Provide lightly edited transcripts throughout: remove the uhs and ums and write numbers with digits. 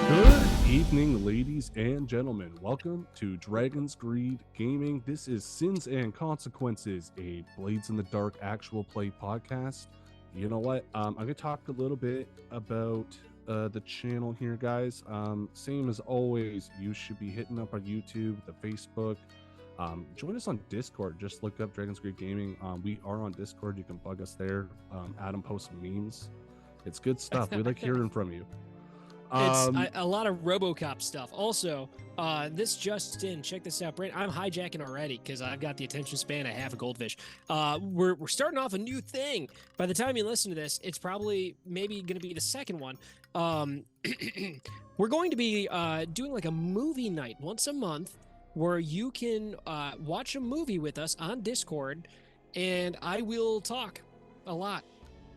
Good evening, ladies and gentlemen. Welcome to Dragon's Greed Gaming. This is Sins and Consequences, a Blades in the Dark actual play podcast. You know what? I'm going to talk a little bit about the channel here, guys. Same as always, you should be hitting up on YouTube, the Facebook. Join us on Discord. Just look up Dragon's Greed Gaming. We are on Discord. You can bug us there. Adam posts memes. It's good stuff. We like hearing from you. It's a lot of RoboCop stuff. Also, this just in. Check this out, Brent. I'm hijacking already because I've got the attention span of half a goldfish. We're starting off a new thing. By the time you listen to this, it's probably maybe going to be the second one. We're going to be doing like a movie night once a month where you can watch a movie with us on Discord, and I will talk a lot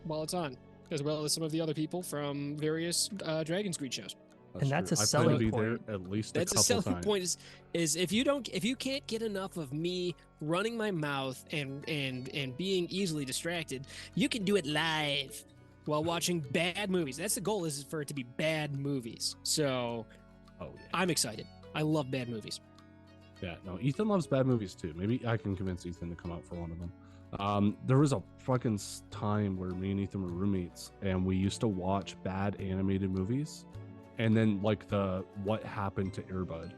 while it's on, as well as some of the other people from various Dragon's Greed shows. That's a I plan selling to be point. there at least That's a couple selling times. point is if you can't get enough of me running my mouth and being easily distracted, you can do it live while watching bad movies. That's the goal, is for it to be bad movies. So I'm excited. I love bad movies. Yeah, no, Ethan loves bad movies too. Maybe I can convince Ethan to come out for one of them. There was a fucking time where me and Ethan were roommates, and we used to watch bad animated movies, and then like what happened to Air Bud,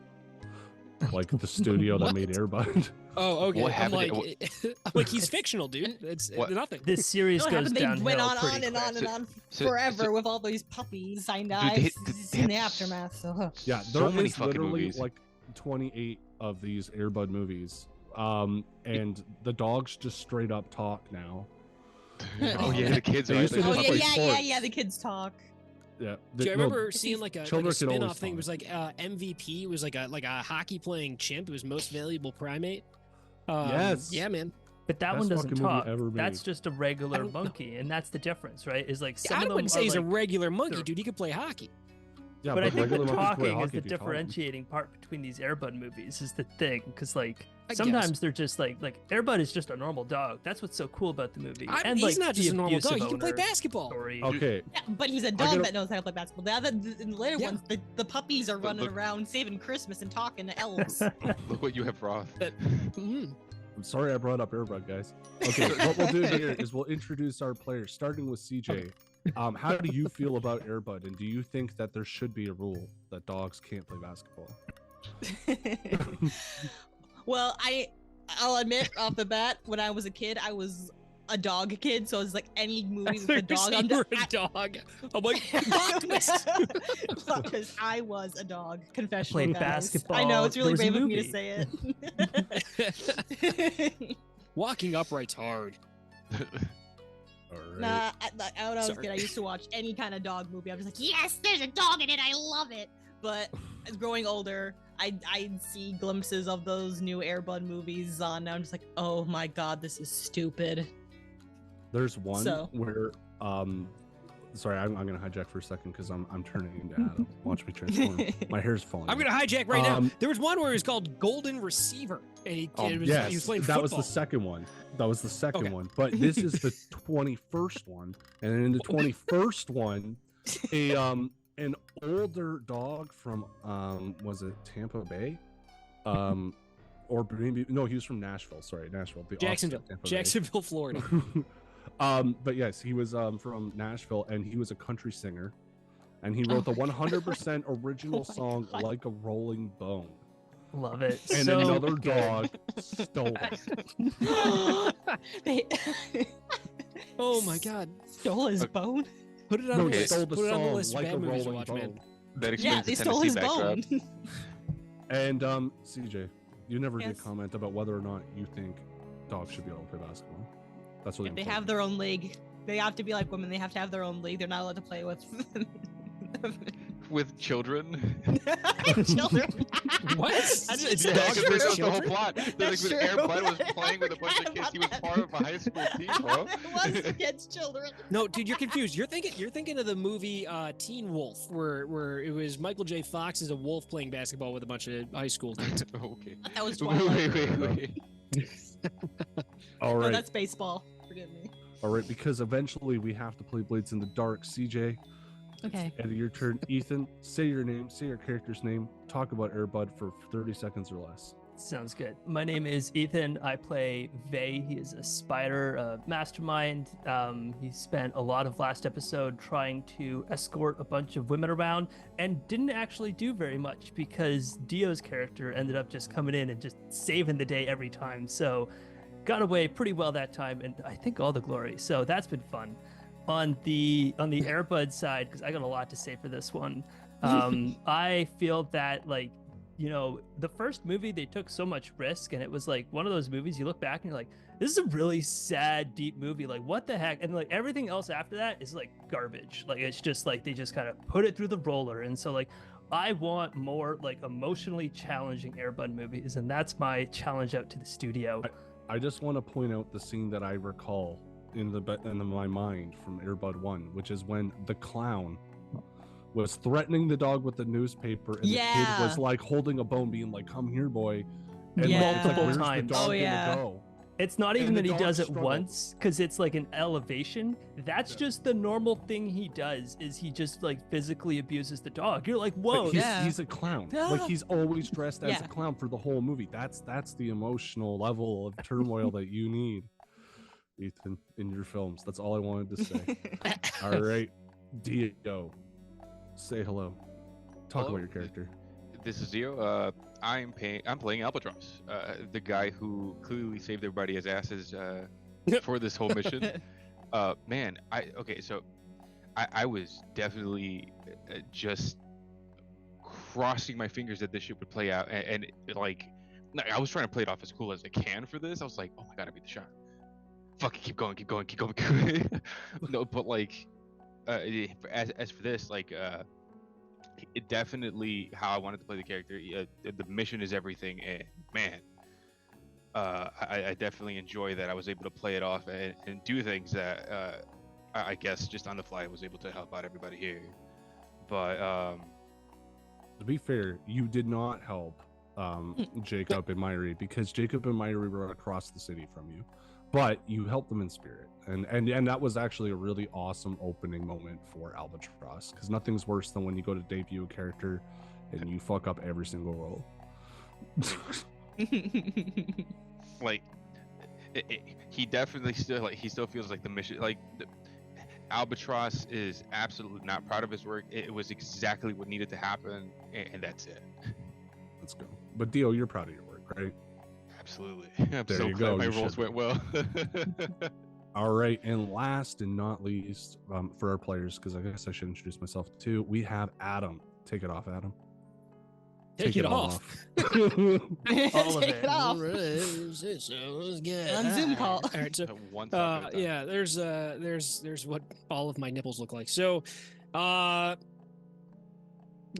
like the studio that made Air Bud. Oh, okay. What I'm like he's fictional, dude. It's nothing. This series goes They downhill went on pretty and quick. on and on So- forever with all these puppies, signed Dude, eyes they in the have aftermath. So Yeah, So there many is fucking literally movies. like 28 of these Air Bud movies, and the dogs just straight up talk now. Oh yeah, the kids They are. used to oh just yeah, play yeah, yeah, sports. yeah. The kids talk. Yeah, Do you no, remember seeing like a children can always spin-off thing? It talk. was like MVP. It was like a hockey playing chimp. It was most valuable primate. Yes. Yeah, man. But that Best one doesn't fucking movie talk. ever That's made. just a I regular don't know. monkey, and that's the difference, right? Is like some I of them wouldn't say are he's a like, regular monkey, they're- dude. He could play hockey. Yeah, but I think the regular monkeys play talking is hockey the if you taught them. differentiating part between these Air Bud movies is the thing, because like I sometimes guess. they're just like Air Bud is just a normal dog. That's what's so cool about the movie. And He's like not just the a normal dog. abusive He can play owner basketball. story. Okay, Yeah, but he's a I dog gotta- that knows how to play basketball. In the later Yeah. ones, the puppies are running look- around saving Christmas and talking to elves. Look what you have, Roth. Mhm. I'm sorry I brought up Air Bud, guys. Okay, what we'll do here is we'll introduce our players, starting with CJ. How do you feel about Air Bud, and do you think that there should be a rule that dogs can't play basketball? Well, I'll admit off the bat, when I was a kid, I was a dog kid, so it was like any movie with a dog. You were a dog. I'm like, plot twist. Because I was a dog. Confession. Played guys. basketball. I know it's really There was a brave of me to movie. say it. Walking upright's hard. All right. Nah, when I was a Sorry. kid, I used to watch any kind of dog movie. I was like, yes, there's a dog in it. I love it. But as growing older, I'd see glimpses of those new Air Bud movies on. Now I'm just like, oh my god, this is stupid. There's one So- where sorry, I'm gonna hijack for a second because I'm turning into Adam. Watch me transform. My hair's falling. I'm gonna hijack right now. Um, There was one where it was called Golden Receiver, and he was Yes, playing that football. was the second one. That was the second Okay. one. But this is the 21st one, and then in the 21st one, an older dog from was it Tampa Bay, or maybe no, he was from Nashville. Sorry, Nashville. The opposite Jacksonville, of Tampa Bay. Jacksonville, Florida. But yes, he was from Nashville, and he was a country singer, and he wrote the my God. 100% original Oh my song God. "Like a Rolling Bone," Love it. and So another good. dog stole it. They Oh my god! stole his bone. Put it on No, the they list. stole the Put it on the song list of "Like a bad movies to Rolling watch, Bone." man. That Yeah, explains they the stole Tennessee his backdrop. bone. And CJ, you never Yes. did comment about whether or not you think dogs should be able to play basketball. That's what If they have their own league, they have to be like women. They have to have their own league. They're not allowed to play with With children. children. What? That's It's Yeah, dogs because for that was the whole children? plot. They're That's like when Air true. Bud was playing with a bunch I of kids, forgot he was about part of a high school team, bro. It was against children. No, dude, you're confused. You're thinking of the movie Teen Wolf, where it was Michael J. Fox as a wolf playing basketball with a bunch of high school kids. Okay. That was Wait, Twilight. wait. All No, right, that's baseball. Forgive me. all right, because eventually we have to play Blades in the Dark. CJ, Okay. And your turn, Ethan. Say your name, say your character's name, talk about Airbud for 30 seconds or less. Sounds good. My name is Ethan. I play Vay. He is a spider, a mastermind. He spent a lot of last episode trying to escort a bunch of women around and didn't actually do very much because Dio's character ended up just coming in and just saving the day every time. So got away pretty well that time, and I think all the glory. So that's been fun. On the Airbud side, because I got a lot to say for this one, I feel that the first movie they took so much risk, and it was like one of those movies you look back and you're like, this is a really sad, deep movie. Like, what the heck? And like everything else after that is like garbage. Like it's just like they just kind of put it through the roller. And so like I want more like emotionally challenging Airbud movies, and that's my challenge out to the studio. I just want to point out the scene that I recall in my mind from Airbud 1, which is when the clown was threatening the dog with the newspaper, and the kid was like holding a bone, being like, "Come here, boy." And it's like, Multiple where's times. the dog Oh, yeah. gonna go? It's not even And that the he does dog it struggled. once, because it's like an elevation. That's Yeah. just the normal thing he does, is he just like physically abuses the dog. You're like, But whoa, he's a clown. Like he's always dressed as Yeah. a clown for the whole movie. That's the emotional level of turmoil that you need, Ethan, in your films. That's all I wanted to say. All right, Dio, say hello. Talk Hello. about your character. This is Theo. I'm playing Albatross, the guy who clearly saved everybody's asses for this whole mission. Man, I was definitely just crossing my fingers that this shit would play out, and like I was trying to play it off as cool as I can for this. I was like, oh my god, I beat the shot. Fucking keep going. No, but like, as for this, like, it definitely how I wanted to play the character. The mission is everything, and man, I definitely enjoy that I was able to play it off and do things that I guess just on the fly I was able to help out everybody here. But To be fair, you did not help Jacob and Myri, because Jacob and Myri were across the city from you, but you helped them in spirit, and that was actually a really awesome opening moment for Albatross, because nothing's worse than when you go to debut a character and you fuck up every single role. like he definitely still feels like the mission, like Albatross is absolutely not proud of his work. It was exactly what needed to happen, and that's it. Let's go. But Dio, you're proud of your work, right? Absolutely. I'm There so you glad go, my you roles should went well. All right, and last and not least, for our players, because I guess I should introduce myself too, we have Adam. Take it off, Adam. Take it off. All of Take it. it off. All right, so let's get On Zoom high. call. All right, so One second at a time. yeah, there's what all of my nipples look like. So,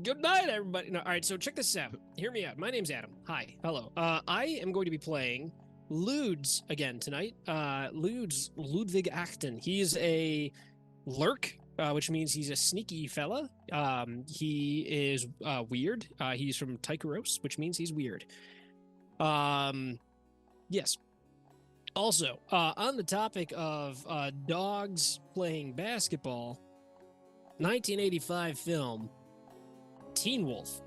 good night, everybody. No, all right, so check this out. Hear me out. My name's Adam. Hi, hello. I am going to be playing Ludes again tonight. Ludes Ludwig Achten. He's a lurk, which means he's a sneaky fella. He is weird. He's from Tycheros, which means he's weird. Yes. Also, on the topic of dogs playing basketball, 1985 film Teen Wolf.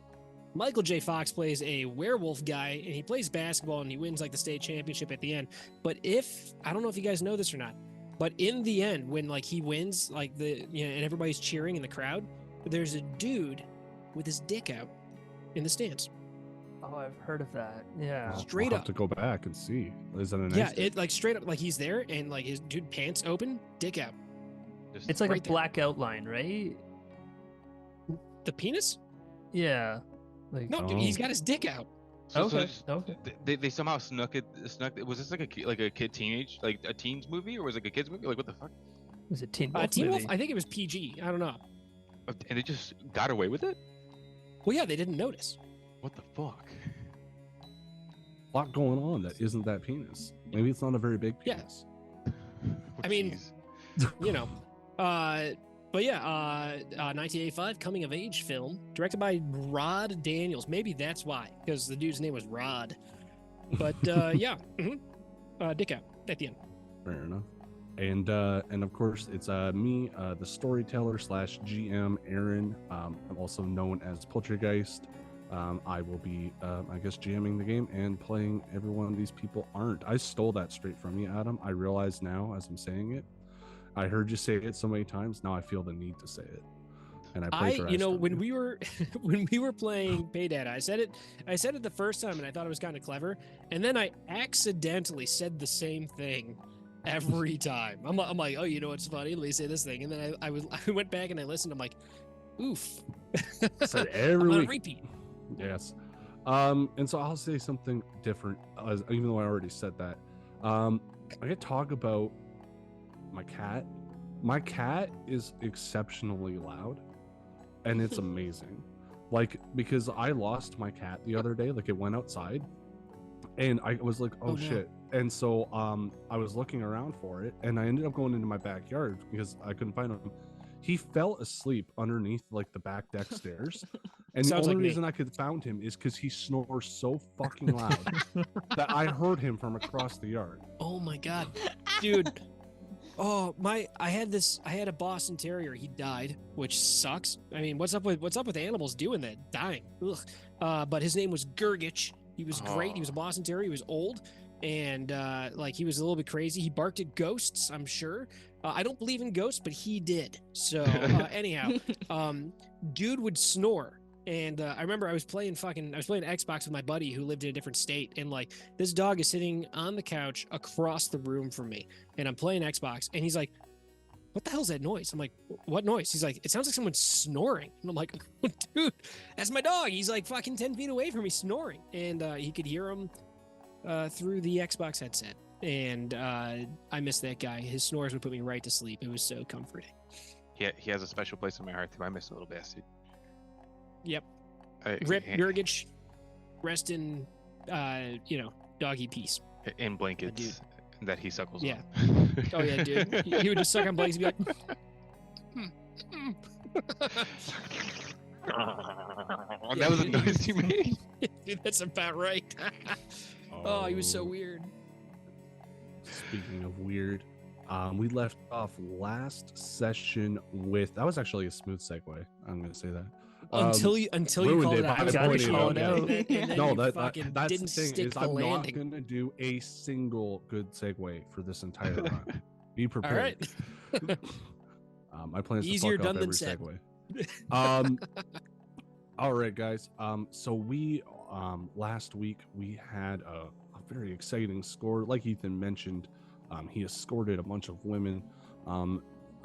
Michael J. Fox plays a werewolf guy, and he plays basketball, and he wins like the state championship at the end. But I don't know if you guys know this or not, but in the end, when like he wins, like and everybody's cheering in the crowd, there's a dude with his dick out in the stands. Oh, I've heard of that. Yeah. Straight I'll up. have to go back and see. Is that a nice Yeah, it like straight up, like he's there, and like his dude pants open, dick out. Just- It's like Right a there. black outline, right? The penis? Yeah. Like, No, dude, Oh. he's got his dick out. okay. Okay. They somehow snuck it. Was this like a kid teenage, like a teens movie, or was it like a kids movie? Like what the fuck? Was it Teen Wolf Teen Wolf, movie? I think it was PG. I don't know. And they just got away with it? Well, yeah, they didn't notice. What the fuck? A lot going on that isn't that penis. Maybe it's not a very big Yeah. penis. I mean, Jeez. You know. But yeah, 1985 coming of age film directed by Rod Daniels. Maybe that's why, because the dude's name was Rod. But yeah, dick out at the end. Fair enough. And of course, it's me, the storyteller slash GM, Aaron. I'm also known as Poltergeist. I will be, I guess, GMing the game and playing every one of these people aren't. I stole that straight from you, Adam. I realize now as I'm saying it. I heard you say it so many times. Now I feel the need to say it. And You know, when we were when we were playing Pay Data, I said it the first time, and I thought it was kind of clever, and then I accidentally said the same thing every time. I'm like, oh, you know what's funny? Let me say this thing, and then I went back and I listened. I'm like, oof. Said every I'm on a week. repeat. Yes. And so I'll say something different, even though I already said that. I could talk about my cat. My cat is exceptionally loud, and it's amazing. Like, because I lost my cat the other day, like it went outside, and I was like, oh no. shit. And so I was looking around for it, and I ended up going into my backyard because I couldn't find him. He fell asleep underneath like the back deck stairs. And the only reason I could find him is because he snores so fucking loud that I heard him from across the yard. Oh my god, dude. Oh my! I had a Boston Terrier. He died, which sucks. I mean, what's up with animals doing that? Dying. Ugh. But his name was Gergich. He was great. He was a Boston Terrier. He was old, and like he was a little bit crazy. He barked at ghosts, I'm sure. I don't believe in ghosts, but he did. So anyhow, dude would snore. And I remember I was playing Xbox with my buddy who lived in a different state, and like this dog is sitting on the couch across the room from me, and I'm playing Xbox, and he's like, "What the hell's that noise?" I'm like, "What noise?" He's like, "It sounds like someone's snoring," and I'm like, "Dude, that's my dog. He's like fucking 10 feet away from me snoring," and he could hear him through the Xbox headset, and I miss that guy. His snores would put me right to sleep. It was so comforting. Yeah, he has a special place in my heart too. I miss the little bastard. Yep. Rip Jurgich, rest in, doggy peace. In blankets that he suckles yeah. on. Oh yeah, dude. He would just suck on blankets and be like, that was a noise you made. Dude, that's about right. Oh, he was so weird. Speaking of weird, we left off last session with, that was actually a smooth segue. I'm going to say that. Until you called it out. I gotta call it out. No, that's didn't the thing stick is the I'm landing. not gonna do a single good segue for this entire run. Be prepared. All right. I plan to Easier fuck up done than every said. segue. All right, guys. So we last week we had a very exciting score. Like Ethan mentioned, he escorted a bunch of women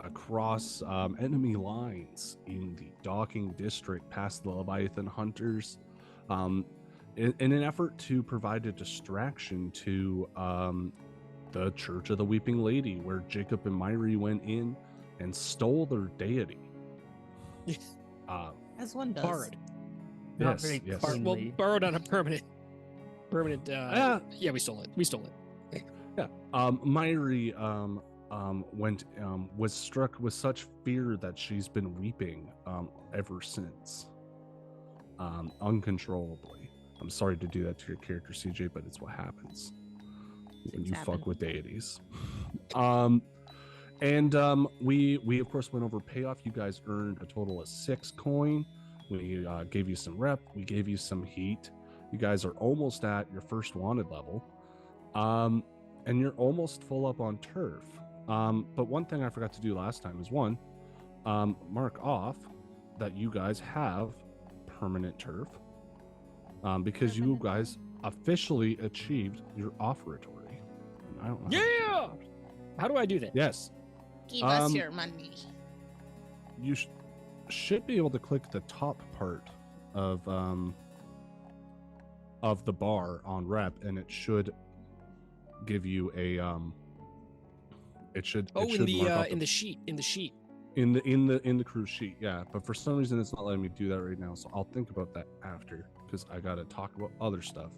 across enemy lines in the docking district past the Leviathan hunters in an effort to provide a distraction to the Church of the Weeping Lady, where Jacob and Myri went in and stole their deity. As one does. Borrowed. Not very yes. cleanly. Borrowed on a permanent. Yeah, we stole it. Yeah. Myri was struck with such fear that she's been weeping ever since, uncontrollably. I'm sorry to do that to your character, CJ, but it's what happens when you fuck with deities. We of course went over payoff. You guys earned a total of 6 coin. We gave you some rep. We gave you some heat. You guys are almost at your first wanted level, and you're almost full up on turf. But one thing I forgot to do last time is mark off that you guys have permanent turf, because you guys officially achieved your offeratory. I don't know. Yeah. How do I do that? Yes. Give us your money. You should be able to click the top part of the bar on rep, and it should give you a it should in the sheet in the crew sheet. Yeah, but for some reason it's not letting me do that right now, so I'll think about that after, because I gotta talk about other stuff.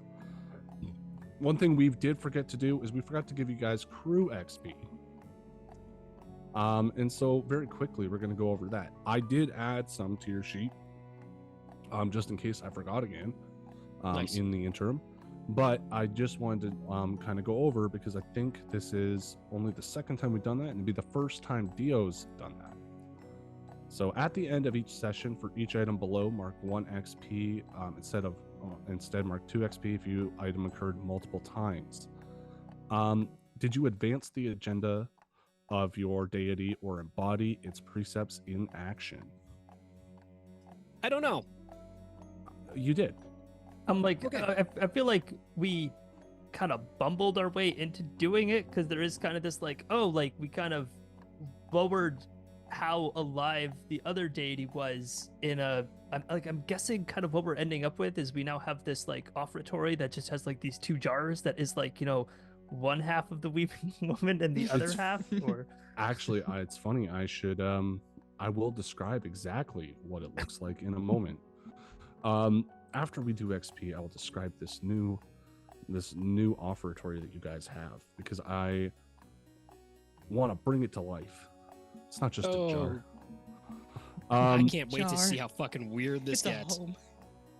One thing we did forget to do is we forgot to give you guys crew XP, and so very quickly we're gonna go over that. I did add some to your sheet, just in case I forgot again, nice. In the interim. But I just wanted to kind of go over, because I think this is only the second time we've done that, and it'd be the first time Theo's done that. So at the end of each session, for each item below, mark 1 XP instead mark 2 XP if you item occurred multiple times. Did you advance the agenda of your deity or embody its precepts in action? I don't know. You did. I'm like, Okay. I feel like we kind of bumbled our way into doing it, because there is kind of this like, oh, like we kind of lowered how alive the other deity was in a. I'm guessing kind of what we're ending up with is we now have this like offertory that just has like these 2 jars that is like, one half of the weeping woman and the other half, or Actually, it's funny. I will describe exactly what it looks like in a moment. After we do XP, I will describe this new offertory that you guys have, because I want to bring it to life. It's not just a jar. I can't wait to Jar. see how fucking weird this It's a gets. home.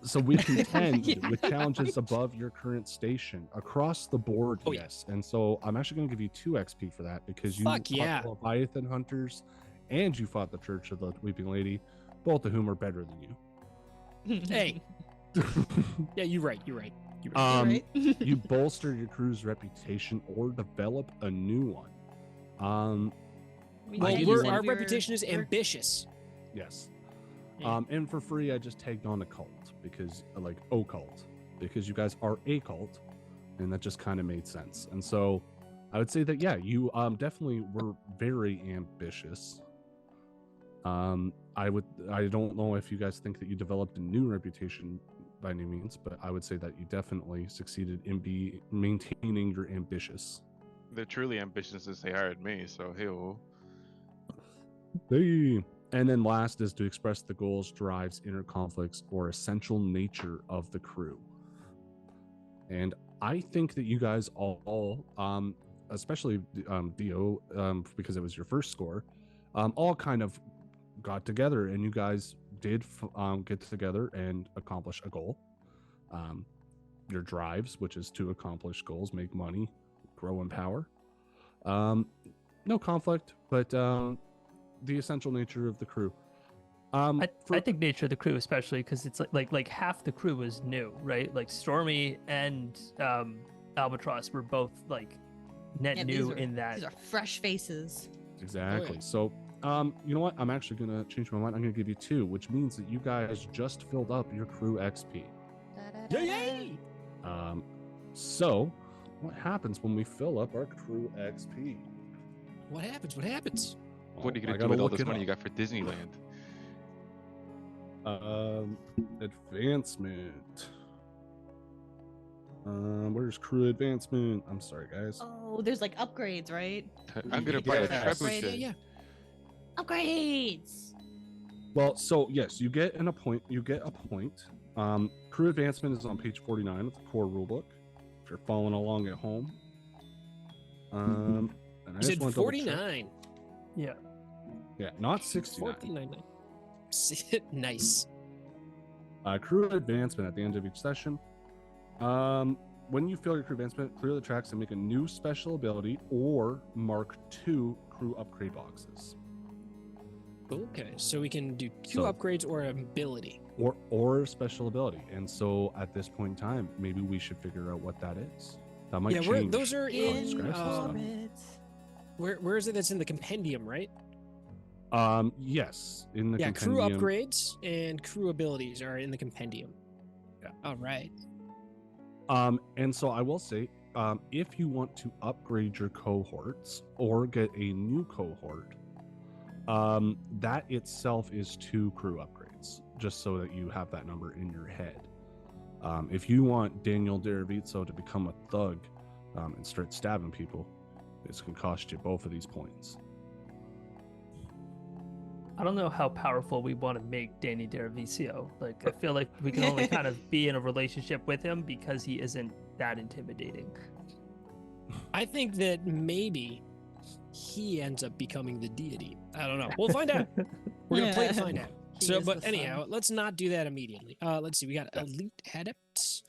So we contend Yeah. with challenges above your current station across the board. Oh, yeah. Yes, and so I'm actually going to give you 2 XP for that, because you Fuck fought yeah. the Leviathan hunters, and you fought the Church of the Weeping Lady, both of whom are better than you. Hey, yeah, you're right. You're right. You're right. Um, Right? you bolster your crew's reputation or develop a new one. We Well, did, you Well, said our we were- reputation is we're- ambitious. Yes. Yeah. And for free, I just tagged on occult, because occult, because you guys are a cult, and that just kind of made sense. And so I would say that, yeah, you definitely were very ambitious. I don't know if you guys think that you developed a new reputation by any means, but I would say that you definitely succeeded in maintaining your ambitious. They're truly ambitious since they hired me, so hey-oh. Hey. And then last is to express the goals, drives, inner conflicts, or essential nature of the crew. And I think that you guys all especially Theo, because it was your first score, all kind of got together, and you guys did get together and accomplish a goal. Your drives, which is to accomplish goals, make money, grow in power. No conflict, but the essential nature of the crew. I think nature of the crew, especially because it's like half the crew was new, right? Like Stormy and Albatross were both like net Yeah, new in that. These are fresh faces. Exactly. yeah. So, you know what? I'm actually gonna change my mind. I'm gonna give you 2, which means that you guys just filled up your crew XP. Yay! So what happens when we fill up our crew XP? What happens? What happens? What are you I gonna do gotta with all look this it money you up. got for Disneyland? Advancement. Where's crew advancement? I'm sorry, guys. Oh, there's like upgrades, right? I'm gonna buy a Yes. trebuchet. Yeah. Upgrades. Well, so yes, you get a point. Crew advancement is on page 49 of the core rulebook. If you're following along at home. And I You just said wanna double check. 49. Yeah. Yeah, not 69. 49. Nice. Crew advancement at the end of each session. When you fill your crew advancement, clear the tracks and make a new special ability or mark 2 crew upgrade boxes. Okay, so we can do 2 So- upgrades or an ability. Or special ability. And so at this point in time, maybe we should figure out what that is. That might Yeah, change. those are how it in. describes some stuff. Where is it? That's in the compendium, right? Yes, in the Yeah, crew compendium. upgrades and crew abilities are in the compendium. Yeah. All right. And so I will say, if you want to upgrade your cohorts or get a new cohort, that itself is 2 crew upgrades, just so that you have that number in your head. If you want Daniel Deravizzo to become a thug and start stabbing people, it's going to cost you both of these points. I don't know how powerful we want to make Danny Deravizio. Like, I feel like we can only kind of be in a relationship with him because he isn't that intimidating. I think that maybe he ends up becoming the deity. I don't know. We'll find out. We're gonna play to find out. He So, is but the anyhow, sun. let's not do that immediately. Let's see. We got elite adepts,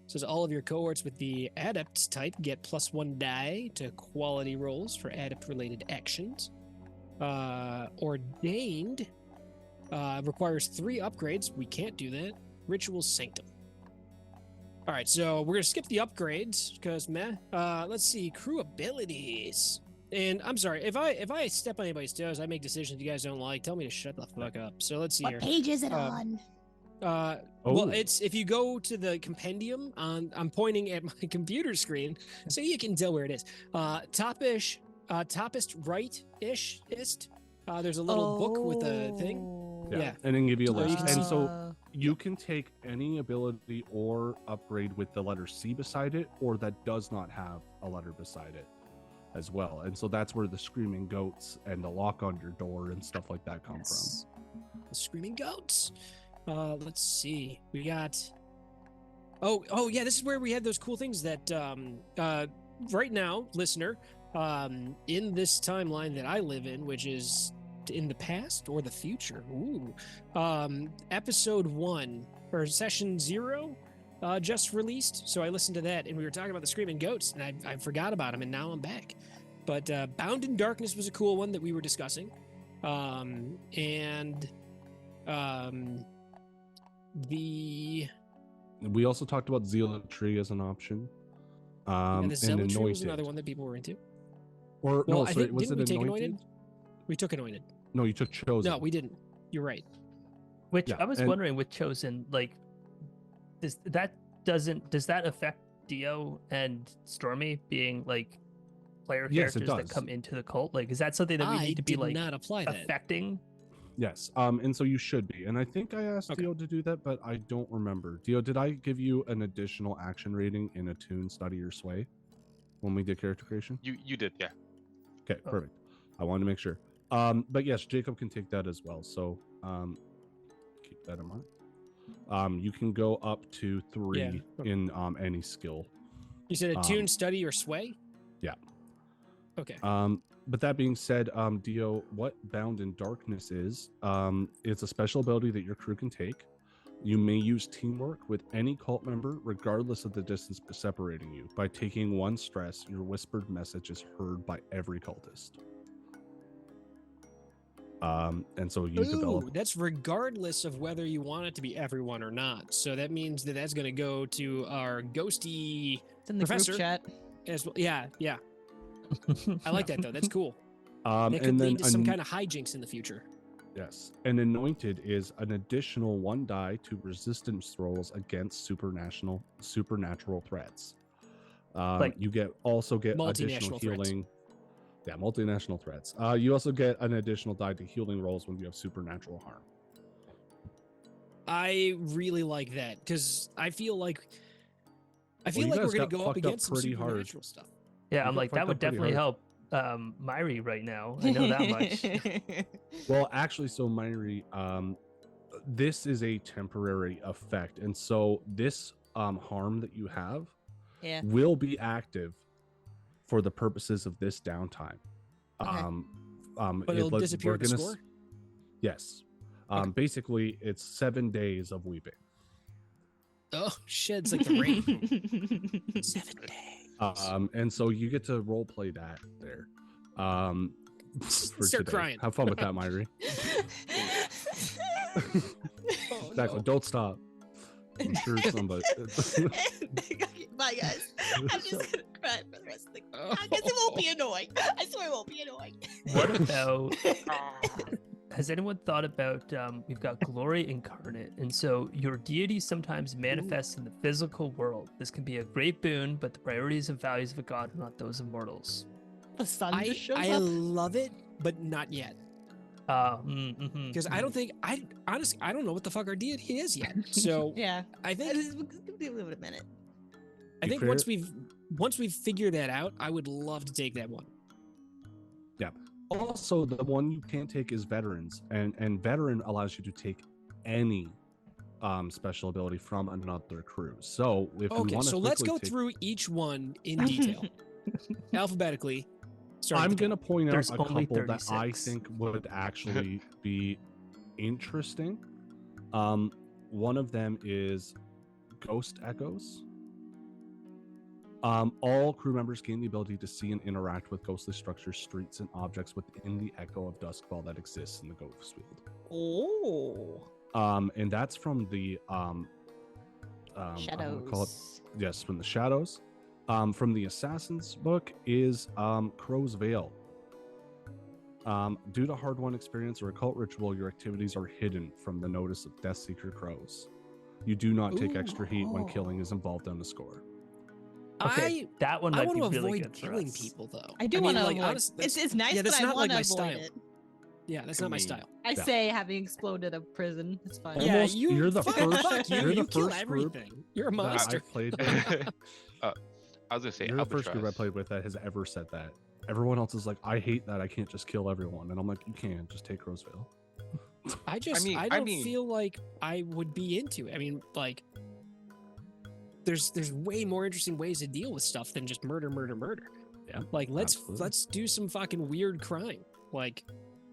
says all of your cohorts with the adept type get +1 die to quality rolls for adept-related actions. Ordained requires 3 upgrades. We can't do that. Ritual Sanctum. All right, so we're gonna skip the upgrades because meh. Let's see, crew abilities. And I'm sorry if I step on anybody's toes, I make decisions you guys don't like. Tell me to shut the fuck up. So let's see What here. page is it on? Well, it's if you go to the compendium on. I'm pointing at my computer screen, so you can tell where it is. Toppest right-ish. There's a little book with a thing. Yeah. And then give you a Oh, you list. can And see- so you can take any ability or upgrade with the letter C beside it, or that does not have a letter beside it as well. And so that's where the screaming goats and the lock on your door and stuff like that come Yes. The screaming goats. Let's see. We got. Oh yeah. This is where we had those cool things that right now, listener, in this timeline that I live in, which is in the past or the future. Ooh. Episode 1 or session 0 just released. So I listened to that and we were talking about the screaming goats and I forgot about them and now I'm back. But Bound in Darkness was a cool one that we were discussing. We also talked about Zealotry as an option. And the Zealotry was Anointed. another one that people were into. Or Well, no, I sorry, think, was didn't it we take Anointed? Anointed? We took Anointed. No, you took Chosen. No, we didn't. You're right. Which Yeah, I was and- wondering with Chosen, like, does that affect Dio and Stormy being like player Yes, it characters that does. come into the cult? Like, is that something that we I need to be did like not apply that. affecting? Yes. And so you should be. And I think I asked Okay. Dio to do that, but I don't remember. Dio, did I give you an additional action rating in Attune, Study, or Sway when we did character creation? You did, yeah. Okay, Oh. perfect. I wanted to make sure. But yes, Jacob can take that as well. So keep that in mind. You can go up to 3 Yeah. in any skill. You said Attune, Study, or Sway? Yeah. Okay. But that being said, Dio, what Bound in Darkness is, it's a special ability that your crew can take. You may use teamwork with any cult member, regardless of the distance separating you. By taking 1 stress, your whispered message is heard by every cultist. And so you develop. Ooh, that's regardless of whether you want it to be everyone or not. So that means that that's going to go to our ghosty It's in the Professor. group chat. as well. Yeah. I like that though. That's cool. That could And then lead to some kind of hijinks in the future. Yes. And Anointed is an additional 1 die to resistance rolls against supernatural threats. You also get additional Multinational threats. healing. Yeah, multinational threats. You also get an additional die to healing rolls when you have supernatural harm. I really like that because I feel like you we're guys going to got go up fucked up against some pretty hard. supernatural stuff. Yeah, You I'm got like, that fucked would up pretty definitely hard. help Myri right now. I know that much. Well, actually, so Myri, this is a temporary effect. And so this harm that you have Yeah. will be active for the purposes of this downtime. Okay. But it'll disappear at the score? Yes. Okay. Basically, it's 7 days of weeping. Oh shit! It's like the rain. 7 days. And so you get to role play that there. For Start today. crying. Have fun with that, Myri. Oh, Exactly. no. Don't stop. I'm sure somebody. Bye, guys. I'm just gonna cry for the rest of the. I guess it won't be annoying. I swear it won't be annoying. What about? Has anyone thought about? We've got glory incarnate, and so your deity sometimes manifests in the physical world. This can be a great boon, but the priorities and values of a god are not those of mortals. The sun just shows I up. love it, but not yet. Because I don't think I honestly I don't know what the fuck our deity is yet. So Yeah. I think Give it a minute. I think once we've figured that out, I would love to take that one. Also, the one you can't take is veterans, and veteran allows you to take any special ability from another crew. So if we Okay, want to, so let's go through each one in detail, alphabetically. starting I'm at the gonna top. point out There's a only couple that I 36. think would actually be interesting. One of them is Ghost Echoes. All crew members gain the ability to see and interact with ghostly structures, streets, and objects within the echo of Duskvol that exists in the ghost field. Oh. And that's from the Shadows. yes, from the shadows. From the Assassin's book is Crow's Veil. Due to hard-won experience or occult ritual, your activities are hidden from the notice of Deathseeker crows. You do not take extra heat when killing is involved on the score. Okay, that one I might want be to really avoid good for killing us. people, though. I do mean, want to like, avoid. honestly, It's nice, yeah, but that's I not want like to my avoid style. it. Yeah, that's not my style. I Yeah. say having exploded a prison. It's fine. Yeah, Almost, you're the fuck first. you. You're the You kill first group everything. You're a that monster. I've played with. I was gonna say You're the first group I Albatross. played with that has ever said that. Everyone else is like, I hate that. I can't just kill everyone. And I'm like, you can. Just take Roseville. I don't feel like I would be into it. I mean, like, there's way more interesting ways to deal with stuff than just murder. Yeah. Like, absolutely. let's do some fucking weird crime. Like,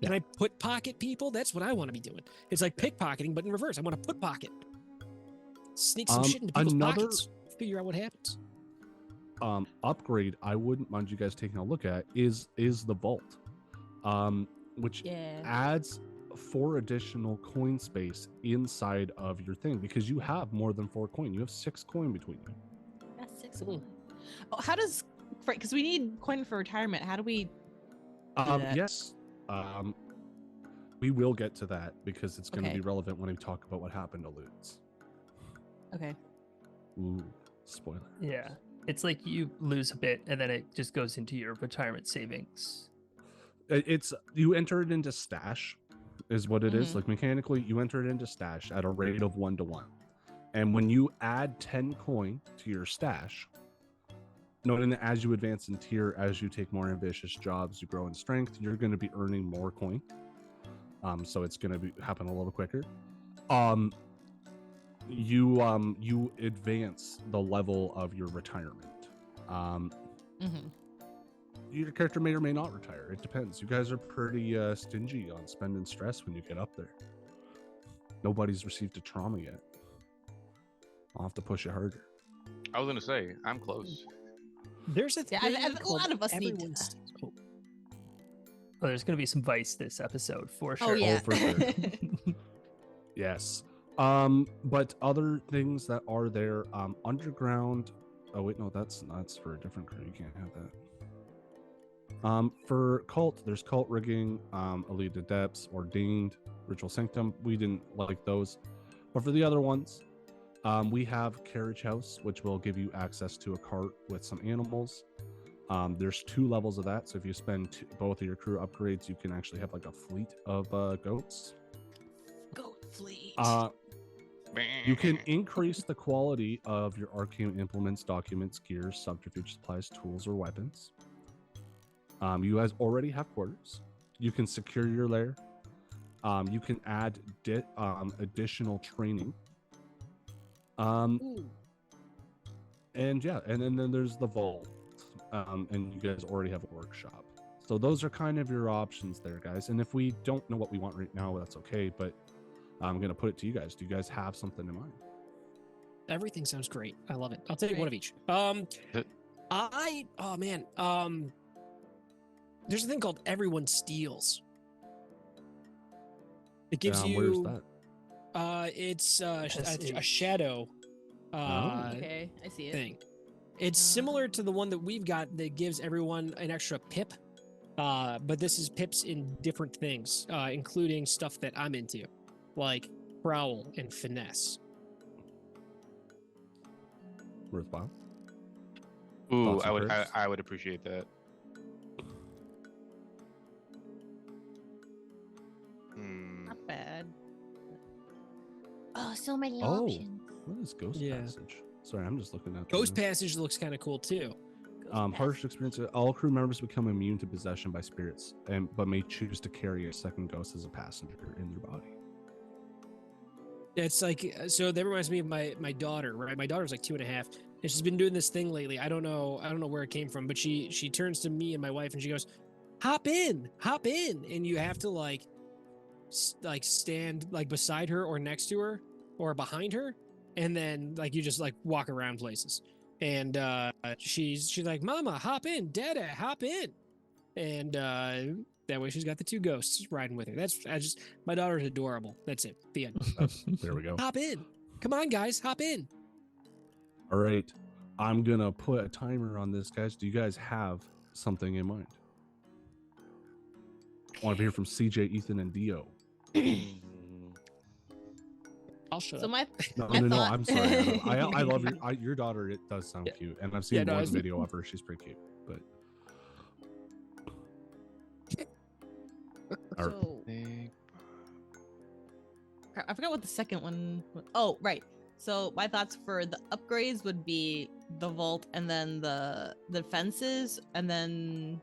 can I put pocket people? That's what I want to be doing. It's like pickpocketing, but in reverse. I want to put pocket. Sneak some shit into people's pockets. Figure out what happens. Upgrade I wouldn't mind you guys taking a look at is the vault, which adds 4 additional coin space inside of your thing because you have more than 4 coin. You have 6 coin between you. That's 6 coin. Oh, how does because we need coin for retirement? How do we? Do that? Yes. We will get to that because it's going to Okay. be relevant when we talk about what happened to Lutz. Okay. Ooh, spoiler. Yeah. It's like you lose a bit and then it just goes into your retirement savings. It's you enter it into stash is what it is. Mhm. Like mechanically you enter it into stash at a rate of 1-to-1, and when you add 10 coin to your stash, noting that as you advance in tier, as you take more ambitious jobs, you grow in strength, you're going to be earning more coin, so it's going to happen a little quicker. You advance the level of your retirement. Your character may or may not retire. It depends. You guys are pretty stingy on spending stress when you get up there. Nobody's received a trauma yet. I'll have to push it harder. I was gonna say I'm close. There's a Yeah, thing a called lot of us need everyone to- steals- oh, Oh, there's going to be some Vice this episode for sure. Oh yeah. for sure. Yes. But other things that are there, underground. Oh wait, no, that's for a different crew. You can't have that. For cult, there's cult rigging, elite adepts, ordained, ritual sanctum. We didn't like those, but for the other ones, we have carriage house, which will give you access to a cart with some animals. There's 2 levels of that, so if you spend both of your crew upgrades, you can actually have like a fleet of goats. Goat fleet. You can increase the quality of your arcane implements, documents, gears, subterfuge supplies, tools, or weapons. You guys already have quarters. You can secure your lair. You can add additional training. And yeah, and then there's the vault. And you guys already have a workshop. So those are kind of your options there, guys. And if we don't know what we want right now, that's okay. But I'm going to put it to you guys. Do you guys have something in mind? everything sounds great. I love it. I'll take one of each. There's a thing called Everyone Steals. It gives Where's you. that? It's a shadow. Okay, I see it. Thing. It's similar to the one that we've got that gives everyone an extra pip. But this is pips in different things, including stuff that I'm into, like prowl and finesse. Worthwhile. Ooh, Thoughts and perks? I would appreciate that. Not bad. Oh, so many options. What is Ghost Yeah. Passage? Sorry, I'm just looking at Ghost the- Passage looks kind of cool too. Harsh experience. All crew members become immune to possession by spirits, but may choose to carry a second ghost as a passenger in their body. It's like, so that reminds me of my daughter, right? My daughter's like 2.5, and she's been doing this thing lately. I don't know where it came from, but she turns to me and my wife and she goes, hop in. And you have to like stand like beside her or next to her or behind her. And then like you just like walk around places. and she's like, "Mama, hop in, Dada, hop in," and that way she's got the two ghosts riding with her. My daughter's adorable. That's it. The end. There we go. Hop in. Come on, guys, hop in. All right. I'm going to put a timer on this, guys. Do you guys have something in mind? I want to hear from CJ, Ethan, and Dio. I'll shut So up. my No, thought- I'm sorry. I love your daughter. It does sound cute. And I've seen no, one it's- video of her. She's pretty cute. But Or- So, I forgot what the second one was. Oh, right. So my thoughts for the upgrades would be the vault and then the fences and then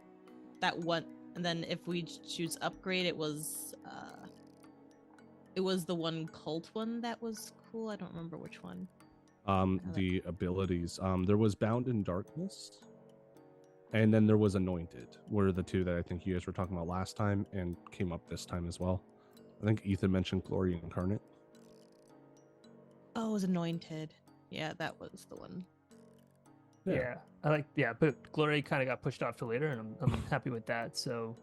that one, and then if we choose upgrade, it was the one cult one that was cool. I don't remember which one. the abilities. There was Bound in Darkness, and then there was Anointed. Were the two that I think you guys were talking about last time and came up this time as well. I think Ethan mentioned Glory Incarnate. Oh, it was anointed. Yeah, that was the one. Yeah, but Glory kind of got pushed off to later, and I'm happy with that. So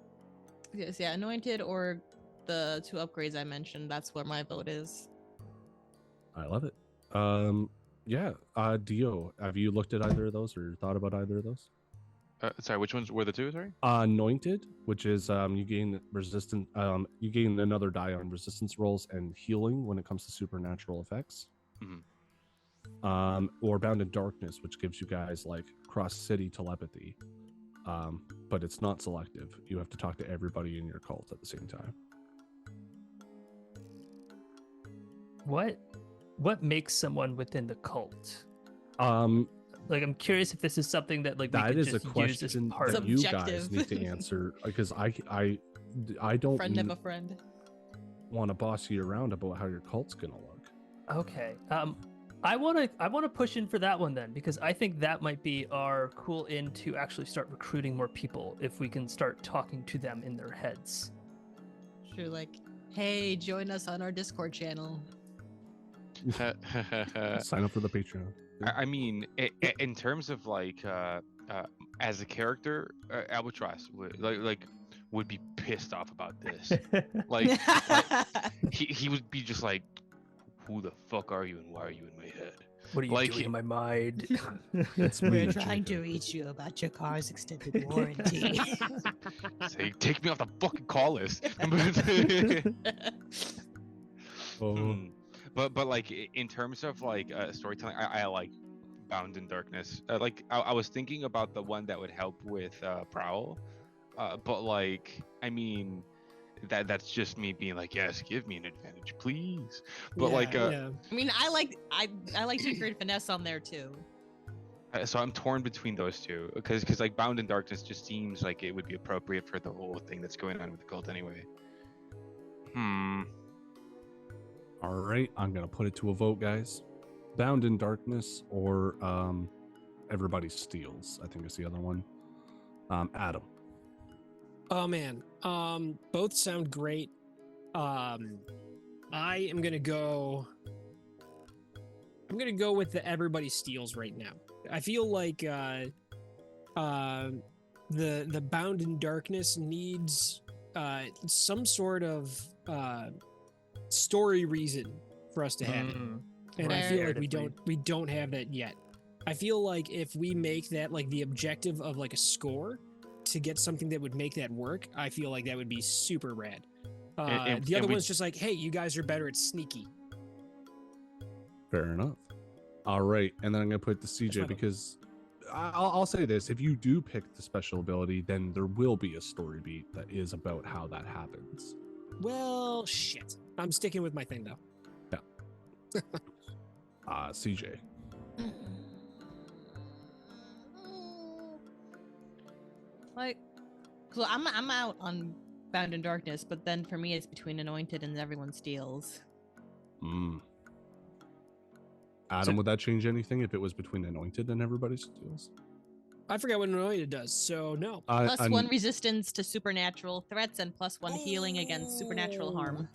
Yes, yeah, anointed or the two upgrades I mentioned. That's where my vote is. I love it. Yeah. Dio, have you looked at either of those or thought about either of those? Sorry, which ones were the two? Sorry. Anointed, which is you gain resistant, you gain another die on resistance rolls and healing when it comes to supernatural effects. Or Bound in Darkness, which gives you guys like cross city telepathy, but it's not selective. You have to talk to everybody in your cult at the same time. what makes someone within the cult? Like, I'm curious if this is something that like we that could is a just use as question part that of you Subjective. guys need to answer, because I don't Friend of a friend. want to boss you around about how your cult's gonna look. Okay. I want to push in for that one then, because I think that might be our cool in to actually start recruiting more people if we can start talking to them in their heads. Sure, like, hey, join us on our Discord channel. Sign up for the Patreon. I mean, in terms of like, as a character, Albatross would be pissed off about this. Like, he would be just like, "Who the fuck are you, and why are you in my head?" What are you Like, doing in my mind? It's me, We're trying to Jacob. reach you about your car's extended warranty. Say, take me off the fucking call list. Oh, But like in terms of like storytelling, I like Bound in Darkness. Like I was thinking about the one that would help with Prowl, but like I mean that's just me being like, yes, give me an advantage, please. But I mean, I like to create finesse on there too. so I'm torn between those two because like Bound in Darkness just seems like it would be appropriate for the whole thing that's going on with the cult anyway. all right. I'm gonna put it to a vote, guys. Bound in Darkness or Everybody Steals, I think is the other one. Adam. Oh man, both sound great. I am gonna go. I'm gonna go with the Everybody Steals right now. I feel like the Bound in Darkness needs some sort of story reason for us to have it, and I feel like we don't have that yet. I feel like if we make that like the objective of like a score to get something that would make that work, I feel like that would be super rad. The other one's just like, hey, you guys are better at sneaky. Fair enough. All right, and then I'm gonna put the my CJ vote. because I'll say this: if you do pick the special ability, then there will be a story beat that is about how that happens. Well, shit. I'm sticking with my thing though. CJ. Like, so I'm out on Bound in Darkness, but then for me it's between Anointed and Everyone Steals. Adam, would that change anything if it was between Anointed and Everybody Steals? I forgot what Anointed does, so no. Plus one resistance to supernatural threats and plus one healing against supernatural harm.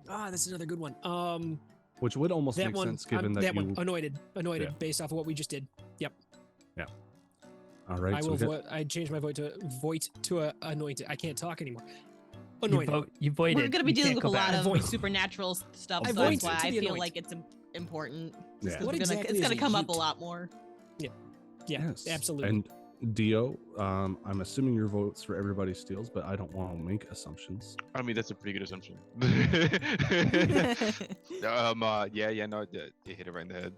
Ah, that's another good one. Which would almost That make one, sense given that that you. one, anointed, Yeah. based off of what we just did. Yep. All right. I so will we got- I changed my vote to anointed. I can't talk anymore. You, Anointed. you voted. We're gonna be You dealing can't with go a lot back. of Avoid. supernatural stuff, I so that's void why to I the feel anoint. like it's important. Yeah. Just 'cause What it's exactly gonna is a come up a ute? lot more. Yeah, Yes. absolutely. And Dio, I'm assuming your votes for everybody steals, but I don't want to make assumptions. I mean, that's a pretty good assumption. Yeah, no, you hit it right in the head.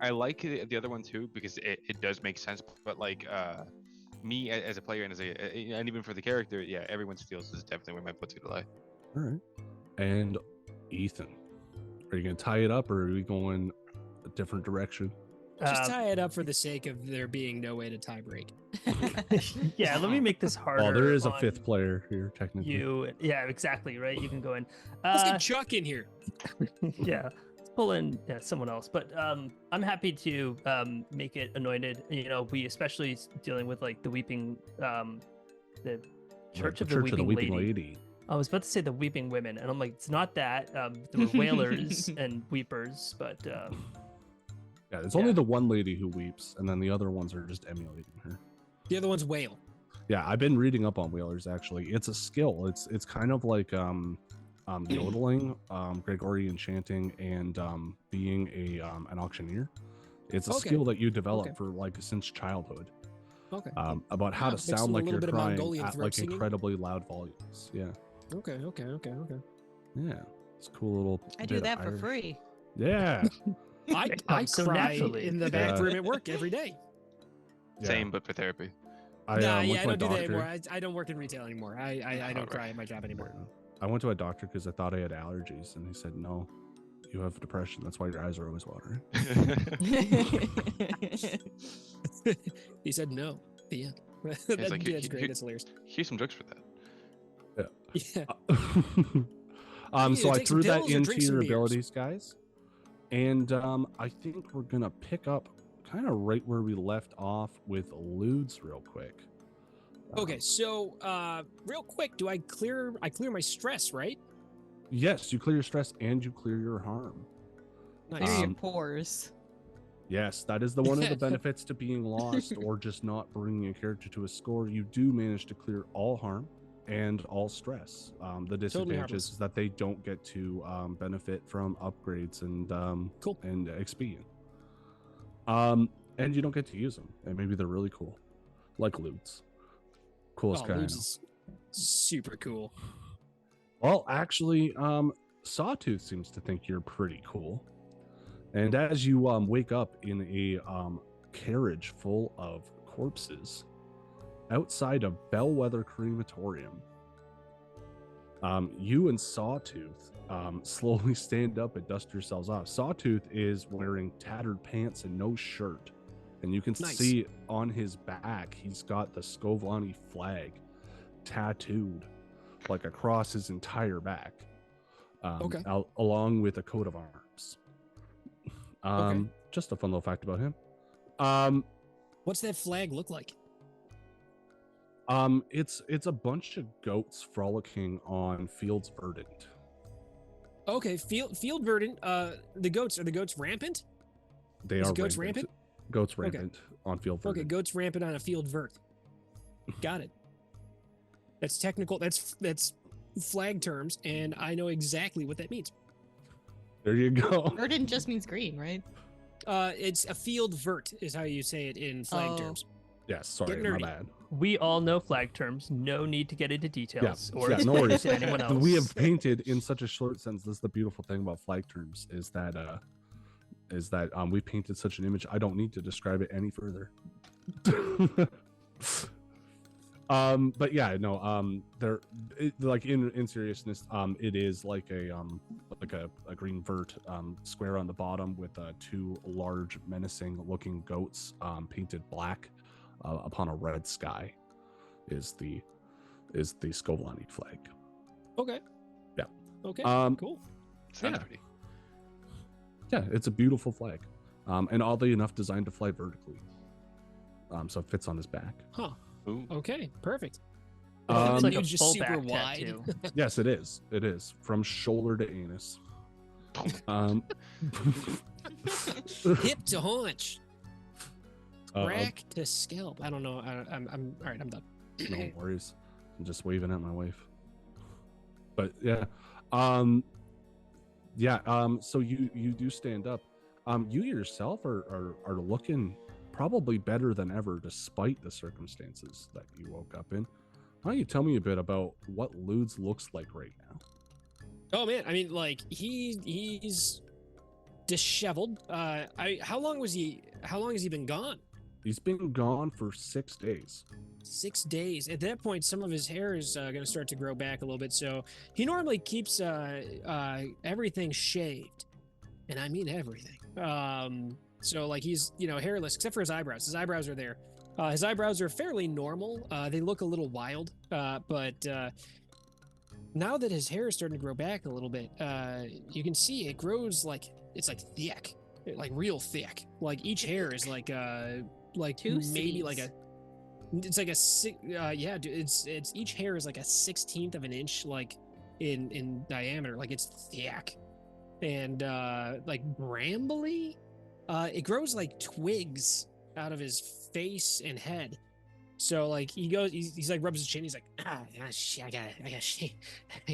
I like the other one too because it does make sense. But me as a player and and even for the character, yeah, everyone steals is definitely where my vote's gonna lie. All right. And Ethan, are you gonna tie it up, or are we going a different direction? Just Um, tie it up for the sake of there being no way to tie break. yeah, let me make this harder. Oh, there is a on fifth player here, technically. You, yeah, exactly, right? You can go in. Let's get Chuck in here. Yeah, let's pull in someone else. But I'm happy to make it anointed. You know, we especially dealing with like the weeping, the Church of the Weeping Lady. I was about to say the Weeping Women, and I'm like, it's not that. There were wailers and weepers, but Yeah, it's only Yeah. the one lady who weeps, and then the other ones are just emulating her. The other one's whale. Yeah, I've been reading up on whalers actually. It's a skill. It's kind of like yodeling, Gregorian chanting, and being an auctioneer. It's a Okay. skill that you develop Okay. for like since childhood. Okay. About how Wow, to mixed with sound a like little you're bit of crying Mongolian at throat like singing? incredibly loud volumes. Yeah, Okay. yeah. It's a cool little. I bit do of that for Irish. free. Yeah. I It I comes so cry naturally. in the Yeah. bathroom at work every day. Yeah. Same, but for therapy. I Nah, went yeah, I to a don't do that doctor. anymore. I don't work in retail anymore. I don't Alright. cry at my job anymore. I went to a doctor because I thought I had allergies, and he said, "No, you have depression. That's why your eyes are always watering." He said no. The end. It's That's, like, that's great. That's hilarious. Here's some jokes for that. Yeah. So Either I take some threw that pills or into drink some your beers. abilities, guys, and I think we're gonna pick up kind of right where we left off with Ludes real quick. Okay, so real quick, do I clear my stress, right? Yes, you clear your stress and you clear your harm. Nice. Clear your Um, pores. Yes, that is one of the benefits to being lost or just not bringing a character to a score. You do manage to clear all harm and all stress. The disadvantage harmless. is that they don't get to benefit from upgrades and Cool. and XP. And you don't get to use them. And maybe they're really cool, like Ludes. Coolest guy I know. Ludes is super cool. Well, actually, Sawtooth seems to think you're pretty cool. And as you wake up in a carriage full of corpses outside of Bellwether Crematorium, you and Sawtooth slowly stand up and dust yourselves off. Sawtooth is wearing tattered pants and no shirt. And you can Nice. see on his back, he's got the Skovlani flag tattooed like across his entire back. Okay. Along with a coat of arms. Okay. Just a fun little fact about him. What's that flag look like? It's a bunch of goats frolicking on fields verdant. Okay, field verdant. The goats are the goats rampant? They Is are goats rampant? Goats Okay. rampant on field verdant. Okay, goats rampant on a field vert. Got it. That's technical. That's flag terms, and I know exactly what that means. There you go. Verdant just means green, right? It's a field vert is how you say it in flag Oh. terms. Yes, sorry, Get my nerdy. bad. we all know flag terms. No need to get into details or Yeah, no explain worries. to anyone else. We have painted in such a short sentence. That's the beautiful thing about flag terms is that we painted such an image. I don't need to describe it any further. But yeah, no, like in seriousness, it is like a green vert square on the bottom with two large menacing looking goats painted black upon a red sky is the Skovlani flag. Okay. Yeah. Okay. Cool. Sounds Yeah. pretty. Yeah, it's a beautiful flag, and oddly enough, designed to fly vertically. So it fits on his back. Huh. Ooh. Okay. Perfect. It's like you a just full super back wide. tattoo. Yes, it is. It is from shoulder to anus. Hip to haunch. Crack to scalp. I don't know. I'm all right. I'm done. No worries. I'm just waving at my wife. But yeah, so you do stand up. You yourself are looking probably better than ever, despite the circumstances that you woke up in. Why don't you tell me a bit about what Ludes looks like right now? Oh man, I mean, like he's disheveled. How long has he been gone? He's been gone for 6 days. 6 days. At that point, some of his hair is going to start to grow back a little bit. So he normally keeps everything shaved, and I mean everything. So like he's hairless except for his eyebrows. His eyebrows are there. His eyebrows are fairly normal. They look a little wild, but now that his hair is starting to grow back a little bit, you can see it grows it's like thick, like real thick. Like each hair is like Two maybe Cs. like a. It's like dude, it's each hair is like a 16th of an inch, like in diameter. Like it's thick and like brambly. It grows like twigs out of his face and head. So like he's like rubs his chin. He's like, I gotta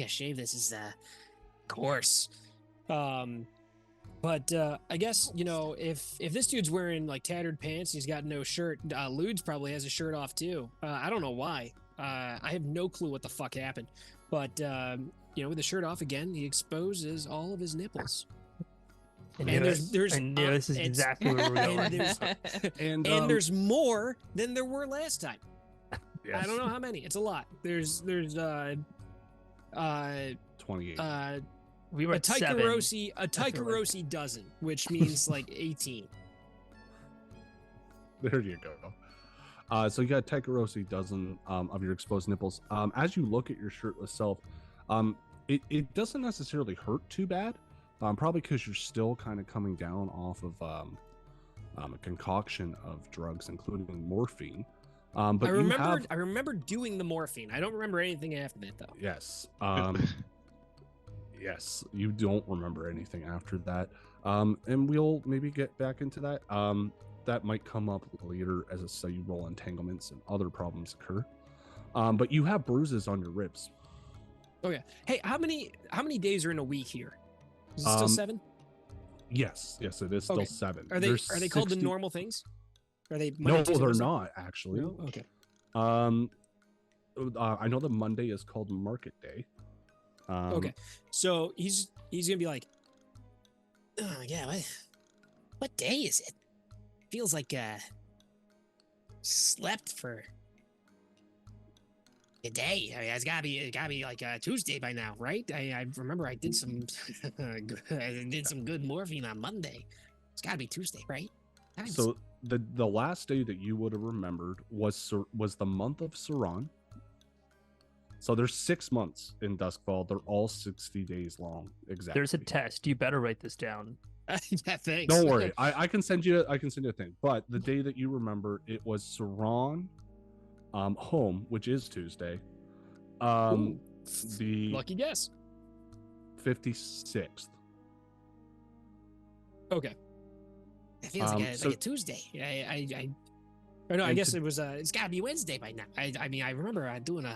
shave this. Is coarse. But I guess if this dude's wearing like tattered pants, he's got no shirt. Ludes probably has a shirt off too. I don't know why. I have no clue what the fuck happened. But with the shirt off again, he exposes all of his nipples. I knew this is exactly where we're going. And there's more than there were last time. Yes. I don't know how many. It's a lot. There's 28. We were a at 7. Taikarosi dozen, which means like 18. There you go. So you got Taikarosi dozen of your exposed nipples. As you look at your shirtless self, it doesn't necessarily hurt too bad. Probably because you're still kind of coming down off of a concoction of drugs, including morphine. But I remember doing the morphine. I don't remember anything after that though. Yes. Yes, you don't remember anything after that. And we'll maybe get back into that. That might come up later as a cellular entanglements and other problems occur. But you have bruises on your ribs. Oh yeah. Hey, how many days are in a week here? Is it still 7? Yes, it is still 7. Are they called the normal things? Are they? No, they're not actually. No? Okay. I know that Monday is called Market Day. Okay, so he's gonna be like, oh yeah, what day is it? Feels like slept for a day. I mean, it gotta be like Tuesday by now, right? I remember I did some good morphine on Monday. It's gotta be Tuesday, right? So the last day that you would have remembered was the month of Saran. So there's 6 months in Duskvol. They're all 60 days long. Exactly. There's a test. You better write this down. Yeah, thanks. Don't worry. I can send you a thing. But the day that you remember, it was Saran home, which is Tuesday. Ooh, The lucky guess. 56th. Okay. It feels like a Tuesday. I guess it was. It's got to be Wednesday by now. I mean, I remember doing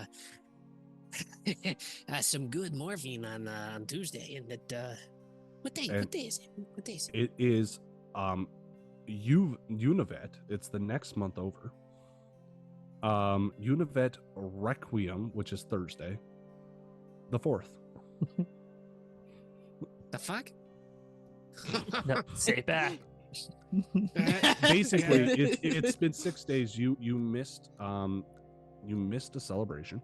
some good morphine on Tuesday, and that. What day is it? What day is it? It is Univet. It's the next month over. Univet Requiem, which is Thursday, the 4th. The fuck? No, say it back. Basically, it's been 6 days. You missed a celebration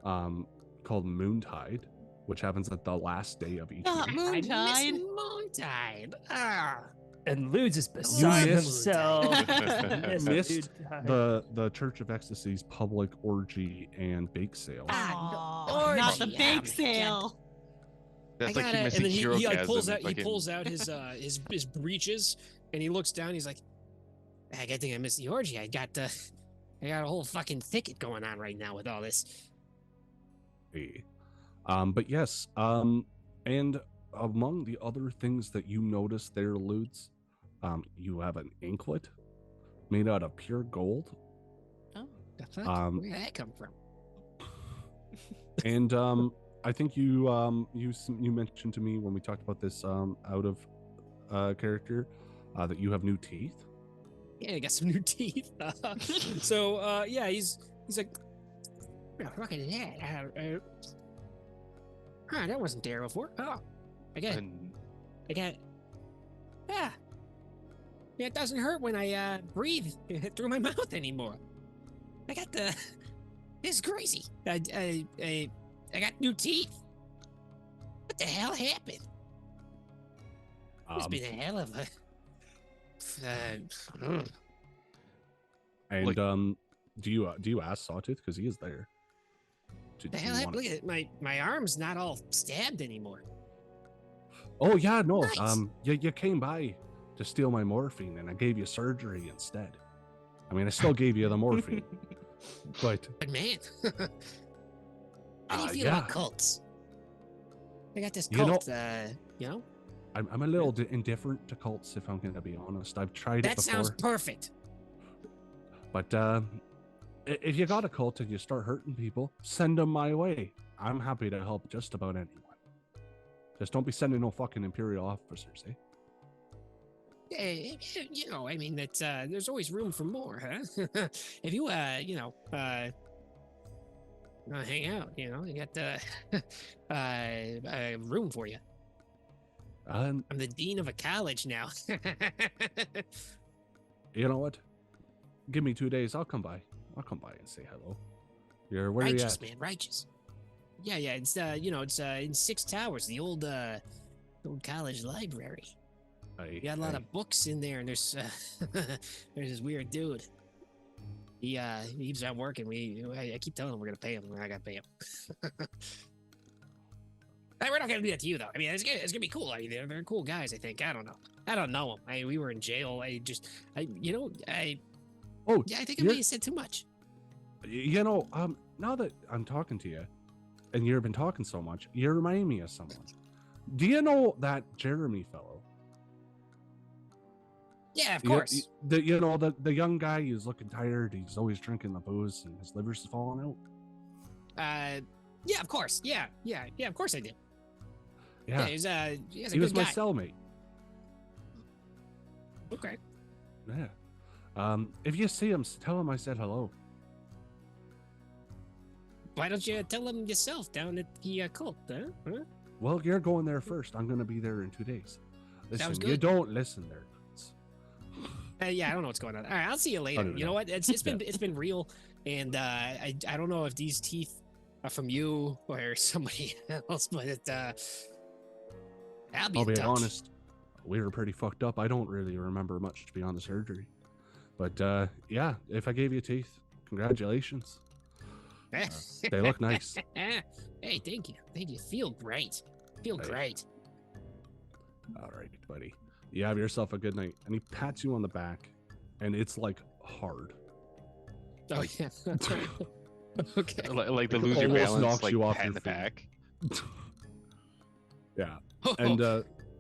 called Moontide, which happens at the last day of each Not month. Moontide. Moontide. Ah. And Ludes is beside missed- himself. Missed the Church of Ecstasy's public orgy and bake sale. Oh, not the orgy. bake Oh, sale. That's I like got you it. missing And then he like pulls out fucking- his breeches and he looks down. He's like, I think I missed the orgy. I got a whole fucking thicket going on right now with all this. But yes, and among the other things that you notice there, Ludes, you have an anklet made out of pure gold. The fuck? Um, Where did that come from? And I think you mentioned to me when we talked about this out of character that you have new teeth. Yeah, I got some new teeth. So yeah, he's like, what the fuck is that? That wasn't there before. Oh, I got. Yeah. Yeah, it doesn't hurt when I breathe through my mouth anymore. I got the. This is crazy. I got new teeth. What the hell happened? It's been a hell of a. And do you ask Sawtooth, because he is there? The hell happened? Look at it. My arm's not all stabbed anymore. Oh yeah, no. Nice. You came by to steal my morphine, and I gave you surgery instead. I mean, I still gave you the morphine, but man, how do you feel yeah. about cults? I got this You know- cult. You know, I'm a little indifferent to cults, if I'm going to be honest. I've tried it that before. sounds perfect. But if you got a cult and you start hurting people, send them my way. I'm happy to help just about anyone. Just don't be sending no fucking Imperial officers, eh? You know, I mean, that there's always room for more, huh? If you, hang out, you know, you got room for you. I'm the dean of a college now. You know what? Give me 2 days. I'll come by. I'll come by and say hello. Where are you Righteous, at? man, righteous. Yeah, it's it's in Six Towers, the old college library. You got a lot of books in there, and there's there's this weird dude. He's not working. I keep telling him we're gonna pay him. I gotta pay him. We're not gonna do that to you though. I mean, it's gonna be cool. I mean, they're cool guys. I think. I don't know him. We were in jail. I think I may have said too much. You know, now that I'm talking to you, and you've been talking so much, you remind me of someone. Do you know that Jeremy fellow? Yeah, of course. The young guy who's looking tired. He's always drinking the booze, and his liver's falling out. Yeah, of course. Yeah, of course I did. Yeah, he's a he good was my guy. cellmate. Okay. Yeah. If you see him, tell him I said hello. Why don't you tell him yourself down at the cult, huh? Well, you're going there first. I'm going to be there in 2 days. Listen, Sounds good. you don't listen there. Yeah, I don't know what's going on. All right, I'll see you later. You know what? It's been real, and I don't know if these teeth are from you or somebody else, but I'll be honest. We were pretty fucked up. I don't really remember much beyond the surgery, but yeah, if I gave you teeth, congratulations. They look nice. Hey, thank you. Feel great. Great. All right, buddy. You have yourself a good night. And he pats you on the back, and it's like hard. Oh yeah. Okay. Like the lose your Almost balance, knocks like you off pat your in the feet. back. Yeah. And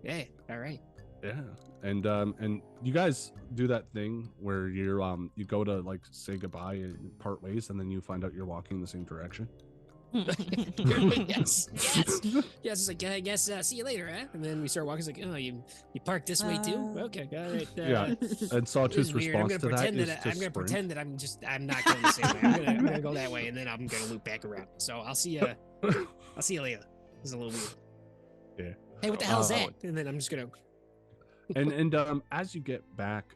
yeah. All right. yeah. And you guys do that thing where you're you go to like say goodbye and part ways, and then you find out you're walking in the same direction. Yes. It's like, I guess see you later, huh? And then we start walking. It's like, oh, you parked this way too? Okay, got it. Yeah. And Sawtooth's response to that is to I'm gonna sprint. pretend that I'm not going the same way. I'm gonna go that way, and then I'm gonna loop back around. So I'll see you. I'll see you later. This is a little weird. Yeah. Hey, what the hell's that? And then I'm just gonna. and as you get back,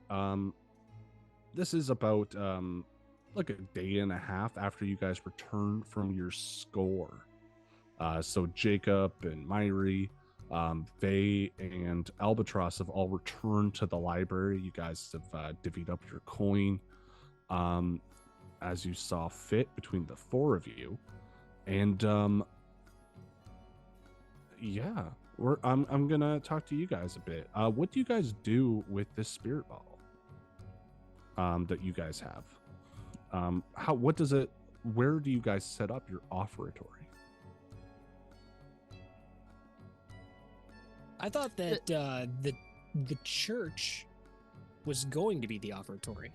this is about like a day and a half after you guys return from your score. So Jacob and Myri, Vey and Albatross have all returned to the library. You guys have divvied up your coin as you saw fit between the four of you. And yeah, I'm gonna talk to you guys a bit. What do you guys do with this spirit bottle that you guys have? Where do you guys set up your offeratory? I thought that the church was going to be the offertory.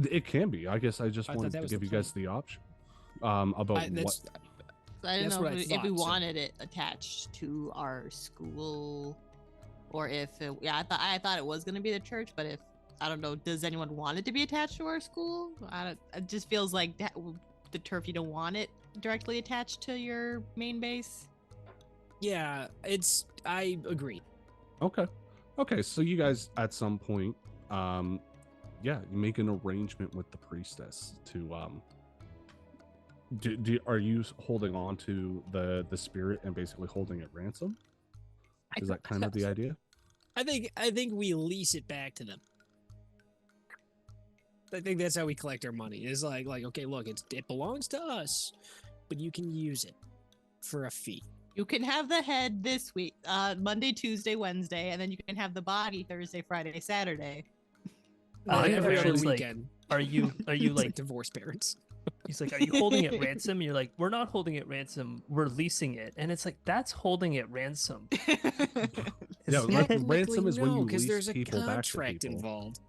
It can be. I guess I just I thought wanted that to was give the you guys the option. About what. That's I didn't That's know what I if we thought, so- wanted it attached to our school, or if I thought it was gonna be the church, but if I don't know, does anyone want it to be attached to our school? It just feels like the turf, you don't want it directly attached to your main base. Yeah, I agree. Okay, so you guys at some point, you make an arrangement with the priestess to are you holding on to the spirit and basically holding it ransom? Is that kind of the idea? I think we lease it back to them. I think that's how we collect our money. It's like okay, look, it belongs to us, but you can use it for a fee. You can have the head this week, Monday, Tuesday, Wednesday, and then you can have the body Thursday, Friday, Saturday. Every other Gerard's like, weekend. Are you It's like divorced parents? he's like, are you holding it ransom? You're like, we're not holding it ransom, we're leasing it. And it's like, that's holding it ransom. Yeah, like Technically, ransom is when you because lease there's a people back to contract people. involved.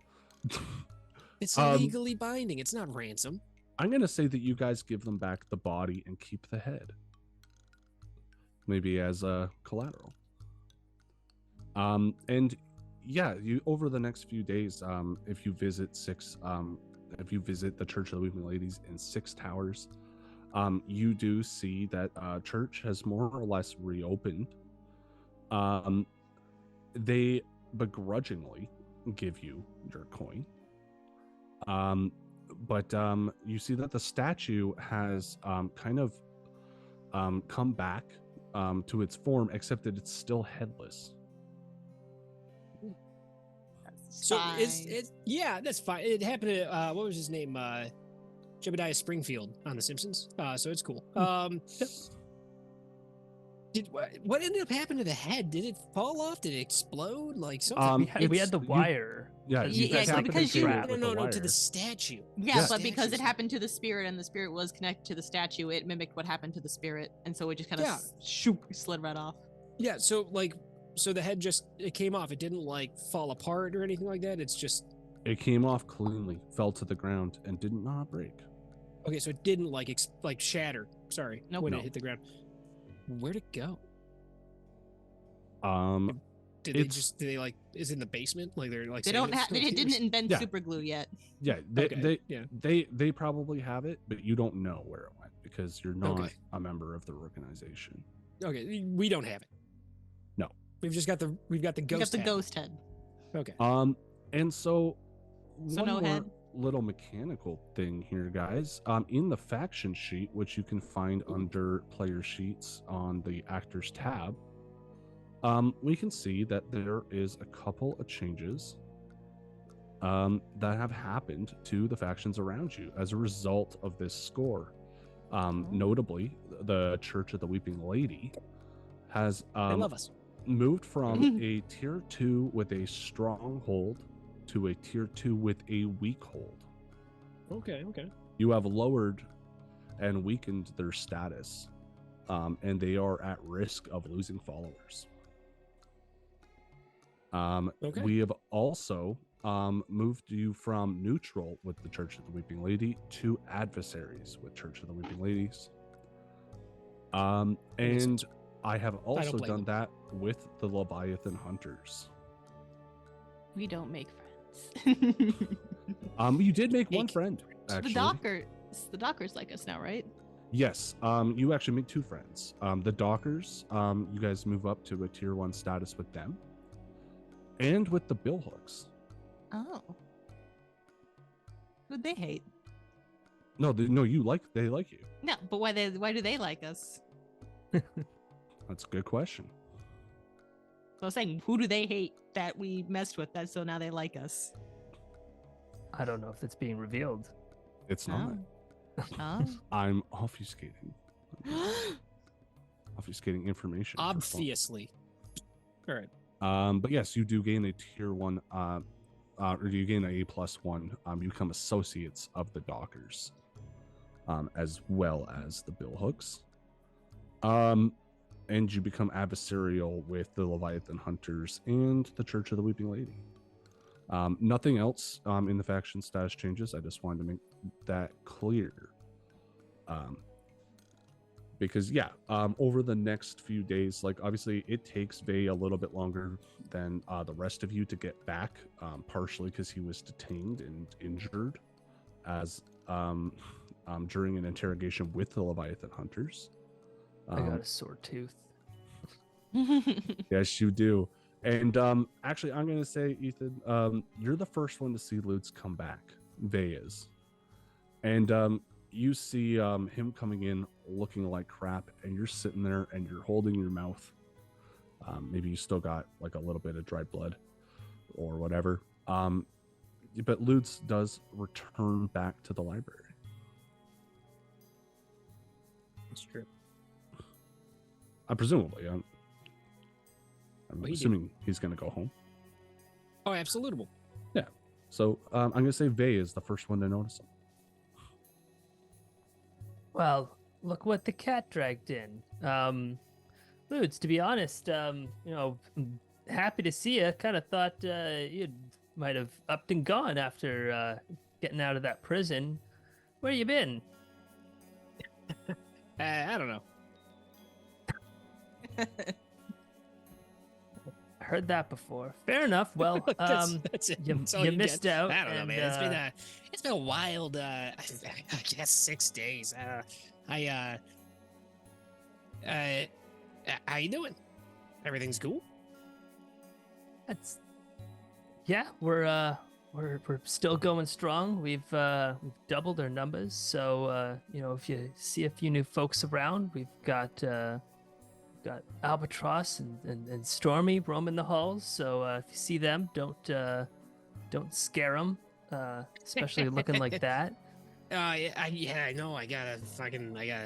It's Um, legally binding. It's not ransom. I'm gonna say that you guys give them back the body and keep the head, maybe as a collateral. And yeah, you over the next few days, if you visit the Church of the Weeping Ladies in 6 Towers, you do see that church has more or less reopened. They begrudgingly give you your coin. But you see that the statue has kind of come back to its form, except that it's still headless. So that's fine. It happened to what was his name? Jebediah Springfield on The Simpsons. So it's cool. What ended up happening to the head? Did it fall off? Did it explode? Like something? We had the wire. Yeah, as you guys, yeah, like, because the you- strap. with No, the to the wire. statue. Yeah, Yeah. but because it Statues. happened to the spirit and the spirit was connected to the statue, it mimicked what happened to the spirit, and so it just kind of Yeah. slid right off. Yeah. So the head it came off. It didn't like fall apart or anything like that. It's just It came off cleanly, fell to the ground, and did not break. okay. So it didn't like shatter. Sorry, Nope. when No. it hit the ground. Where'd it go? Did they like is it in the basement? Like they're like They saying don't it's have. still They here? didn't invent Yeah. super glue yet. Yeah, Okay, yeah. they probably have it, but you don't know where it went because you're not Okay. a member of the organization. Okay, we don't have it. No. We've got the You got ghost. the head. ghost head. Okay. And so So one no more head? little mechanical thing here, guys. In the faction sheet, which you can find under player sheets on the actors tab, we can see that there is a couple of changes that have happened to the factions around you as a result of this score. Notably, the Church of the Weeping Lady has They love us. moved from a tier 2 with a strong hold to a tier 2 with a weak hold. Okay. You have lowered and weakened their status, and they are at risk of losing followers. Okay. We have also moved you from neutral with the Church of the Weeping Lady to adversaries with Church of the Weeping Ladies. And I have also blame done them. that with the Leviathan Hunters. We don't make friends. You did make one Make friend, actually. The Dockers like us now, right? Yes. You actually make 2 friends. The Dockers, you guys move up to a tier 1 status with them, and with the Billhooks. Oh. Who'd they hate? No, they like you. No, but why do they like us? That's a good question. So I was saying, who do they hate that we messed with that so now they like us? I don't know if it's being revealed. It's not. Oh. I'm obfuscating information. for fun. Obviously. All right. But yes, you do gain a tier 1, or you gain an A+1. You become associates of the Dockers, as well as the Billhooks. And you become adversarial with the Leviathan Hunters and the Church of the Weeping Lady. Nothing else in the faction status changes. I just wanted to make that clear. Because over the next few days, like obviously it takes Vay a little bit longer than the rest of you to get back, partially because he was detained and injured as during an interrogation with the Leviathan hunters. I got a sore tooth. Yes, you do. And actually, I'm gonna say, Ethan, you're the first one to see Lutz come back. Vay is, and you see him coming in looking like crap, and you're sitting there and you're holding your mouth. Maybe you still got like a little bit of dry blood or whatever. But Lutz does return back to the library. That's true. Presumably, I'm he assuming he's going to go home. Oh, absolutely. Yeah. So I'm going to say Vay is the first one to notice him. Well, look what the cat dragged in. Ludes, to be honest, I'm happy to see you. Kind of thought you might have upped and gone after getting out of that prison. Where you been? I don't know. I heard that before. Fair enough. Well, that's it. you That's all you missed get. out. I don't know, and, man. It's been a wild. I guess 6 days. How you doing? Everything's cool. We're still going strong. We've doubled our numbers. So if you see a few new folks around, we've got Albatross and Stormy roaming the halls. So if you see them, don't scare them, especially looking like that. I know. I gotta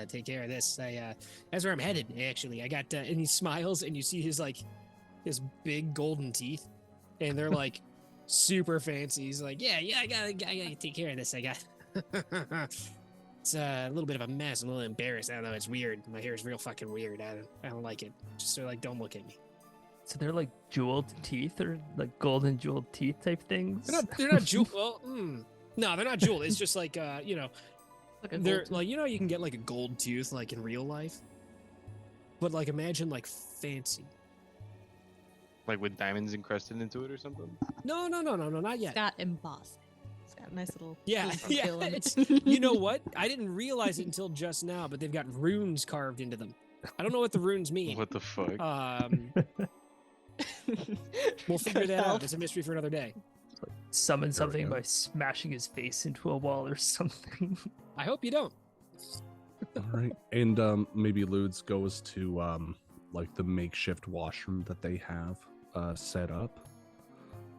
take care of this. That's where I'm headed. Actually, I got. And he smiles, and you see his big golden teeth, and they're like super fancy. He's like, I gotta take care of this. I got. It's a little bit of a mess. I'm a little embarrassed. I don't know. It's weird. My hair is real fucking weird. I don't like it. Just don't look at me. So they're like jeweled teeth or like golden jeweled teeth type things? They're not jeweled. Well, no, they're not jeweled. It's just like, like they're like, you can get like a gold tooth like in real life. But like imagine like fancy. Like with diamonds encrusted into it or something? No, not yet. It's got embossing. It's got a nice little. Yeah. It's, you know what? I didn't realize it until just now, but they've got runes carved into them. I don't know what the runes mean. What the fuck? We'll figure that out. It's a mystery for another day. Summon something by smashing his face into a wall or something. I hope you don't. All right. And maybe Ludes goes to like the makeshift washroom that they have set up.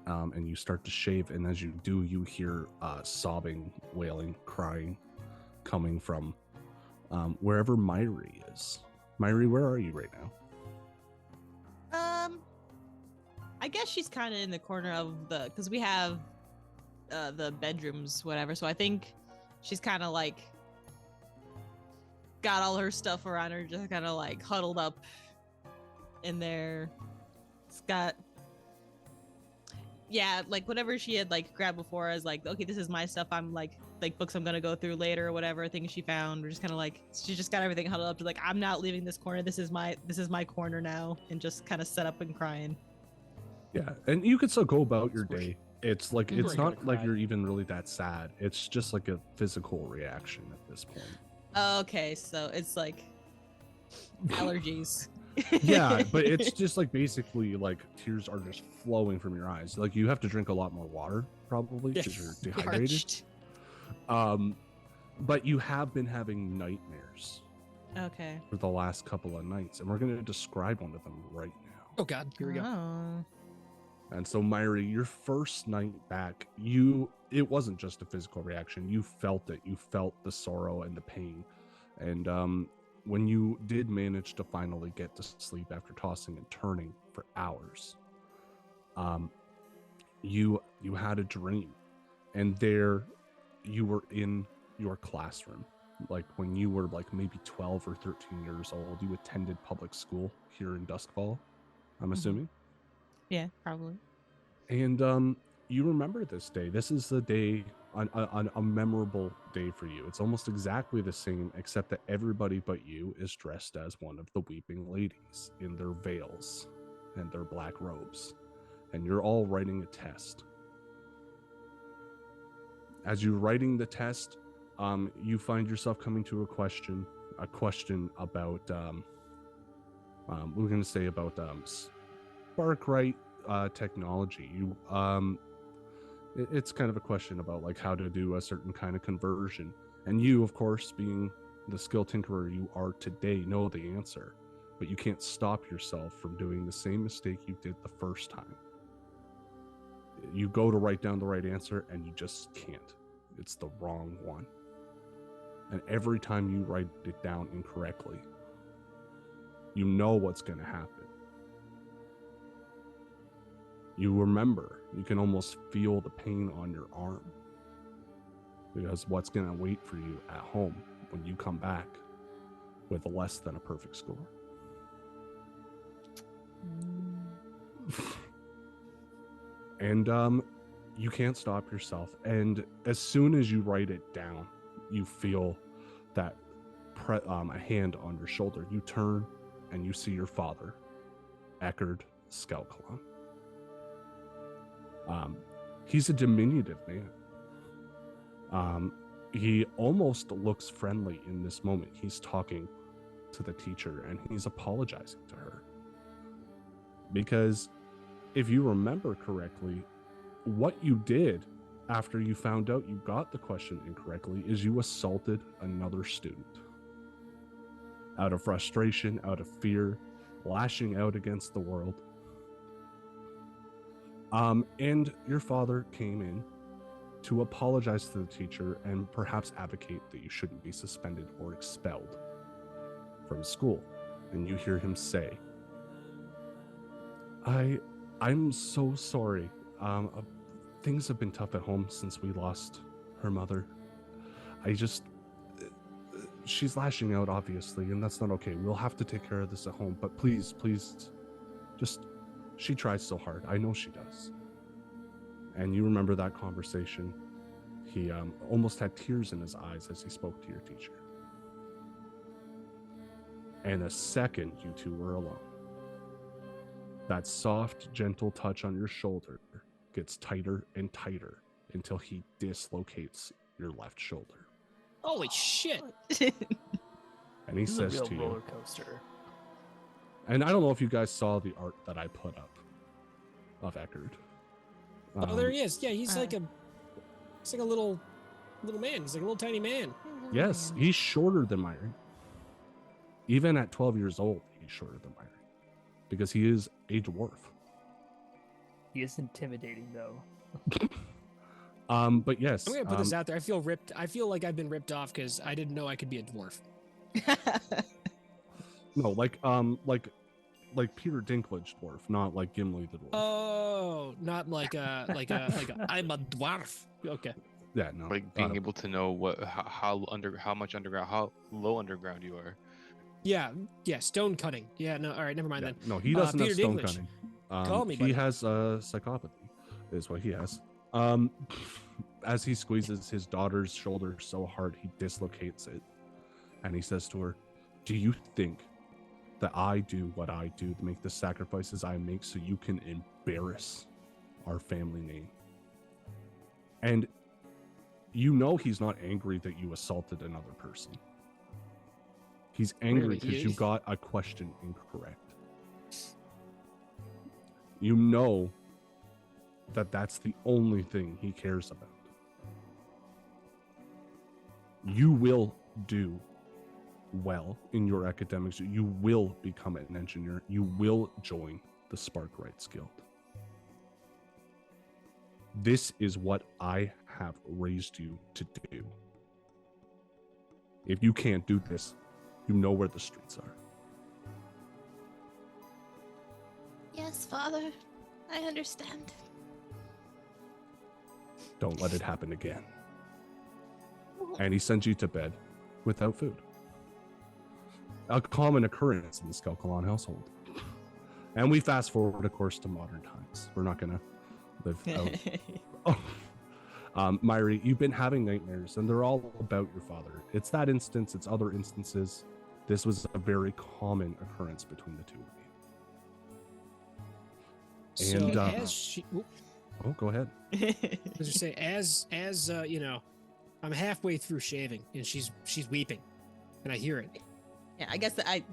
And you start to shave, and as you do, you hear sobbing, wailing, crying coming from wherever Myri is. Myri, where are you right now? I guess she's kind of in the corner of because we have the bedrooms, whatever. So I think she's kind of like got all her stuff around her, just kind of like huddled up in there. It's got. Yeah, like whatever she had like grabbed before, as like, okay, this is my stuff. I'm like books I'm gonna go through later or whatever, things she found. We're just kind of like, she just got everything huddled up to like, I'm not leaving this corner. This is my corner now, and just kind of set up and crying. Yeah, and you could still go about your day. It's like People it's are gonna not like cry. you're even really that sad. It's just like a physical reaction at this point. Okay, so it's like allergies. Yeah, but it's just like basically like tears are just flowing from your eyes. Like you have to drink a lot more water probably because you're dehydrated. But you have been having nightmares Okay. for the last couple of nights, and we're going to describe one of them right now. Oh God, here we go. Oh. And so, Myri, your first night back, it wasn't just a physical reaction. You felt it. You felt the sorrow and the pain. And when you did manage to finally get to sleep after tossing and turning for hours, you had a dream. And there you were in your classroom. Like when you were like maybe 12 or 13 years old, you attended public school here in Duskvol, I'm assuming. Yeah, probably. And you remember this day. This is the day, a memorable day for you. It's almost exactly the same, except that everybody but you is dressed as one of the weeping ladies in their veils and their black robes. And you're all writing a test. As you're writing the test, you find yourself coming to a question about, we're going to say about Sparkrite technology. It's kind of a question about like how to do a certain kind of conversion. And you, of course, being the skill tinkerer you are today, know the answer, but you can't stop yourself from doing the same mistake you did the first time. You go to write down the right answer and you just can't. It's the wrong one. And every time you write it down incorrectly, you know what's going to happen. You remember, you can almost feel the pain on your arm, because what's going to wait for you at home when you come back with less than a perfect score. And you can't stop yourself. And as soon as you write it down, you feel that a hand on your shoulder. You turn and you see your father, Eckerd Skelkalon. He's a diminutive man. He almost looks friendly in this moment. He's talking to the teacher and he's apologizing to her. Because if you remember correctly, what you did after you found out you got the question incorrectly is you assaulted another student. Out of frustration, out of fear, lashing out against the world. And your father came in to apologize to the teacher and perhaps advocate that you shouldn't be suspended or expelled from school. And you hear him say, I'm so sorry. Things have been tough at home since we lost her mother. She's lashing out, obviously, and that's not okay. We'll have to take care of this at home, but please, she tries so hard. I know she does. And you remember that conversation. He almost had tears in his eyes as he spoke to your teacher. And the second you two were alone, that soft, gentle touch on your shoulder gets tighter and tighter until he dislocates your left shoulder. Holy shit. And he says to you, roller coaster. And I don't know if you guys saw the art that I put up of Eckerd. Oh, there he is. Yeah, he's like a little man. He's like a little tiny man. Yes, he's shorter than Myron. Even at 12 years old, he's shorter than Myron. Because he is a dwarf. He is intimidating, though. But yes. I'm going to put this out there. I feel ripped. I feel like I've been ripped off because I didn't know I could be a dwarf. No, like Peter Dinklage dwarf, not like Gimli the dwarf. Oh, not like a I'm a dwarf. Okay. Yeah, no. Like being able to know how low underground you are. Yeah, stone cutting. Yeah, no, all right, never mind then. No, he doesn't have Peter stone Dinklage. cutting. Call me, he buddy. has psychopathy, is what he has. As he squeezes his daughter's shoulder so hard, he dislocates it. And he says to her, "Do you think that I do what I do to make the sacrifices I make so you can embarrass our family name?" And you know he's not angry that you assaulted another person. He's angry because you got a question incorrect. You know that that's the only thing he cares about. You will do well in your academics. You will become an engineer. You will join the Sparkrites Guild. This is what I have raised you to do. If you can't do this, you know where the streets are. Yes, Father. I understand. Don't let it happen again. And he sends you to bed without food. A common occurrence in the Skelkalon household. And we fast forward, of course, to modern times. We're not going to live out Myri, you've been having nightmares, and they're all about your father. It's that instance, it's other instances. This was a very common occurrence between the two of you. So And, as she, oh, go ahead. as I say, as you know, I'm halfway through shaving, and she's weeping, and I hear it. Yeah, I guess that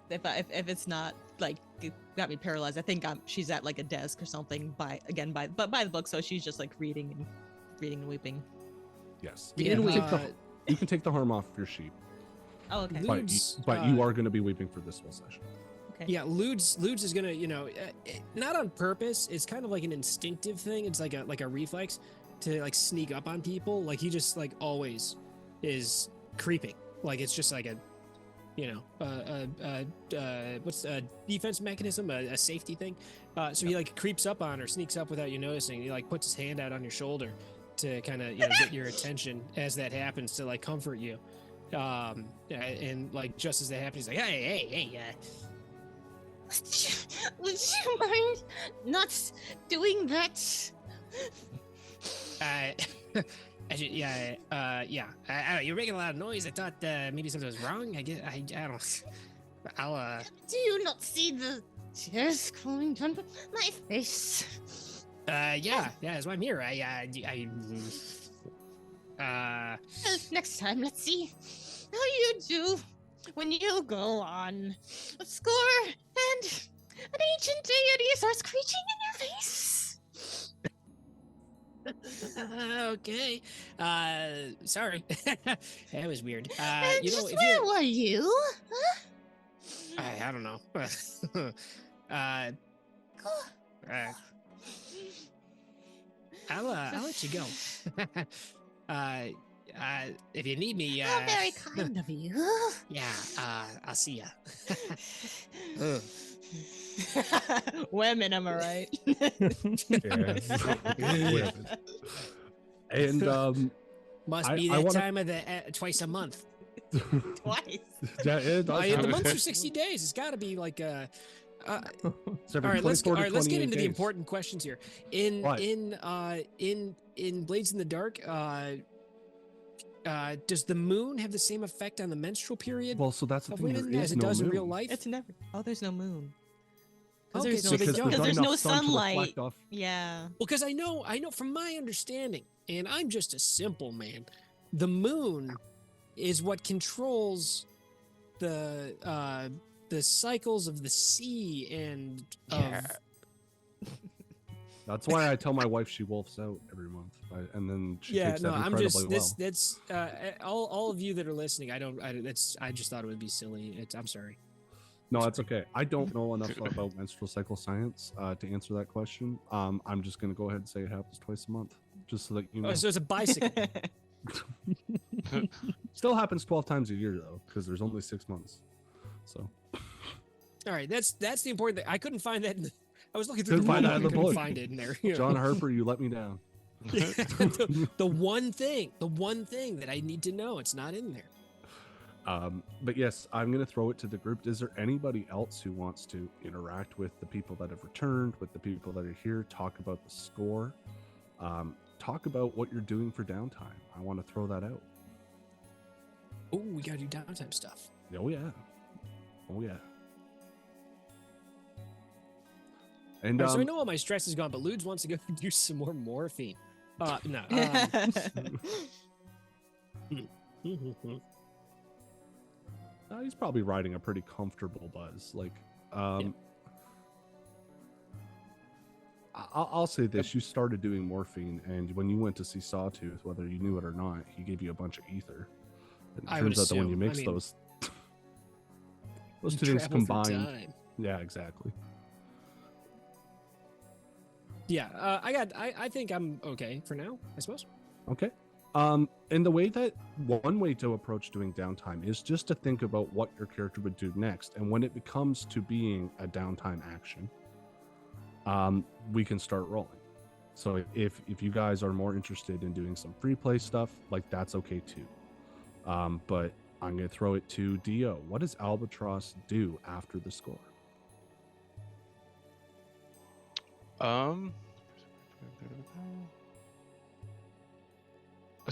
if it's not like it got me paralyzed, I think she's at like a desk or something by the book, so she's just like reading and weeping. Yes. Yeah, You can take the harm off your sheep, Oh, okay. but you are going to be weeping for this whole session. Okay. Yeah, Ludes is gonna, not on purpose. It's kind of like an instinctive thing. It's like a reflex to like sneak up on people. Like he just like always is creeping. Like it's just like a, what's a defense mechanism, a safety thing. So he like creeps up on her, sneaks up without you noticing. He like puts his hand out on your shoulder to kind of get your attention as that happens, to like comfort you. And like just as that happens, he's like, hey. Would you mind not doing that? Yeah. I don't know. You're making a lot of noise. I thought maybe something was wrong. I guess I don't. I'll. Do you not see the tears coming down my face? Yeah. That's why I'm here. Well, next time, let's see how you do when you go on a score and an ancient deity starts screeching in your face. Okay. Sorry. That was weird. And just if where you, were you? Huh? I don't know. I'll let you go. If you need me, How very kind of you. yeah, I'll see ya. Women, am I right? Yes. And Must be I that wanna- time of the twice a month. Twice. yeah, it does The happen. months are 60 days. It's got to be like It's all every right, let's 24 to get 28 into the days. important questions here. What? In Blades in the Dark, does the moon have the same effect on the menstrual period Well, so that's the of thing. women There as is it no does in moon. real life? It's never. Oh, there's no moon. Okay, There's no, so they because don't. there's there's not no enough sun to sunlight. reflect off. Yeah. Well, because I know from my understanding, and I'm just a simple man, the moon is what controls the cycles of the sea and of. That's why I tell my wife she wolfs out every month, and then she Yeah, takes no, that I'm incredibly just well. that's all of you that are listening. I just thought it would be silly. I'm sorry. No, that's okay. I don't know enough about menstrual cycle science to answer that question. I'm just gonna go ahead and say it happens twice a month, just so that you know. Oh, so it's a bicycle. Still happens 12 times a year though, because there's only 6 months. So All right, that's the important thing. I couldn't find that. I was looking through Couldn't the find book, that in I the couldn't book. find it in there. you know. John Harper, you let me down. the one thing that I need to know, it's not in there. But yes, I'm going to throw it to the group. Is there anybody else who wants to interact with the people that have returned, with the people that are here, talk about the score, talk about what you're doing for downtime? I want to throw that out. Oh, we gotta do downtime stuff. Oh yeah. Oh yeah. And All right, so I know all my stress is gone, but Ludes wants to go do some more morphine. No. He's probably riding a pretty comfortable buzz. Like, I'll say this: you started doing morphine, and when you went to see Sawtooth, whether you knew it or not, he gave you a bunch of ether. And it I would turns out that when you assume. mix I mean, those two things travel through combined, time. yeah, exactly. Yeah, I think I'm okay for now, I suppose. Okay. And the way that one way to approach doing downtime is just to think about what your character would do next, and when it becomes to being a downtime action, we can start rolling. So if you guys are more interested in doing some free play stuff, like that's okay too. But I'm gonna throw it to Dio. What does Albatross do after the score?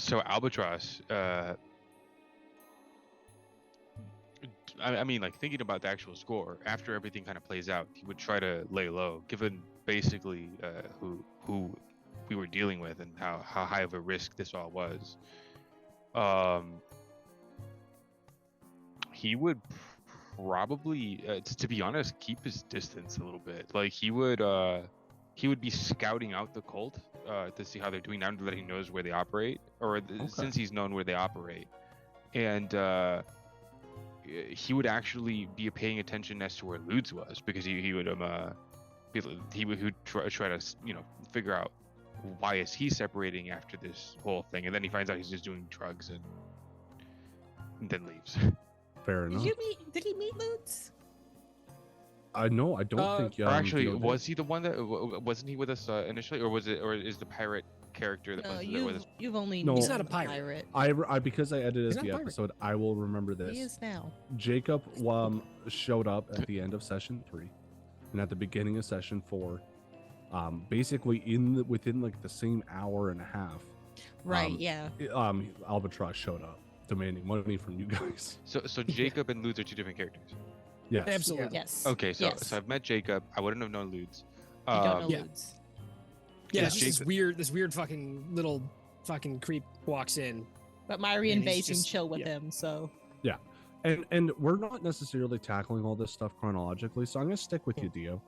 So Albatross, I mean, like thinking about the actual score after everything kind of plays out, he would try to lay low, given basically who we were dealing with and how high of a risk this all was. He would probably, to be honest, keep his distance a little bit. Like he would be scouting out the cult to see how they're doing now that he knows where they operate, or since he's known where they operate, and he would actually be paying attention as to where Ludes was, because he would try to figure out why is he separating after this whole thing, and then he finds out he's just doing drugs and then leaves. Fair enough. Did he meet Ludes? No, I don't think. Or actually, was he the one that wasn't he with us initially, or is the pirate character that was there with us? You've only No. He's not a pirate. I because I edited He's the not a pirate. episode, I will remember this. He is now. Jacob showed up at the end of session 3, and at the beginning of session 4. Basically within like the same hour and a half. Right. Yeah. Albatross showed up demanding money from you guys. So Jacob and Ludes are two different characters. Yes. Absolutely. Yes. Okay, so Yes. so I've met Jacob. I wouldn't have known Ludes. You don't know yeah. Ludes. Yeah, Yeah, it's just Jacob- this weird fucking little fucking creep walks in. But Myri And and he's Vay seem just- chill with yeah. him, so. And we're not necessarily tackling all this stuff chronologically, so I'm going to stick with you, Dio.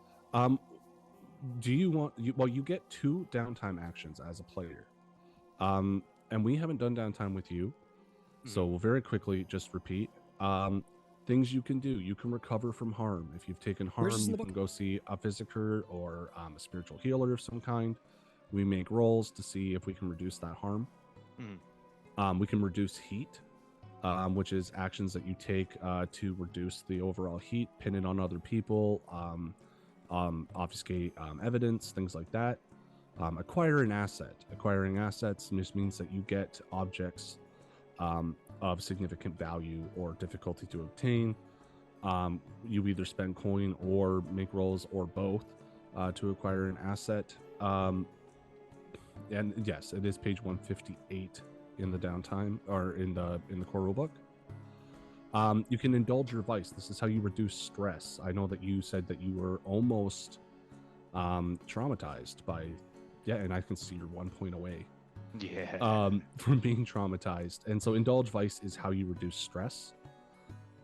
Do you want you get 2 downtime actions as a player. And we haven't done downtime with you. So we'll very quickly just repeat. Things you can do. You can recover from harm. If you've taken harm, Where's this in you the can book? go see a visitor or a spiritual healer of some kind. We make rolls to see if we can reduce that harm. We can reduce heat, which is actions that you take to reduce the overall heat, pin it on other people, obfuscate evidence, things like that. Acquire an asset. Acquiring assets just means that you get objects of significant value or difficulty to obtain. You either spend coin or make rolls or both to acquire an asset. And yes, it is page 158 in the downtime or in the core rulebook. You can indulge your vice. This is how you reduce stress. I know that you said that you were almost traumatized by, and I can see you're 1 point away. Yeah. From being traumatized. And so indulge vice is how you reduce stress.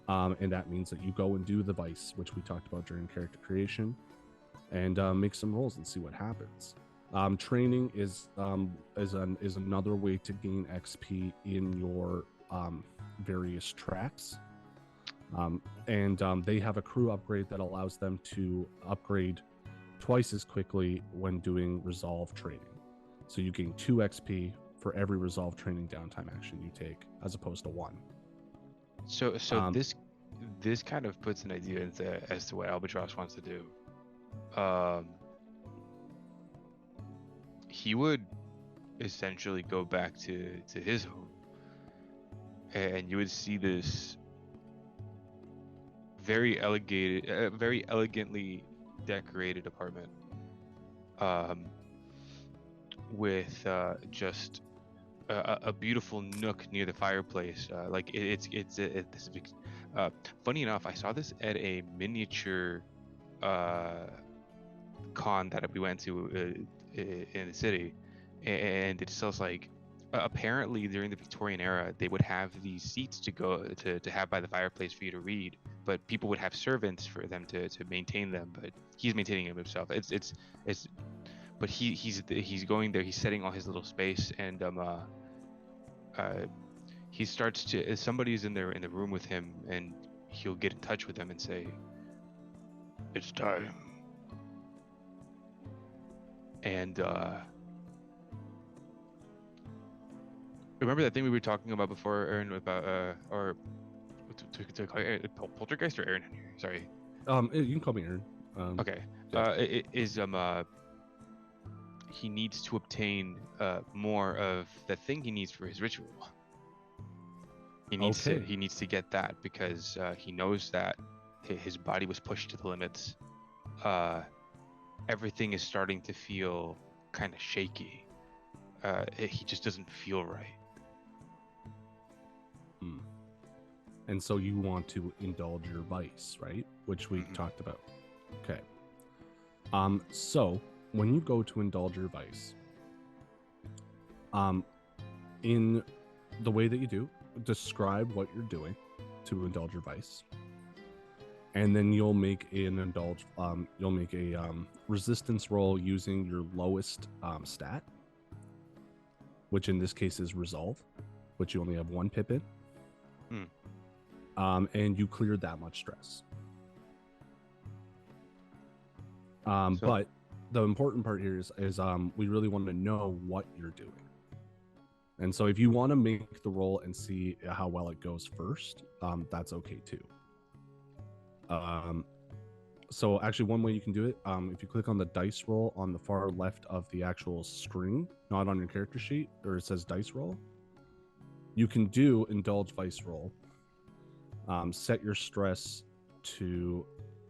And that means that you go and do the vice, which we talked about during character creation, and make some rolls and see what happens. Training is another way to gain XP in your various tracks. And they have a crew upgrade that allows them to upgrade twice as quickly when doing resolve training. So you gain 2 XP for every resolve training downtime action you take, as opposed to 1. So this kind of puts an idea as to what Albatross wants to do. He would essentially go back to his home, and you would see this very elegantly decorated apartment, with just a beautiful nook near the fireplace. Like it's this big. Funny enough, I saw this at a miniature con that we went to in the city, and it sells like apparently during the Victorian era they would have these seats to go to have by the fireplace for you to read, but people would have servants for them to maintain them, but he's maintaining them himself. But he's going there, he's setting all his little space, and he starts to, somebody's in there in the room with him, and he'll get in touch with them and say, "It's time." And remember that thing we were talking about before, Aaron, about or to call Aaron, Poltergeist or Aaron? Sorry. You can call me Aaron. Okay. yeah. He needs to obtain more of the thing he needs for his ritual. He needs to get that because he knows that his body was pushed to the limits. Everything is starting to feel kind of shaky. He just doesn't feel right. And so you want to indulge your vice, right? Which we talked about. Okay. So when you go to indulge your vice, in the way that you do, describe what you're doing to indulge your vice. And then you'll make you'll make a resistance roll using your lowest stat, which in this case is resolve, which you only have 1 pip in. And you cleared that much stress. But the important part here is we really want to know what you're doing. And so if you want to make the roll and see how well it goes first, that's okay too. So actually one way you can do it, if you click on the dice roll on the far left of the actual screen, not on your character sheet, or it says dice roll, you can do indulge vice roll. Set your stress to,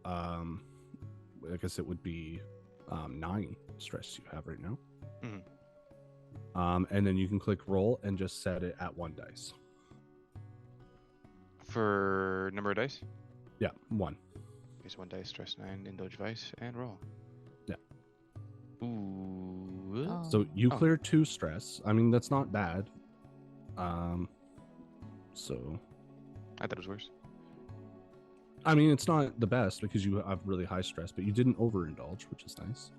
I guess it would be 9 stress you have right now. And then you can click roll and just set it at 1 dice. For number of dice? Yeah, 1. Use 1 dice, stress 9, indulge vice, and roll. Yeah. Ooh. Oh. So you clear 2 stress. I mean, that's not bad. So I thought it was worse. I mean, it's not the best because you have really high stress, but you didn't overindulge, which is nice.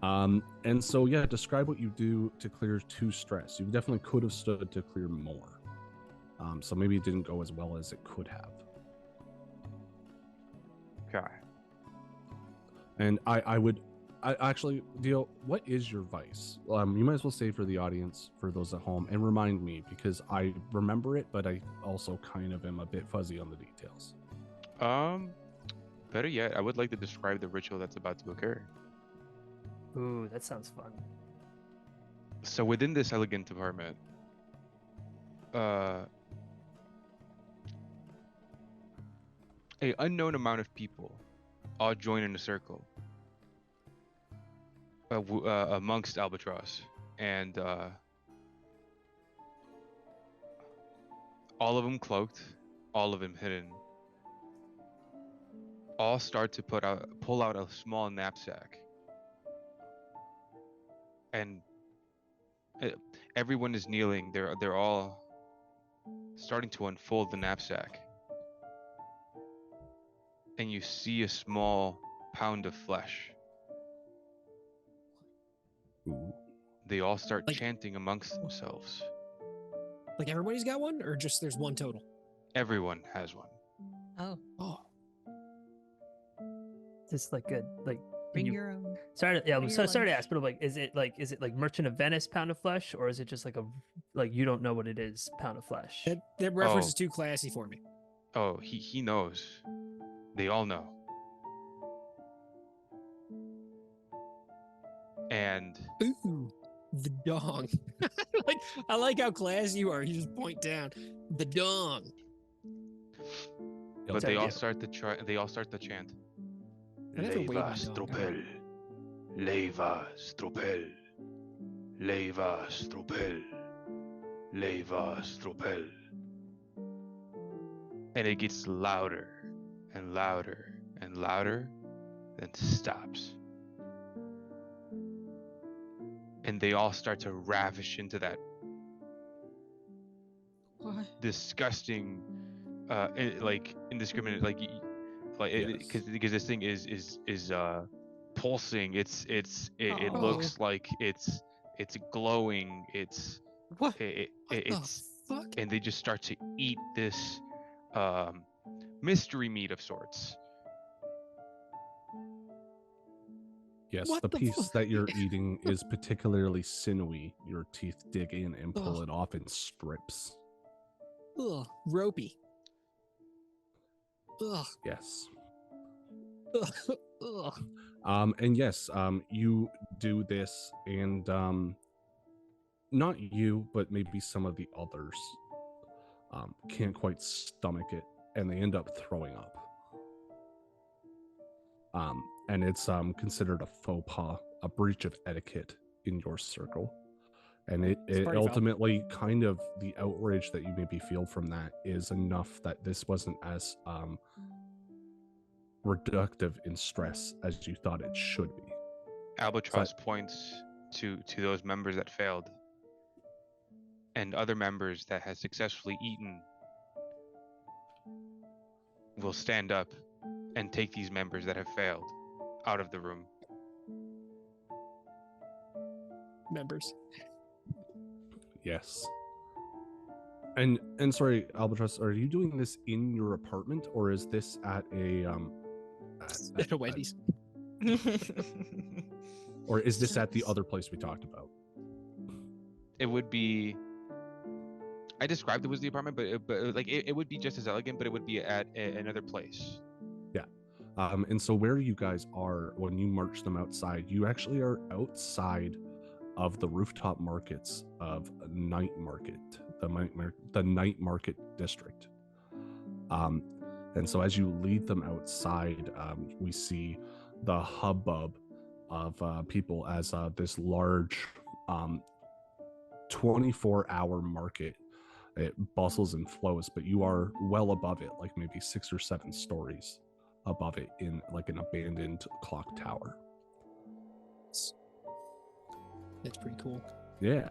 And so, yeah, describe what you do to clear 2 stress. You definitely could have stood to clear more. So maybe it didn't go as well as it could have. Okay. And I would actually, Theo, what is your vice? You might as well say for the audience, for those at home, and remind me because I remember it, but I also kind of am a bit fuzzy on the details. Better yet, I would like to describe the ritual that's about to occur. Ooh, that sounds fun. So within this elegant apartment, a unknown amount of people all join in a circle amongst Albatross, and all of them cloaked, all of them hidden, all start to pull out a small knapsack, and everyone is kneeling. They're all starting to unfold the knapsack, and you see a small pound of flesh. Ooh. They all start Like- chanting amongst themselves. Like everybody's got one, or just there's one total? Everyone has one. Oh, Oh, Just like a like. bring you, your own. sorry, yeah. bring So your sorry to lunch. ask, but like, is it like Merchant of Venice pound of flesh, or is it just like you don't know what it is pound of flesh? that reference Oh. is too classy for me. Oh, he knows. They all know. And Ooh, the dong. I like how classy you are. You just point down the dong. but Sorry, they all Theo. start to they all start to chant. I never waved my Leva dong. stropel. Leva stropel. Leva stropel. Leva stropel. And it gets louder and louder and louder, then stops. And they all start to ravish into that What? disgusting, like indiscriminate, Yes. because this thing is pulsing. It Oh. looks like it's glowing. What? It's Fuck. and they just start to eat this mystery meat of sorts. Yes, What the the piece fuck? that you're eating is particularly sinewy. Your teeth dig in and pull Ugh. it off in strips. Ugh, ropey. Ugh, Yes. ugh, ugh. And yes, you do this, and not you, but maybe some of the others can't quite stomach it, and they end up throwing up. And it's considered a faux pas, a breach of etiquette in your circle. And it party foul. ultimately kind of the outrage that you maybe feel from that is enough that this wasn't as reductive in stress as you thought it should be. Albatross points to those members that failed and other members that has successfully eaten will stand up and take these members that have failed out of the room. Members. Yes. And sorry, Albatross, are you doing this in your apartment or is this at a At a Wendy's. or is this at the other place we talked about? It would be. I described it was the apartment, but like it would be just as elegant, but it would be at another place. Yeah. And so where you guys are when you march them outside, you actually are outside of the rooftop markets of Night Market, the Night Market district. And so as you lead them outside, we see the hubbub of people as this large 24-hour market. It bustles and flows, but you are well above it, like maybe 6 or 7 stories above it in like an abandoned clock tower. That's pretty cool. Yeah.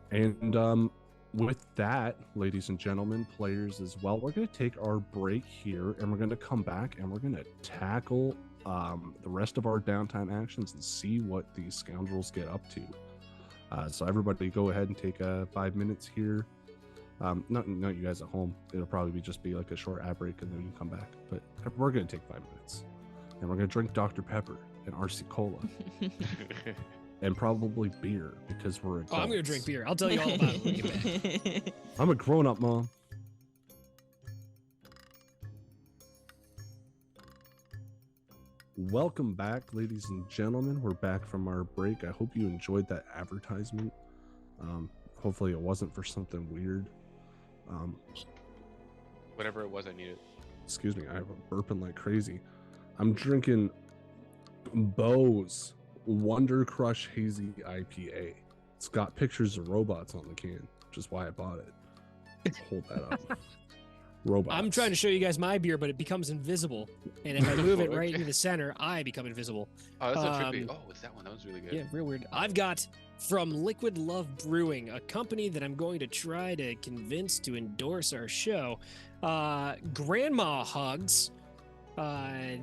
And with that, ladies and gentlemen, players as well, we're going to take our break here and we're going to come back and we're going to tackle the rest of our downtime actions and see what these scoundrels get up to. So everybody go ahead and take 5 minutes here. Not you guys at home. It'll probably just be like a short ad break and then you can come back. But we're going to take 5 minutes. And we're going to drink Dr. Pepper and RC Cola. And probably beer because we're adults. Oh, I'm going to drink beer. I'll tell you all about it when we get back. I'm a grown-up, Mom. Welcome back, ladies and gentlemen. We're back from our break. I hope you enjoyed that advertisement. Hopefully it wasn't for something weird. Whatever it was, I needed. Excuse me, I have a burping like crazy. I'm drinking Bo's Wonder Crush Hazy IPA. It's got pictures of robots on the can, which is why I bought it. Hold that up. Robots. I'm trying to show you guys my beer, but it becomes invisible. And if I move it right into the center, I become invisible. Oh, that's so trippy. Oh, it's that one. That was really good. Yeah, real weird. I've got from Liquid Love Brewing, a company that I'm going to try to convince to endorse our show. Grandma Hugs.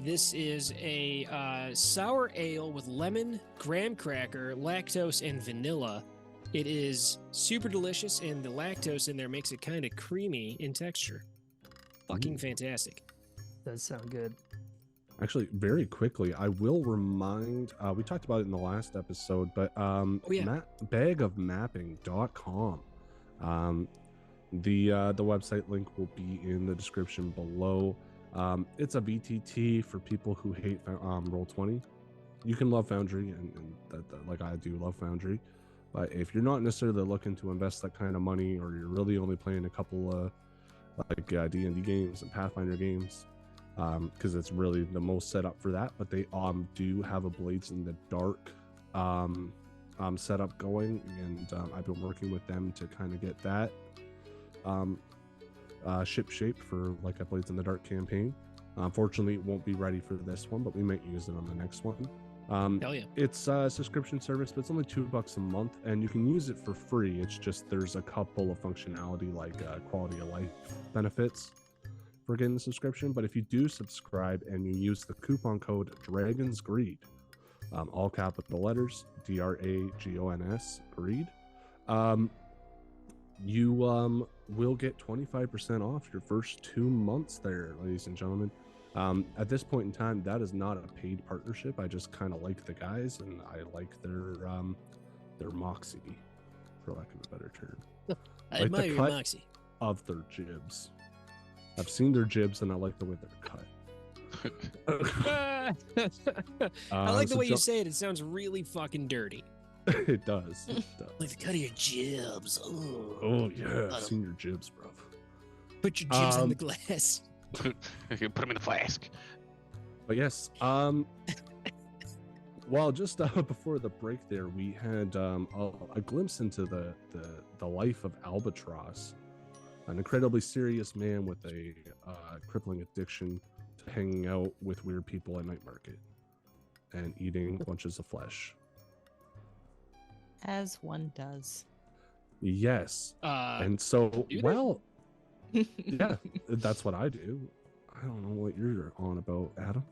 This is a sour ale with lemon, graham cracker, lactose, and vanilla. It is super delicious, and the lactose in there makes it kind of creamy in texture. Fucking fantastic. Does sound good. Actually, very quickly, I will remind, we talked about it in the last episode, but bagofmapping.com. The website link will be in the description below. It's a VTT for people who hate Roll20. You can love Foundry, and that, like I do love Foundry. But if you're not necessarily looking to invest that kind of money, or you're really only playing a couple like D&D games and Pathfinder games, because it's really the most set up for that. But they do have a Blades in the Dark setup going, and I've been working with them to kind of get that ship shape for like a Blades in the Dark campaign. Unfortunately, it won't be ready for this one, but we might use it on the next one. Hell yeah. It's a subscription service, but it's only $2 a month, and you can use it for free. It's just there's a couple of functionality like quality of life benefits for getting the subscription. But if you do subscribe and you use the coupon code Dragon's Greed, all capital letters, DRAGONS Greed, you will get 25% off your first 2 months there, ladies and gentlemen. At this point in time, that is not a paid partnership. I just kind of like the guys, and I like their moxie, for lack of a better term. I like admire your moxie. Of their jibs. I've seen their jibs, and I like the way they're cut. I like the way you say it. It sounds really fucking dirty. It does. It does. Like the cut of your jibs. Oh yeah, I've seen your jibs, bro. Put your jibs in the glass. Put them in the flask. But yes, Well, just before the break there, we had a glimpse into the life of Albatross, an incredibly serious man with a crippling addiction to hanging out with weird people at night market and eating bunches of flesh. As one does. Yes. And so, well, yeah, that's what I do. I don't know what you're on about, Adam.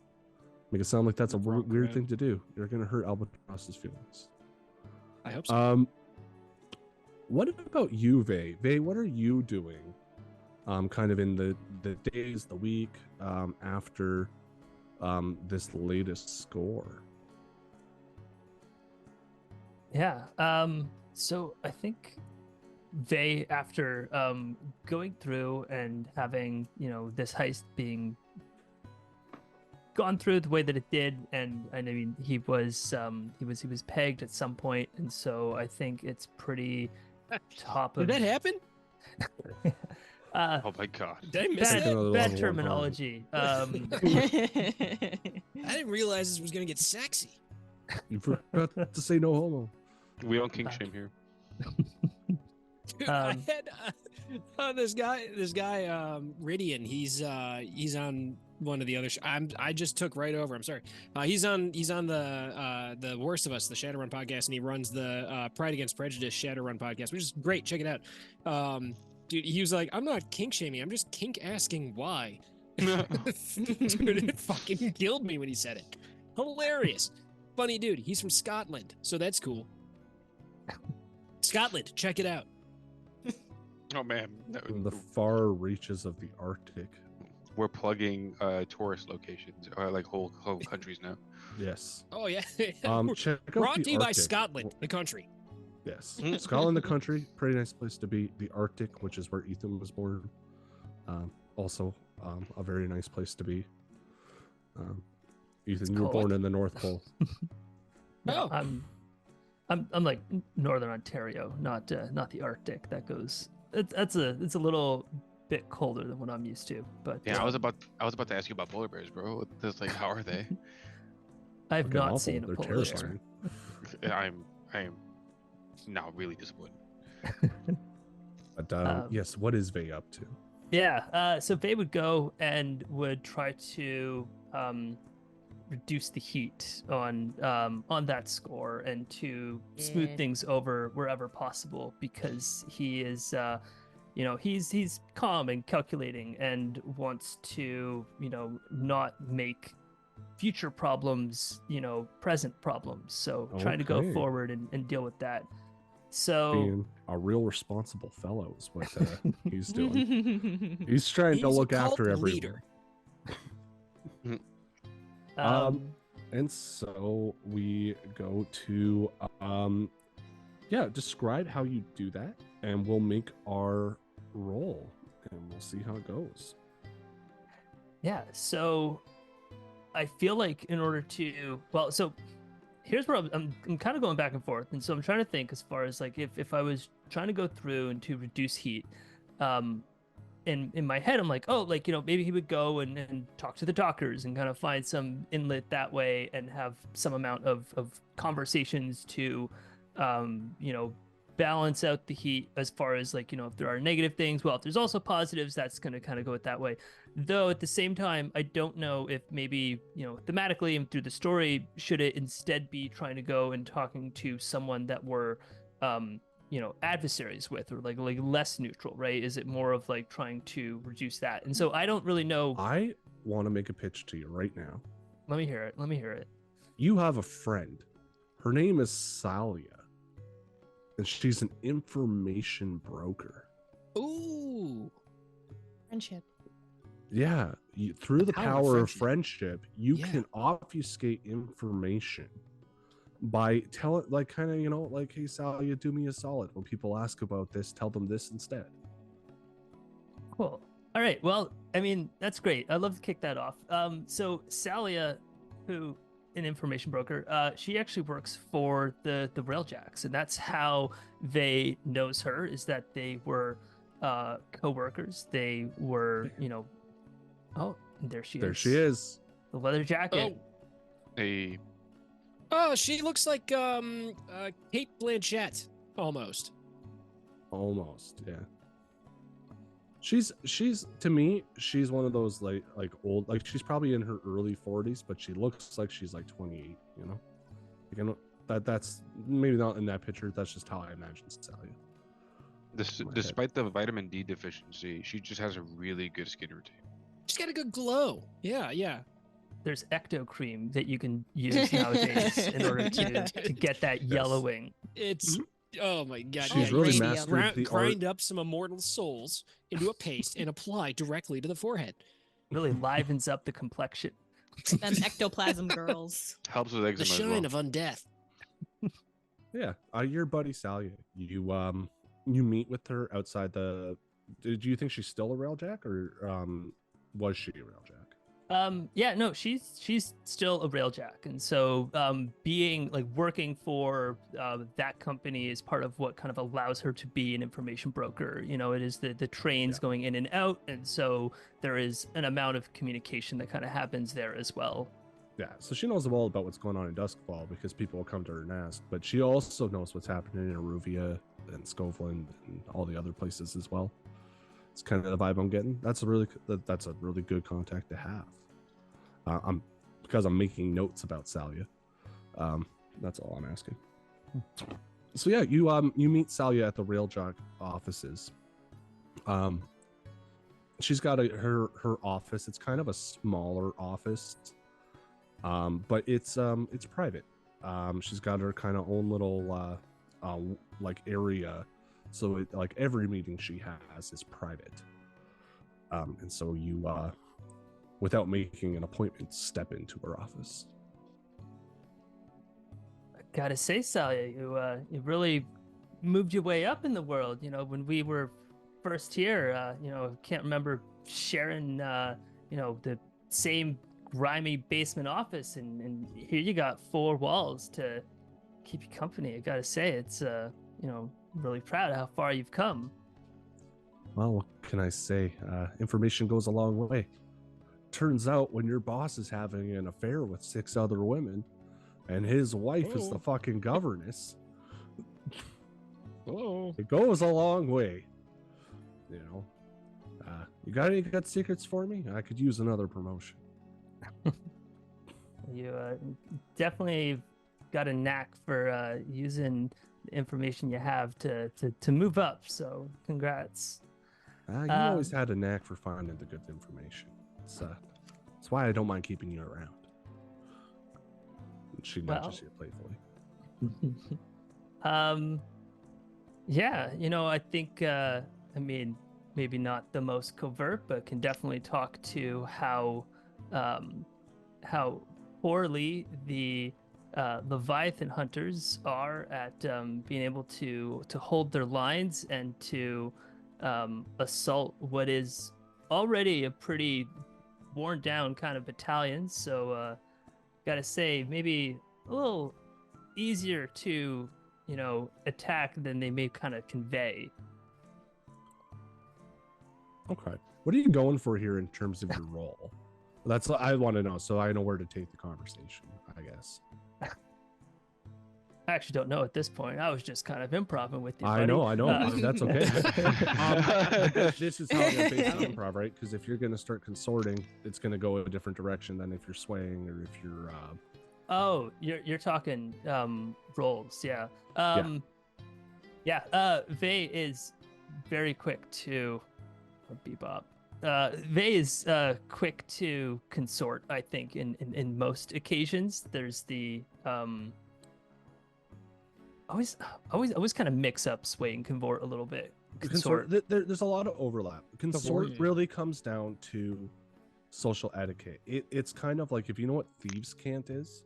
Make it sound like that's a weird thing to do. You're going to hurt Albatross's feelings. I hope so. What about you, Vay? Vay, what are you doing kind of in the days, the week after this latest score? Yeah. So I think Vay, after going through and having, this heist being gone through the way that it did, and I mean he was pegged at some point, and so I think it's pretty top of. Did that happen? Oh my god. Did I miss that? Bad terminology. I didn't realize this was gonna get sexy. You forgot to say no homo. We don't kink shame here. Dude, I had this guy, Ridian. He's on one of the other. I just took right over. I'm sorry. He's on the Worst of Us, the Shadowrun podcast, and he runs the Pride Against Prejudice Shadowrun podcast, which is great. Check it out. Dude, he was like, I'm not kink shaming. I'm just kink asking why. Dude, it fucking killed me when he said it. Hilarious. Funny dude. He's from Scotland, so that's cool. Scotland, check it out. Oh man, In the far reaches of the Arctic. we're plugging tourist locations, like whole countries now. Yes. Oh yeah. Check out Brought the to you by Arctic. Scotland, the country. Yes. Scotland, the country, pretty nice place to be. The Arctic, which is where Ethan was born, also a very nice place to be. Ethan, you were born in the North Pole. No, I'm like Northern Ontario, not the Arctic. That goes. It's a little bit colder than what I'm used to. But Yeah, I was about to ask you about polar bears, bro. It's like, how are they? I've Fucking not awful. seen a They're polar bear. terrifying. I am now really disappointed. But yes, what is Vay up to? Yeah, so Vay would go and would try to reduce the heat on that score and to smooth things over wherever possible, because he is he's calm and calculating and wants to not make future problems present problems, so trying to go Okay. forward and deal with that. So Being a real responsible fellow is what he's doing. He's trying to He's a look cult after everyone. leader. And so we go to describe how you do that, and we'll make our roll, and we'll see how it goes. Yeah, so I feel like in order to, so here's where I'm kind of going back and forth, and so I'm trying to think as far as like if I was trying to go through and to reduce heat, in my head I'm like, maybe he would go and talk to the doctors and kind of find some inlet that way and have some amount of conversations to balance out the heat as far as like if there are negative things. Well, if there's also positives, that's going to kind of go it that way. Though at the same time, I don't know if maybe thematically and through the story, should it instead be trying to go and talking to someone that we're adversaries with, or like less neutral, right? Is it more of like trying to reduce that? And so I don't really know. I want to make a pitch to you right now. Let me hear it. You have a friend. Her name is Salia, and she's an information broker. Ooh. Friendship. Yeah, through the power of friendship, you Yeah. can obfuscate information by telling, like, kind of, like, hey, Salia, do me a solid. When people ask about this, tell them this instead. Cool. All right. Well, I mean, that's great. I'd love to kick that off. So Salia, who an information broker, she actually works for the Railjacks, and that's how Vay knows her, is that they were co-workers. They were, oh, there she is. There she is. The leather jacket. Oh, Hey, Oh, she looks like Kate Blanchett almost. Almost, yeah. She's to me, she's one of those like old, like she's probably in her early 40s, but she looks like she's like 28. You know, that's maybe not in that picture. That's just how I imagine Salia. Despite the vitamin D deficiency, she just has a really good skin routine. She's got a good glow. Yeah. There's ecto cream that you can use nowadays in order to get that yellowing. It's oh my god. She's yeah, really you mastered the grind art. up some immortal souls into a paste and apply directly to the forehead. Really livens up the complexion. Them ectoplasm girls. Helps with The eczema as shine well. of undeath. Yeah, your buddy Salia. You meet with her outside the. Did you think she's still a railjack, or was she a railjack? Yeah, no, she's still a railjack, and so being like working for that company is part of what kind of allows her to be an information broker. You know, it is the trains going in and out, and so there is an amount of communication that kind of happens there as well. Yeah, so she knows all about what's going on in Duskvol because people will come to her and ask, but she also knows what's happening in Aruvia and Scotland and all the other places as well. It's kind of the vibe I'm getting. That's a really good contact to have. Because I'm making notes about Salia. That's all I'm asking. So yeah, you meet Salia at the Railjack offices. She's got her office. It's kind of a smaller office, but it's private. She's got her kind of own little like area, so like every meeting she has is private. And so you without making an appointment, step into her office. I gotta say, Salia, you really moved your way up in the world. You know, when we were first here, you know, I can't remember sharing, you know, the same grimy basement office, and here you got 4 walls to keep you company. I gotta say, it's, you know, really proud of how far you've come. Well, what can I say? Information goes a long way. Turns out when your boss is having an affair with 6 other women and his wife is the fucking governess, it goes a long way. You know, you got any good secrets for me? I could use another promotion. You definitely got a knack for using the information you have to move up, so congrats. You always had a knack for finding the good information. That's why I don't mind keeping you around. She nudges you playfully. Yeah, you know, I think I mean, maybe not the most covert, but can definitely talk to how poorly the Leviathan hunters are at being able to hold their lines and to assault what is already a pretty worn down kind of battalion. So gotta say, maybe a little easier to, you know, attack than they may kind of convey. Okay, what are you going for here in terms of your role? That's what I want to know, so I know where to take the conversation, I guess. I actually don't know at this point. I was just kind of improvising with you, buddy. I know. That's okay. This is how you're based on improv, right? Because if you're going to start consorting, it's going to go a different direction than if you're swaying or if you're. Oh, you're talking roles, yeah. Vey is very quick to bebop. Vey is quick to consort. I think in most occasions, there's the always kind of mix up sway and convert a little bit. Consort. There's a lot of overlap. Consort really comes down to social etiquette. It's kind of like, if you know what thieves' cant is,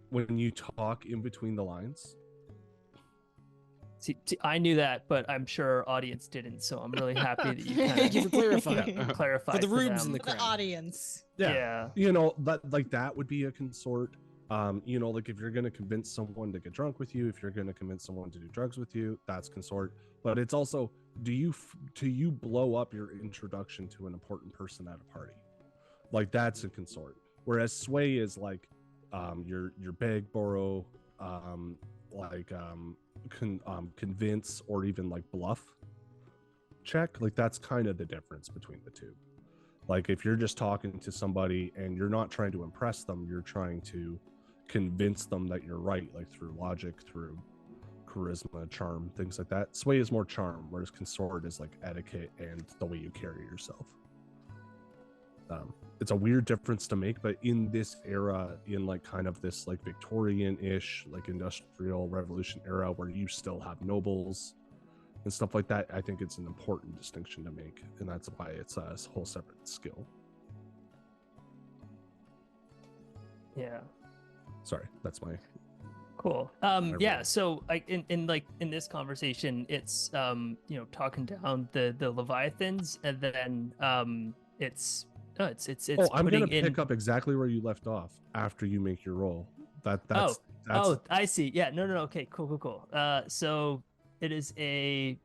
when you talk in between the lines. See, I knew that, but I'm sure our audience didn't. So I'm really happy that you Thank you for clarifying. clarified For the rubes them. in the crowd. audience. Yeah. You know, that would be a consort. You know, like if you're going to convince someone to get drunk with you, if you're going to convince someone to do drugs with you, that's consort. But it's also, do you blow up your introduction to an important person at a party? Like, that's a consort. Whereas sway is like, your beg, borrow, like convince, or even like bluff check. Like that's kind of the difference between the two. Like if you're just talking to somebody and you're not trying to impress them, you're trying to convince them that you're right, like through logic, through charisma, charm, things like that. Sway is more charm, whereas consort is like etiquette and the way you carry yourself. It's a weird difference to make, but in this era, in like kind of this like Victorian-ish, like industrial revolution era where you still have nobles and stuff like that, I think it's an important distinction to make, and that's why it's a whole separate skill. Yeah. Sorry, that's my cool. Yeah. So like in this conversation, it's talking down the Leviathans, and then it's I'm gonna putting pick up exactly where you left off after you make your roll. That's I see. Yeah. No. Okay. Cool. So it is a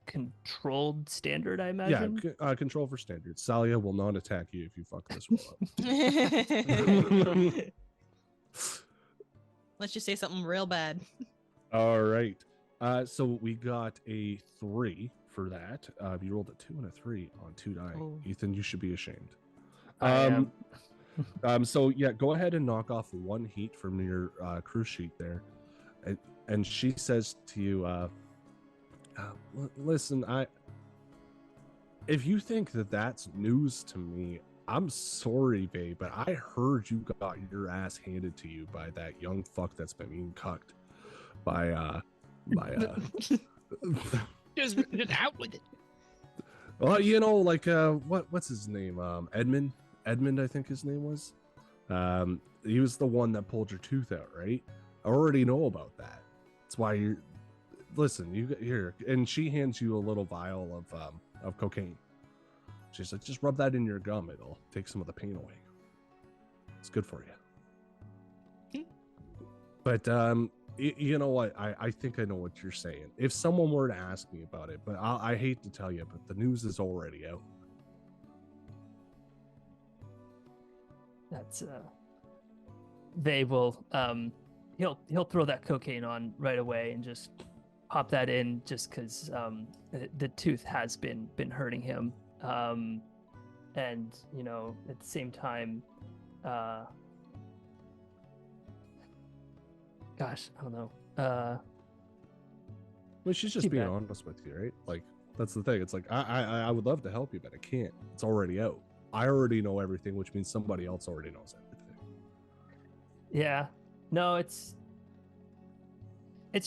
controlled standard, I imagine. Yeah, control for standard. Salia will not attack you if you fuck this roll up. Let's just say something real bad. All right. So we got a 3 for that. You rolled a 2 and a 3 on 2 die. Oh. Ethan, you should be ashamed. I am. So yeah, go ahead and knock off 1 heat from your crew sheet there. And she says to you, listen, if you think that that's news to me, I'm sorry, babe, but I heard you got your ass handed to you by that young fuck that's been being cucked by just out with it. Well, like what's his name? Edmund, I think his name was. He was the one that pulled your tooth out, right? I already know about that. That's why you're listen, you here, and she hands you a little vial of cocaine. She's like, just rub that in your gum. It'll take some of the pain away. It's good for you. But you know what? I think I know what you're saying. If someone were to ask me about it, but I hate to tell you, but the news is already out. That's they will he'll throw that cocaine on right away and just pop that in, just because the tooth has been hurting him. And at the same time, gosh, I don't know. Well, she's just being honest with you, right? Like that's the thing. It's like I would love to help you, but I can't. It's already out. I already know everything, which means somebody else already knows everything. Yeah, no, it's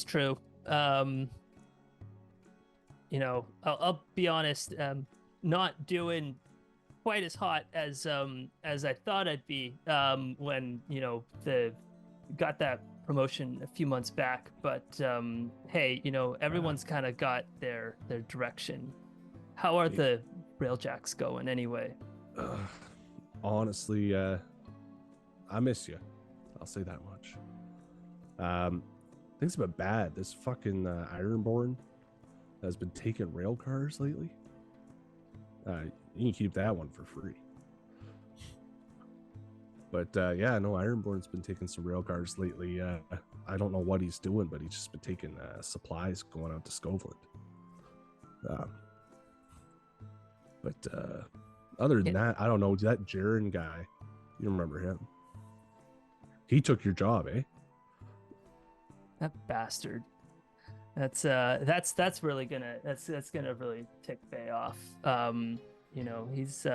true. I'll be honest. Not doing quite as hot as I thought I'd be when got that promotion a few months back, but hey, everyone's kind of got their direction. How are the Railjacks going anyway? Honestly, I miss you. I'll say that much. Things have been bad. This fucking Ironborn has been taking rail cars lately. You can keep that one for free. But yeah, no, Ironborn's been taking some rail cars lately. I don't know what he's doing, but he's just been taking supplies going out to Scoundrels. But other than that, I don't know. That Gerard guy, you remember him? He took your job, eh? That bastard. That's really gonna really tick Bay off. He's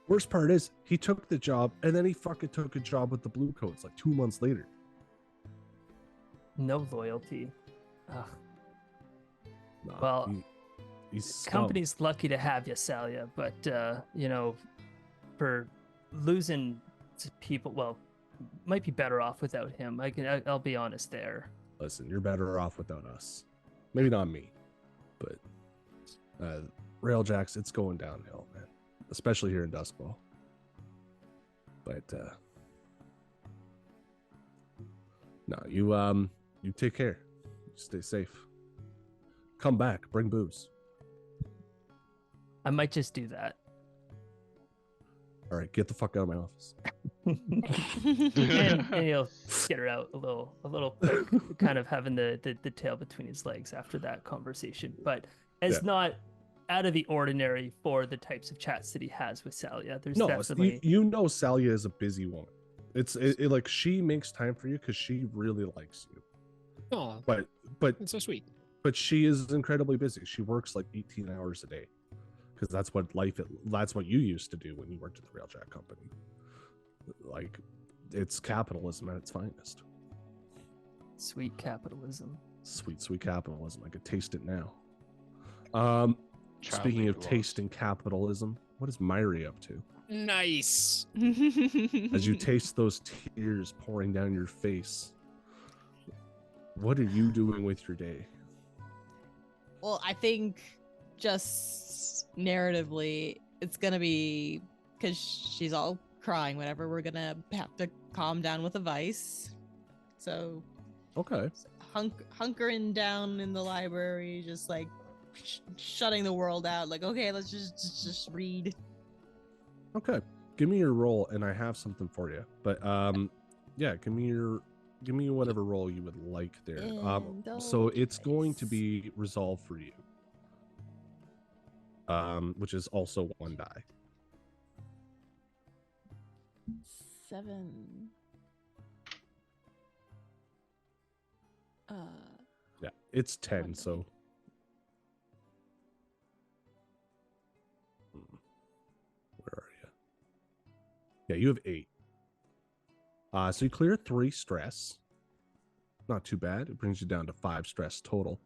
Worst part is he took the job and then he fucking took a job with the Blue Coats like 2 months later. No loyalty. Ugh. Nah, well, he's company's lucky to have you, Salia, but for losing to people, well, might be better off without him. I'll be honest there. Listen, you're better off without us. Maybe not me, but Railjacks, it's going downhill, man. Especially here in Duskvol. But no, you take care. Stay safe. Come back. Bring booze. I might just do that. All right, get the fuck out of my office. and he'll get her out a little quick, kind of having the tail between his legs after that conversation. But it's not out of the ordinary for the types of chats that he has with Salia. There's definitely you know Salia is a busy woman. It's like she makes time for you because she really likes you. Oh, but that's so sweet. But she is incredibly busy. She works like 18 hours a day because that's what you used to do when you worked at the Railjack company. Like, it's capitalism at its finest. Sweet capitalism. Sweet capitalism. I could taste it now. Speaking of tasting capitalism, what is Myri up to? Nice. As you taste those tears pouring down your face, what are you doing with your day? Well, I think just narratively, it's gonna be because she's all crying, whatever. We're gonna have to calm down with a vice. So, okay, hunkering down in the library, just like shutting the world out. Like, okay, let's just read. Okay, give me your roll, and I have something for you. But yeah, give me whatever roll you would like there. So it's going to be resolve for you, which is also 1 die. 7. Yeah, it's 10. So where are you? Yeah, you have 8. So you clear 3 stress. Not too bad. It brings you down to 5 stress total.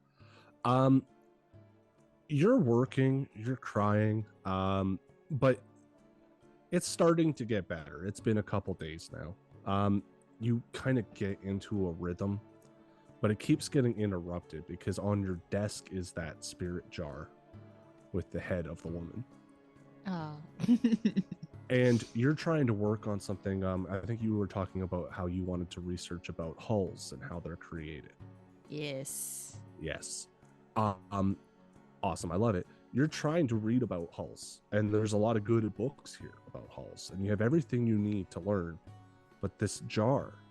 You're working, you're crying, but it's starting to get better. It's been a couple days now. You kind of get into a rhythm, but it keeps getting interrupted because on your desk is that spirit jar with the head of the woman. Oh. And you're trying to work on something. I think you were talking about how you wanted to research about hulls and how they're created. Yes. Yes. Awesome. I love it. You're trying to read about hulls, and there's a lot of good books here about hulls, and you have everything you need to learn. But this jar,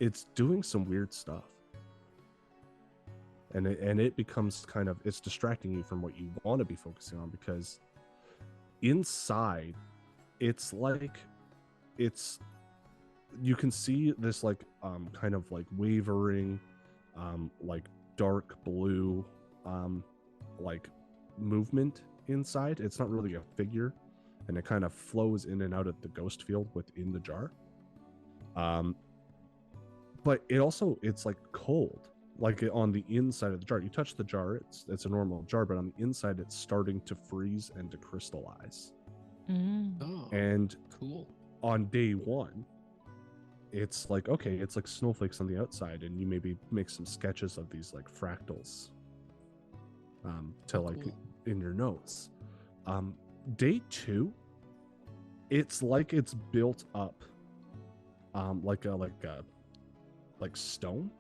it's doing some weird stuff. And it becomes kind of, it's distracting you from what you want to be focusing on, because inside, it's like, you can see this like kind of like wavering like dark blue like movement inside. It's not really a figure, and it kind of flows in and out of the ghost field within the jar. But it's like cold, like on the inside of the jar. You touch the jar, it's a normal jar, but on the inside it's starting to freeze and to crystallize. Oh, and cool. On day 1, it's like, okay, it's like snowflakes on the outside, and you maybe make some sketches of these like fractals to like cool. in your notes. Day 2, it's like it's built up like stone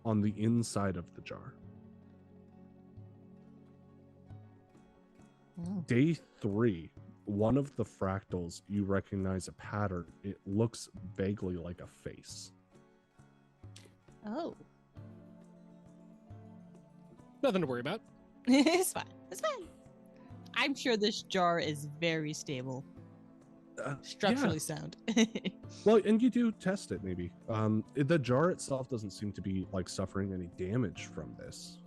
on the inside of the jar. Day 3, one of the fractals, you recognize a pattern. It looks vaguely like a face. Oh. Nothing to worry about. It's fine. It's fine. I'm sure this jar is very stable. Structurally sound. Well, and you do test it, maybe. The jar itself doesn't seem to be like suffering any damage from this.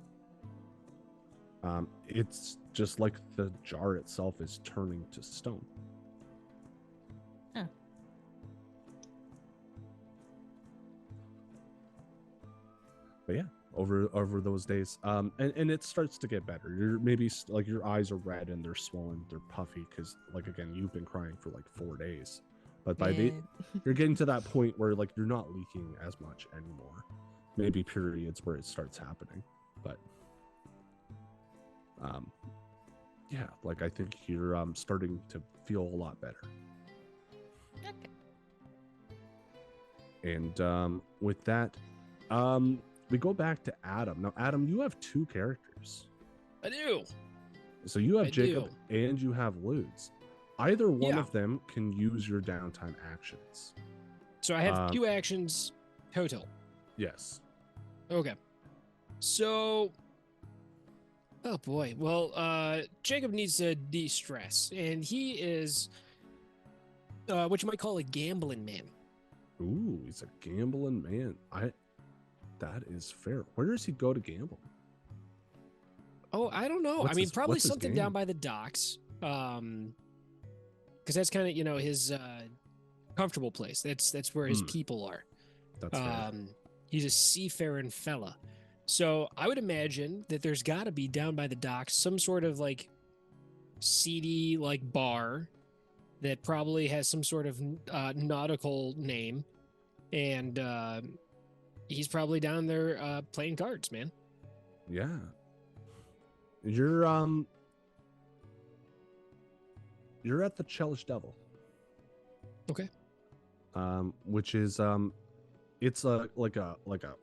It's just like the jar itself is turning to stone. Oh. But yeah, over those days, and it starts to get better. You're maybe like your eyes are red and they're swollen, they're puffy, because like again, you've been crying for like 4 days. But by you're getting to that point where like you're not leaking as much anymore. Maybe periods where it starts happening, but yeah, like I think you're starting to feel a lot better. Okay. And with that, we go back to Adam. Now, Adam, you have 2 characters. I do. So you have I Jacob do. and you have Ludes. either one Yeah. of them can use your downtime actions. So I have 2 actions total. Yes. Okay. So, oh boy. Well, Jacob needs to de-stress, and he is what you might call a gambling man. Ooh, he's a gambling man. That is fair. Where does he go to gamble? Oh, I don't know. What's I mean, his- probably what's his something game? down by the docks. Because that's kind of his comfortable place. That's where his people are. That's fair. He's a seafaring fella. So I would imagine that there's got to be down by the docks some sort of like seedy like bar that probably has some sort of nautical name, and he's probably down there playing cards, man. Yeah. You're at the Chellish Devil. Okay. Which is it's like a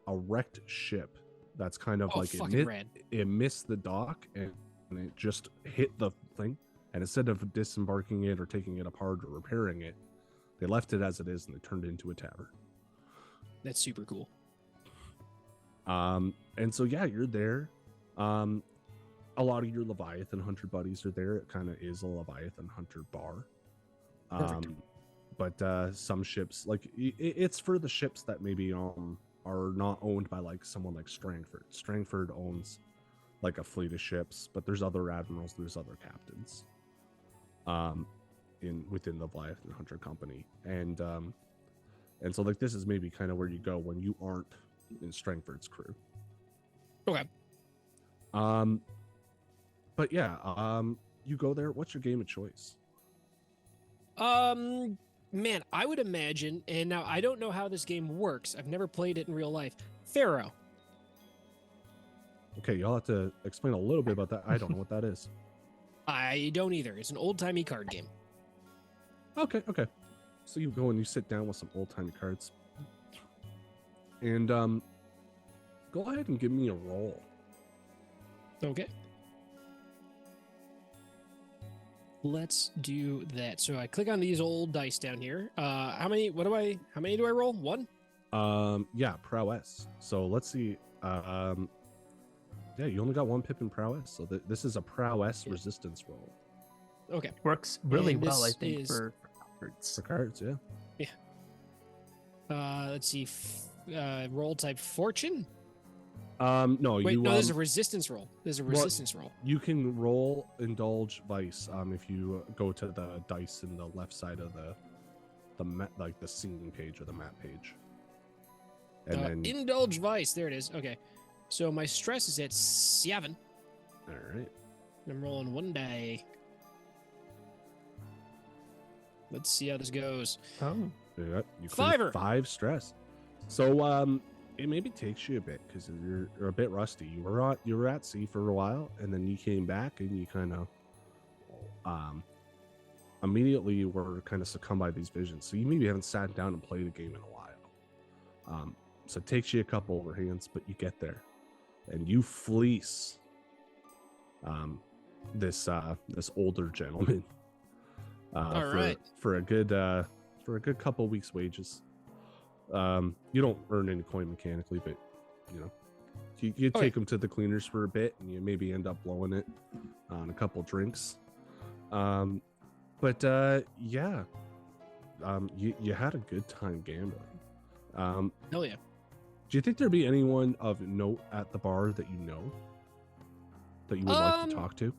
wrecked ship that's kind of Oh, like fucking rad. it missed the dock and it just hit the thing, and instead of disembarking it or taking it apart or repairing it, they left it as it is and they turned it into a tavern. That's super cool. And so yeah, you're there. A lot of your Leviathan hunter buddies are there. It kind of is a Leviathan hunter bar. Perfect. But some ships, like it's for the ships that maybe are not owned by like someone like Strangford. Strangford owns like a fleet of ships, but there's other admirals, there's other captains within the Leviathan Hunter Company. And so like this is maybe kind of where you go when you aren't in Strangford's crew. Okay. But yeah, you go there. What's your game of choice? Man, I would imagine, and now I don't know how this game works. I've never played it in real life. Pharaoh. Okay, y'all have to explain a little bit about that. I don't know what that is. I don't either. It's an old-timey card game. Okay. So you go and you sit down with some old-timey cards. And go ahead and give me a roll. Okay. Let's do that. So I click on these old dice down here. How many do I roll? 1? Yeah, prowess. So let's see. Yeah, you only got 1 pip in prowess. So this is a prowess resistance roll. Okay. Works really And well, I this think, is- for cards. For cards, yeah. Let's see. Roll type fortune. No, Wait, you no, there's a resistance roll. well- Roll. you can roll indulge vice if you go to the dice in the left side of like the scene page or the map page. And then Indulge vice. There it is. Okay. So my stress is at 7. all right. I'm rolling 1 die. Let's see how this goes. Oh, Yeah, you clear Fiver. 5 stress. So it maybe takes you a bit because you're a bit rusty. You were at sea for a while, and then you came back, and you kind of immediately were kind of succumbed by these visions. So you maybe haven't sat down and played a game in a while. So it takes you a couple overhands, but you get there, and you fleece this older gentleman All right. for a good couple weeks' wages. You don't earn any coin mechanically, but you take them to the cleaners for a bit, and you maybe end up blowing it on a couple drinks. Yeah, you had a good time gambling. Hell yeah. Do you think there'd be anyone of note at the bar that you know that you would like to talk to?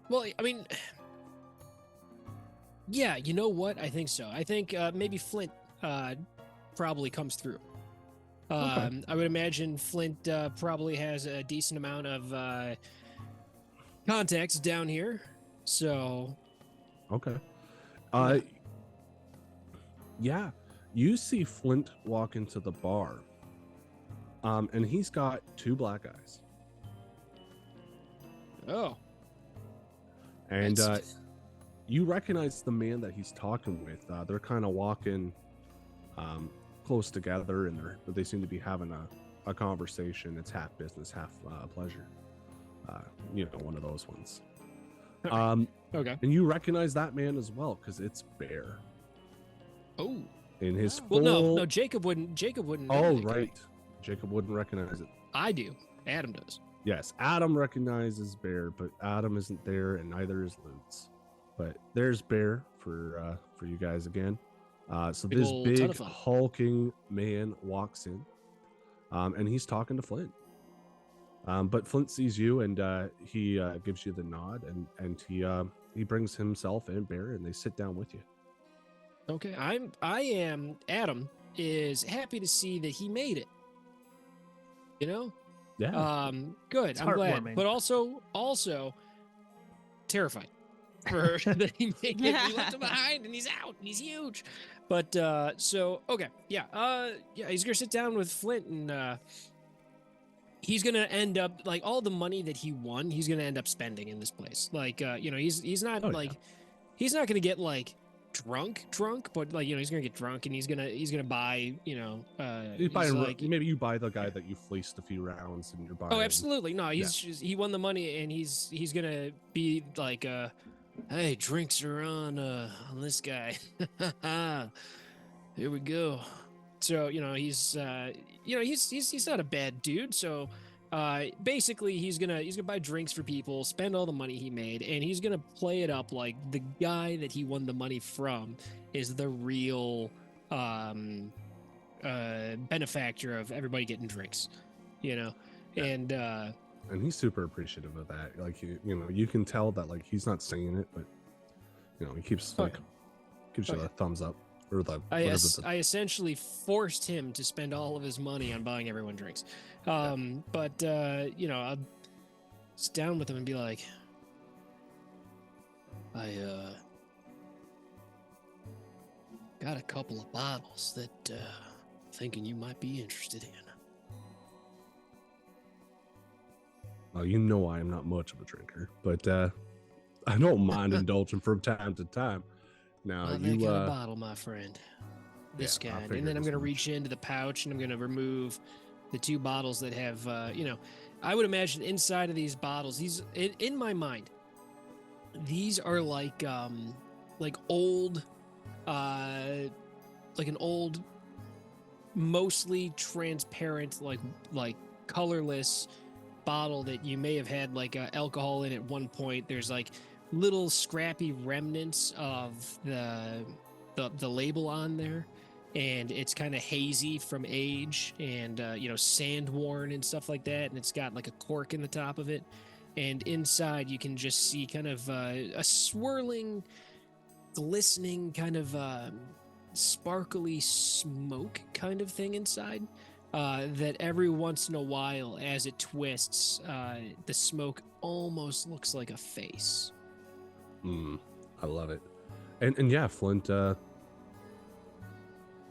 Well, I mean, yeah, you know what? I think so. I think maybe Flint probably comes through. Okay. I would imagine Flint probably has a decent amount of contacts down here. So, Okay. Yeah, you see Flint walk into the bar, and he's got 2 black eyes, oh, and that's- you recognize the man that he's talking with. They're kind of walking close together, and they seem to be having a conversation. It's half business, half pleasure. One of those ones. Okay. And you recognize that man as well because it's Bear Oh. in his Well, full. no. Jacob wouldn't. know Oh, that guy. right. Jacob wouldn't recognize it. I do. Adam does. Yes, Adam recognizes Bear, but Adam isn't there, and neither is Lutz. But there's Bear for you guys again. So Big this ol' ton big of fun. hulking man walks in, and he's talking to Flint. But Flint sees you, and he gives you the nod, and he brings himself and Bear, and they sit down with you. Okay. Adam is happy to see that he made it. You know? Yeah. Good. It's I'm glad. heartwarming. But also terrified for that he made it. We left him behind and he's out and he's huge. But so okay. Yeah. He's gonna sit down with Flint and he's gonna end up like all the money that he won, he's gonna end up spending in this place. Like he's not he's not gonna get like drunk, but like he's gonna get drunk and he's gonna buy Maybe you buy the guy that you fleeced a few rounds and you're buying. Oh, absolutely. No, he won the money and he's gonna be like hey, drinks are on this guy. Here we go. So, he's not a bad dude. So basically he's gonna buy drinks for people, spend all the money he made, and he's gonna play it up like the guy that he won the money from is the real benefactor of everybody getting drinks, and he's super appreciative of that. Like you can tell that like he's not saying it, but he keeps gives you a thumbs up or the. I essentially forced him to spend all of his money on buying everyone drinks, but I'll sit down with him and be like, I got a couple of bottles that thinking you might be interested in. Well, I am not much of a drinker, but I don't mind indulging from time to time. Now that kind of bottle, my friend. This kind. And then I'm going to reach into the pouch and I'm going to remove the two bottles that have, I would imagine inside of these bottles, these, in my mind, these are like old, like an old, mostly transparent, like colorless bottle that you may have had like alcohol in at one point. There's like little scrappy remnants of the label on there, and it's kind of hazy from age and sand worn and stuff like that, and it's got like a cork in the top of it, and inside you can just see kind of a swirling, glistening kind of sparkly smoke kind of thing inside. That every once in a while, as it twists, the smoke almost looks like a face. I love it. And yeah, Flint,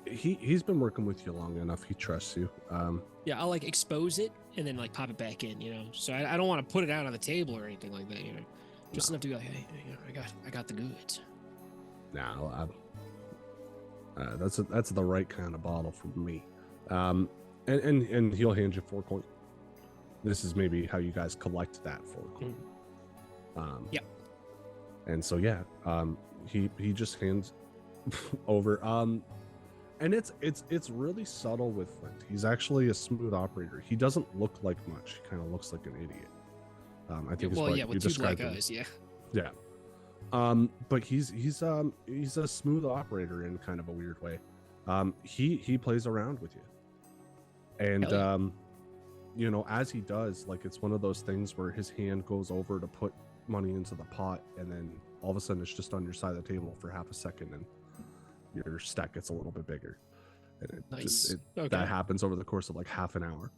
he's been working with you long enough. He trusts you. Yeah, I'll like expose it and then like pop it back in, So I don't want to put it out on the table or anything like that, Just enough to be like, hey, I got the goods. Nah, that's the right kind of bottle for me. And he'll hand you 4 coins. This is maybe how you guys collect that 4 coins. Yeah. And so he just hands over. And it's really subtle with Flint. He's actually a smooth operator. He doesn't look like much. He kind of looks like an idiot. I think. With two black eyes, yeah. Yeah. But he's a smooth operator in kind of a weird way. He plays around with you. And as he does, like it's one of those things where his hand goes over to put money into the pot, and then all of a sudden it's just on your side of the table for half a second, and your stack gets a little bit bigger. And Nice. That happens over the course of like half an hour.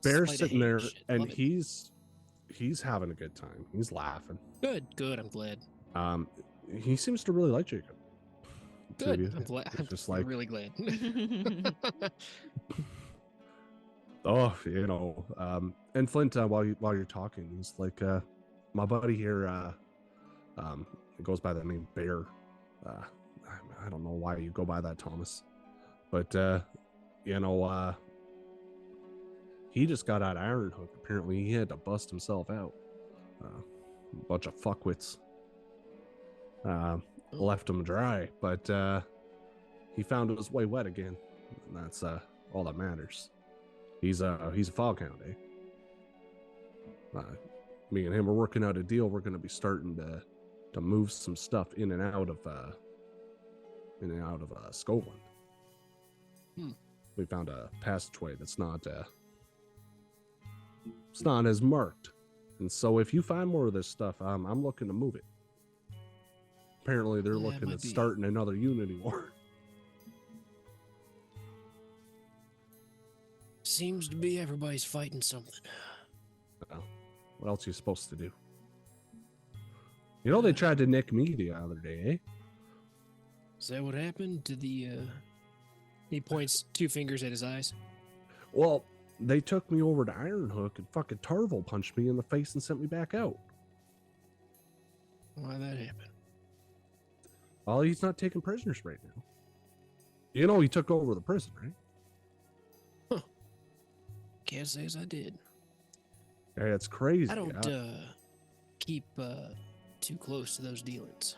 Bear's sitting there, and he's having a good time. He's laughing. Good. I'm glad. He seems to really like Jacob. Good. I'm glad. I'm just like really glad. And Flint, while you're talking, he's like, my buddy here, it goes by the name Bear. I don't know why you go by that, Thomas, but he just got out of Iron Hook. Apparently, he had to bust himself out. bunch of fuckwits. Left him dry, but he found his way wet again. And that's all that matters. He's a foghound, eh? Me and him are working out a deal. We're going to be starting to move some stuff in and out of Scotland. We found a passageway that's not it's not as marked, and so if you find more of this stuff, I'm looking to move it. Apparently, they're looking at starting another Unity war. Seems to be everybody's fighting something. Well, what else are you supposed to do? You know, they tried to nick me the other day, eh? Is that what happened to the, He points 2 fingers at his eyes. Well, they took me over to Ironhook and fucking Tarvel punched me in the face and sent me back out. Why that happened? Well, he's not taking prisoners right now. You know, he took over the prison, right? Huh. Can't say as I did. Yeah, it's crazy. I don't keep too close to those dealings.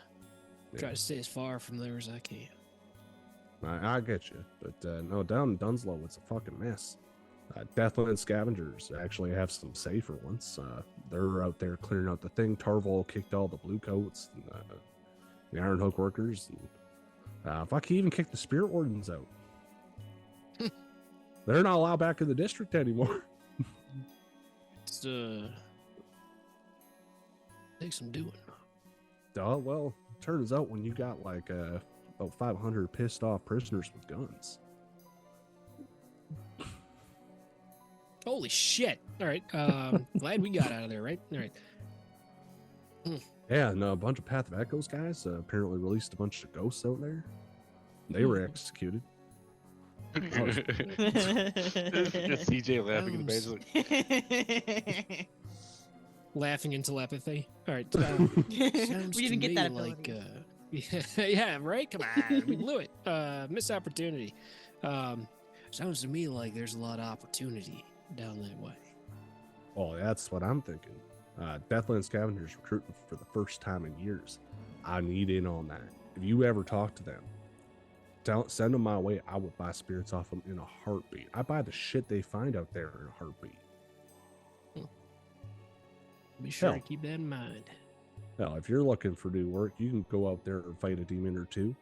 Yeah. Try to stay as far from there as I can. I get you, but no, down in Dunslow, it's a fucking mess. Deathland Scavengers actually have some safer ones. They're out there clearing out the thing. Tarvel kicked all the blue coats, and, the Ironhook workers. And, fuck, he even kicked the Spirit Wardens out. They're not allowed back in the district anymore. It's takes some doing. Well, turns out when you got like about 500 pissed off prisoners with guns. Holy shit! All right, glad we got out of there, right? All right. Yeah, and a bunch of Path of Echoes guys apparently released a bunch of ghosts out there. They were executed. Just CJ laughing in the basement. Laughing in telepathy. All right. We didn't get that like, ability. yeah, right. Come on, we blew it. Missed opportunity. Sounds to me like there's a lot of opportunity down that way. Oh, that's what I'm thinking. Deathland Scavengers recruiting for the first time in years. I need in on that. If you ever talk to them, send them my way. I would buy spirits off them in a heartbeat. I buy the shit they find out there in a heartbeat. Be sure to keep that in mind. Now, if you're looking for new work, you can go out there and fight a demon or two.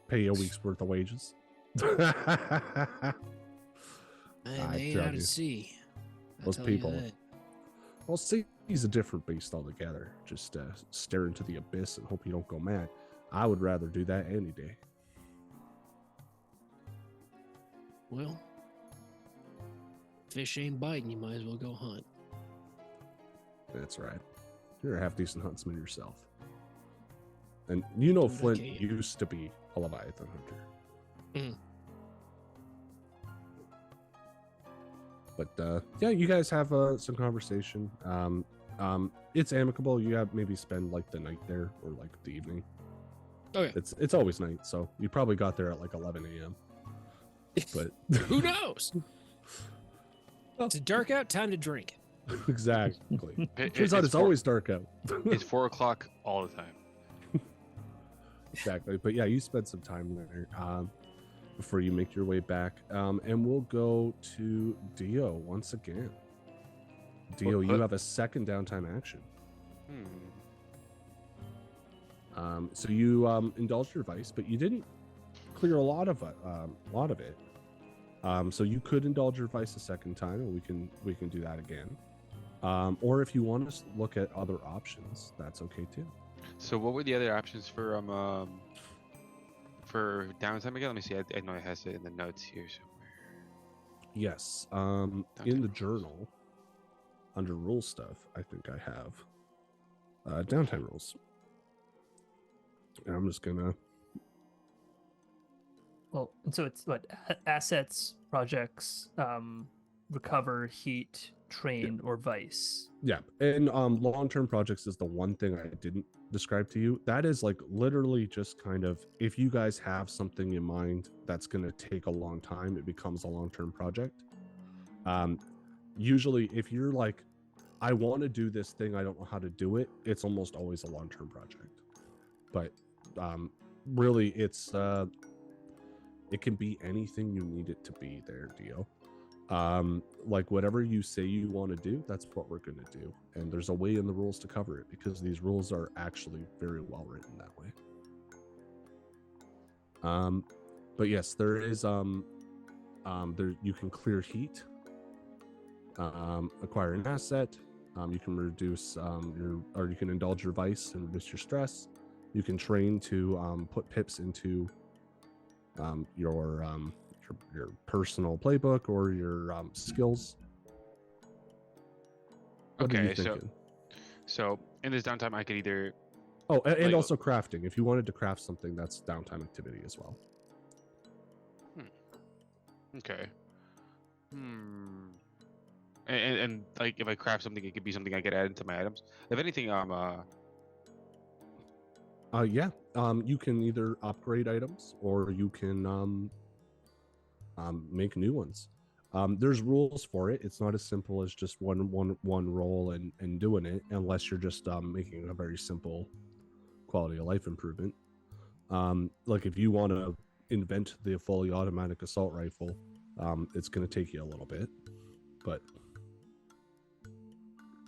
Pay a week's worth of wages. I ain't out at sea. Those people. Well, see, he's a different beast altogether. Just stare into the abyss and hope you don't go mad. I would rather do that any day. Well, fish ain't biting, you might as well go hunt. That's right. You're a half-decent huntsman yourself. And you know Flint used to be a Leviathan hunter. But yeah, you guys have some conversation. It's amicable. You have maybe spend like the night there or like the evening. Oh yeah. It's always night, so you probably got there at like 11 a.m. But who knows? It's dark out, time to drink. Exactly. Turns out it's always dark out. It's 4 o'clock all the time. Exactly. But yeah, you spend some time there before you make your way back. And we'll go to Theo once again. Theo, you have a second downtime action. So you indulged your vice, but you didn't clear a lot of it. So you could indulge your vice a second time, and we can do that again. Or if you want to look at other options, that's okay too. So what were the other options for downtime again? Let me see. I know it has it in the notes here somewhere. Yes. In the journal, under rule stuff, I think I have downtime rules. And I'm just gonna. Well, so it's what assets, projects, recover, heat, train, or vice. Yeah, and long-term projects is the one thing I didn't describe to you. That is like literally just kind of if you guys have something in mind that's gonna take a long time, it becomes a long-term project. Usually, if you're like I want to do this thing, I don't know how to do it, it's almost always a long-term project. But really, it's it can be anything you need it to be there, Dio. Like whatever you say you want to do, that's what we're going to do. And there's a way in the rules to cover it, because these rules are actually very well written that way. But yes, there is there you can clear heat, acquire an asset, you can reduce you can indulge your vice and reduce your stress. You can train to put pips into your personal playbook or your skills. What are you thinking? So in this downtime, I could either and also crafting. If you wanted to craft something, that's downtime activity as well. Okay. And like if I craft something, it could be something I could add into my items. If anything, you can either upgrade items or you can make new ones. There's rules for it. It's not as simple as just one roll and doing it, unless you're just making a very simple quality of life improvement. Like if you want to invent the fully automatic assault rifle, it's going to take you a little bit, but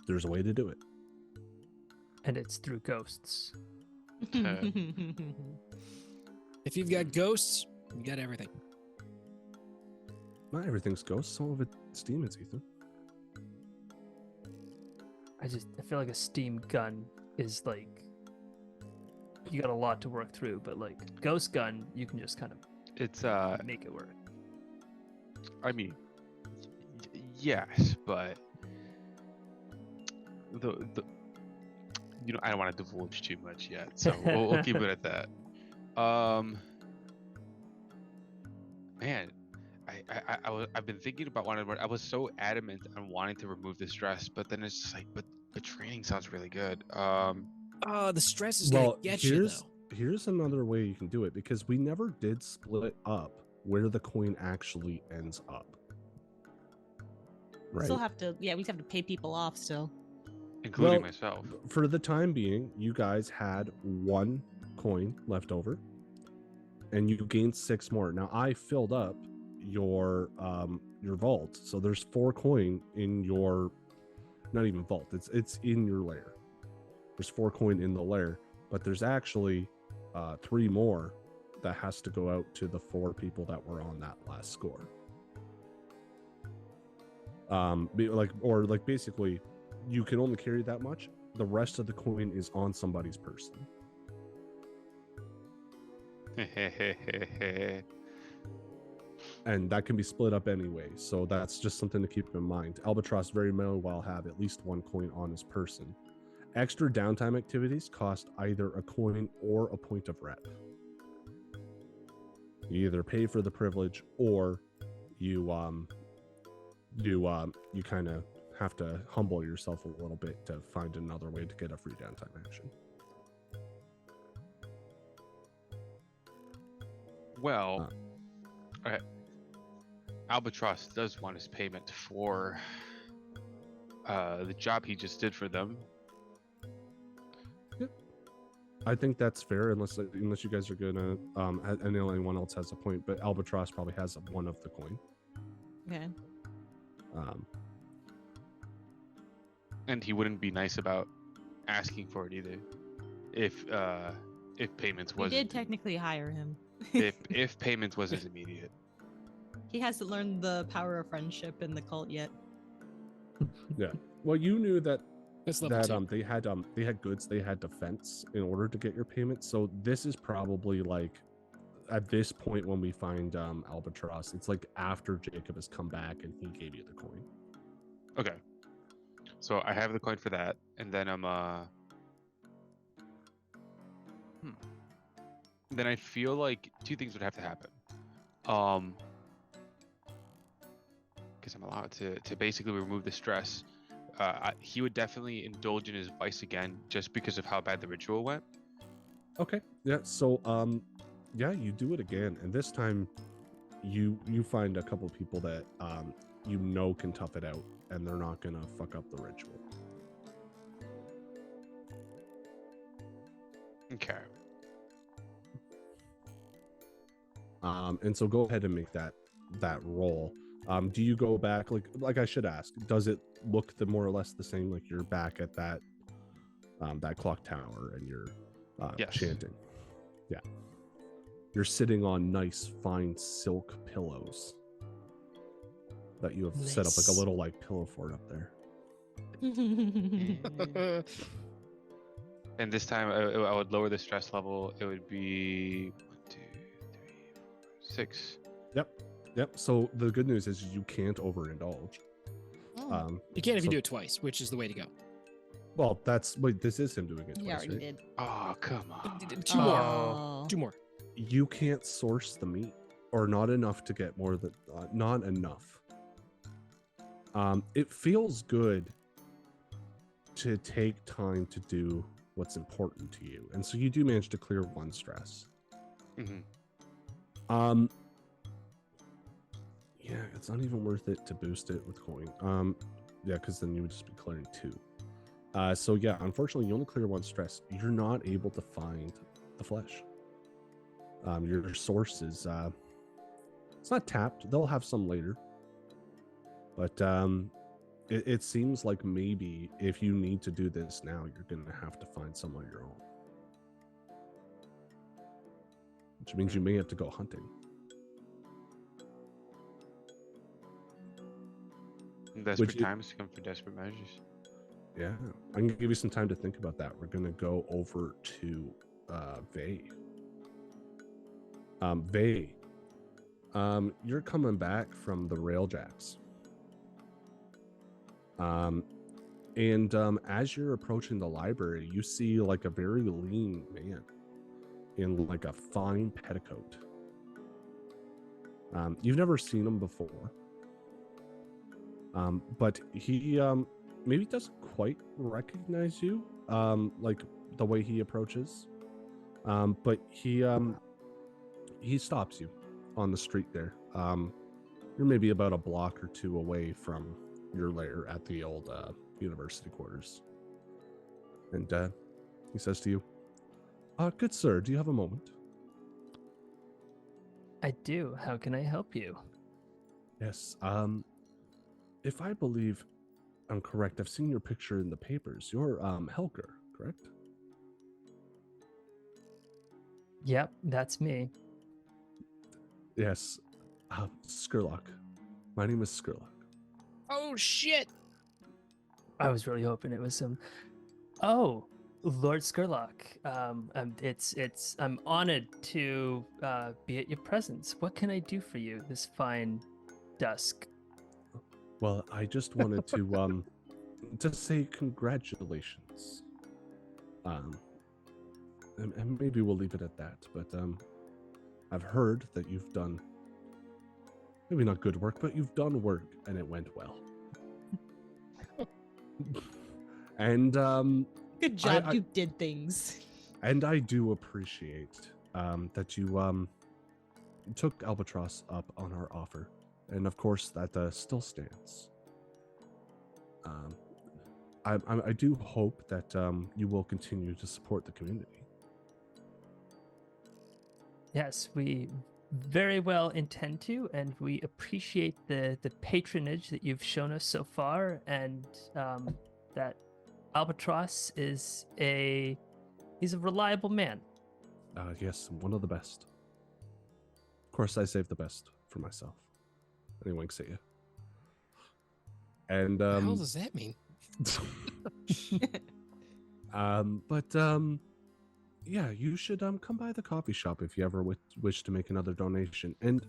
there's a way to do it. And it's through ghosts. If you've got ghosts, you got everything. Not everything's ghosts. Some of it's demons, Ethan. I feel like a steam gun is like, you got a lot to work through, but like ghost gun, you can just kind of make it work. I mean, yes, but the I don't want to divulge too much yet, so we'll keep it at that. Man, I've been thinking about I was so adamant on wanting to remove the stress, but then it's just like, but training sounds really good. The stress is gonna get you though. Here's another way you can do it, because we never did split up where the coin actually ends up. Right. Still have to, we have to pay people off still. Including myself. For the time being, you guys had 1 coin left over, and you gained 6 more. Now I filled up your vault, so there's 4 coin in your, not even vault. It's in your lair. There's 4 coin in the lair, but there's actually 3 more that has to go out to the 4 people that were on that last score. Basically, you can only carry that much. The rest of the coin is on somebody's person. And that can be split up anyway, so that's just something to keep in mind. Albatross very well have at least 1 coin on his person. Extra downtime activities cost either a coin or a point of rep. You either pay for the privilege, or you kind of have to humble yourself a little bit to find another way to get a free downtime action. Well, Albatross does want his payment for the job he just did for them. Yep. I think that's fair, unless you guys are gonna and anyone else has a point, but Albatross probably has 1 of the coin. Okay. And he wouldn't be nice about asking for it either, if payments wasn't. We did technically hire him. if payments wasn't immediate. He hasn't learned the power of friendship in the cult yet. Yeah. Well, you knew that That's they had goods, they had defense in order to get your payment. So this is probably like, at this point when we find Albatross, it's like after Jacob has come back and he gave you the coin. Okay. So I have the coin for that, and then then I feel like 2 things would have to happen. Because I'm allowed to basically remove the stress. He would definitely indulge in his vice again, just because of how bad the ritual went. Okay. Yeah. So you do it again, and this time you find a couple people that can tough it out, and they're not gonna fuck up the ritual. Okay. And so go ahead and make that roll. Do you go back like I should ask? Does it look more or less the same? Like you're back at that clock tower and you're Yes. chanting. Yeah. You're sitting on nice fine silk pillows that you have set up like a Nice. little like pillow fort up there. And this time I would lower the stress level. It would be 1, 2, 3, 4, 6. Yep. So the good news is you can't overindulge. Oh. You can if you So- do it twice, which is the way to go. Well, this is him doing it He twice, already right? did. Oh, come on. Two more. Oh. Two more. You can't source the meat, or not enough to get more than not enough. It feels good to take time to do what's important to you, and so you do manage to clear one stress. Mm-hmm. Yeah, it's not even worth it to boost it with coin. Yeah, because then you would just be clearing 2. So yeah, unfortunately, you only clear 1 stress. You're not able to find the flesh. Your source is it's not tapped. They'll have some later, but it seems like maybe if you need to do this now, you're gonna have to find some on your own, which means you may have to go hunting. Desperate times come for desperate measures. Yeah, I'm gonna give you some time to think about that. We're gonna go over to Vay. Vay, you're coming back from the Railjacks. And as you're approaching the library, you see like a very lean man in like a fine petticoat. You've never seen him before, but he maybe doesn't quite recognize you, like the way he approaches. But he stops you on the street there. You're maybe about a block or 2 away from your lair at the old university quarters. And he says to you, good sir, do you have a moment? I do. How can I help you? Yes. If I believe I'm correct, I've seen your picture in the papers. You're Helger, correct? Yep, that's me. Yes. Skurlock. My name is Skurlock. Oh shit! I was really hoping it was some. Oh, Lord Skurlock. I'm honored to be at your presence. What can I do for you this fine dusk? Well, I just wanted to say congratulations. And maybe we'll leave it at that. But I've heard that you've done maybe not good work, but you've done work and it went well. And Good job. You did things. and I do appreciate that you took Albatross up on our offer, and of course that still stands. I do hope that you will continue to support the community. Yes, we very well intend to, and we appreciate the patronage that you've shown us so far, and that Albatross is he's a reliable man. Yes, one of the best. Of course, I save the best for myself. And he winks at you. And What the hell does that mean? yeah, you should come by the coffee shop if you ever wish to make another donation. And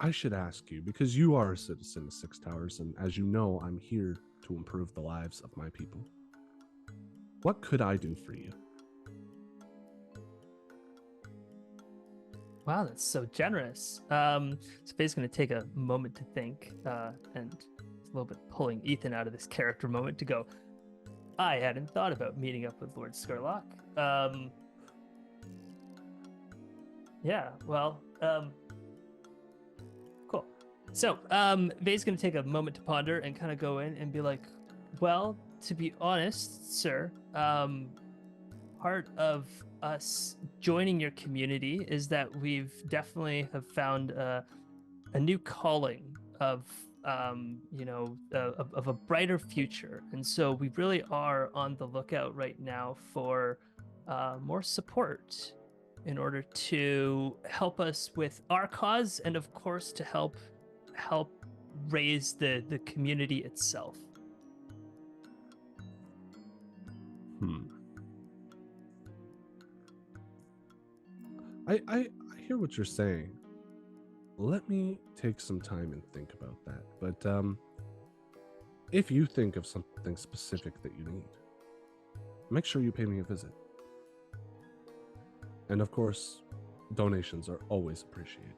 I should ask you, because you are a citizen of Six Towers, and as you know, I'm here to improve the lives of my people. What could I do for you? Wow, that's so generous. So Faye's going to take a moment to think, and it's a little bit pulling Ethan out of this character moment to go, I hadn't thought about meeting up with Lord Skurlock. Yeah, well, cool. So Faye's going to take a moment to ponder and kind of go in and be like, well, to be honest, sir, part of us joining your community is that we've definitely have found a new calling of of a brighter future, and so we really are on the lookout right now for more support in order to help us with our cause, and of course to help raise the community itself. I hear what you're saying. Let me take some time and think about that. But if you think of something specific that you need, make sure you pay me a visit. And of course, donations are always appreciated.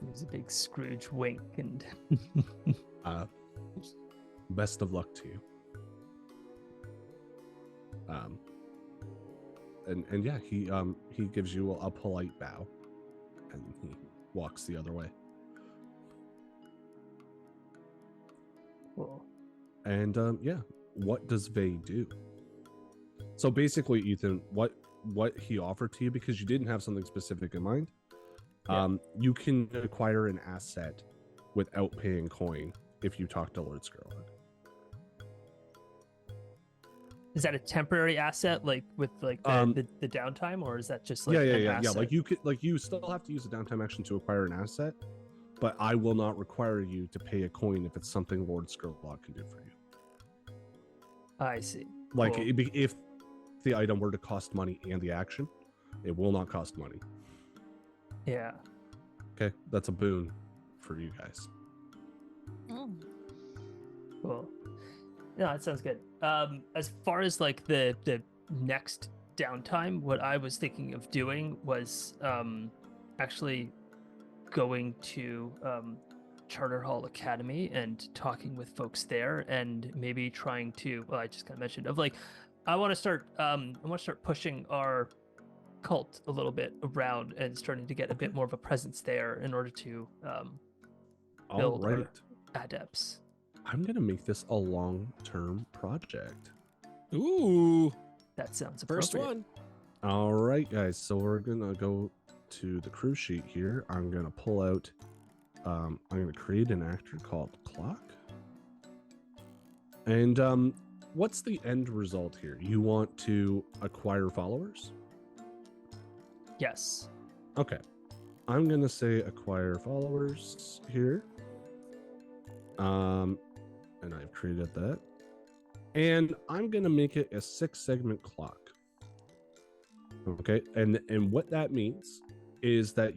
There's a big Scrooge wink, and Best of luck to you. And yeah, he gives you a polite bow, and he walks the other way. Cool. And yeah, what does Vay do? So basically, Ethan, what he offered to you, because you didn't have something specific in mind, you can acquire an asset without paying coin if you talk to Lord Gerard. Is that a temporary asset, like with like the downtime, or is that just like yeah? Like you still have to use a downtime action to acquire an asset, but I will not require you to pay a coin if it's something Lord Gerard can do for you. I see. Like Cool. if the item were to cost money and the action, it will not cost money. Yeah. Okay, that's a boon for you guys. Oh. Cool. No, that sounds good. As far as like the next downtime, what I was thinking of doing was actually going to Charter Hall Academy and talking with folks there, and maybe trying to, well, I just kind of mentioned of like, I want to start pushing our cult a little bit around and starting to get a bit more of a presence there in order to All build right. our adepts. I'm going to make this a long-term project. Ooh, That sounds first appropriate. one. All right, guys. So we're going to go to the crew sheet here. I'm going to pull out, I'm going to create an actor called Clock. And what's the end result here? You want to acquire followers? Yes. Okay. I'm going to say acquire followers here. And I've created that. And I'm going to make it a 6-segment clock. Okay. And what that means is that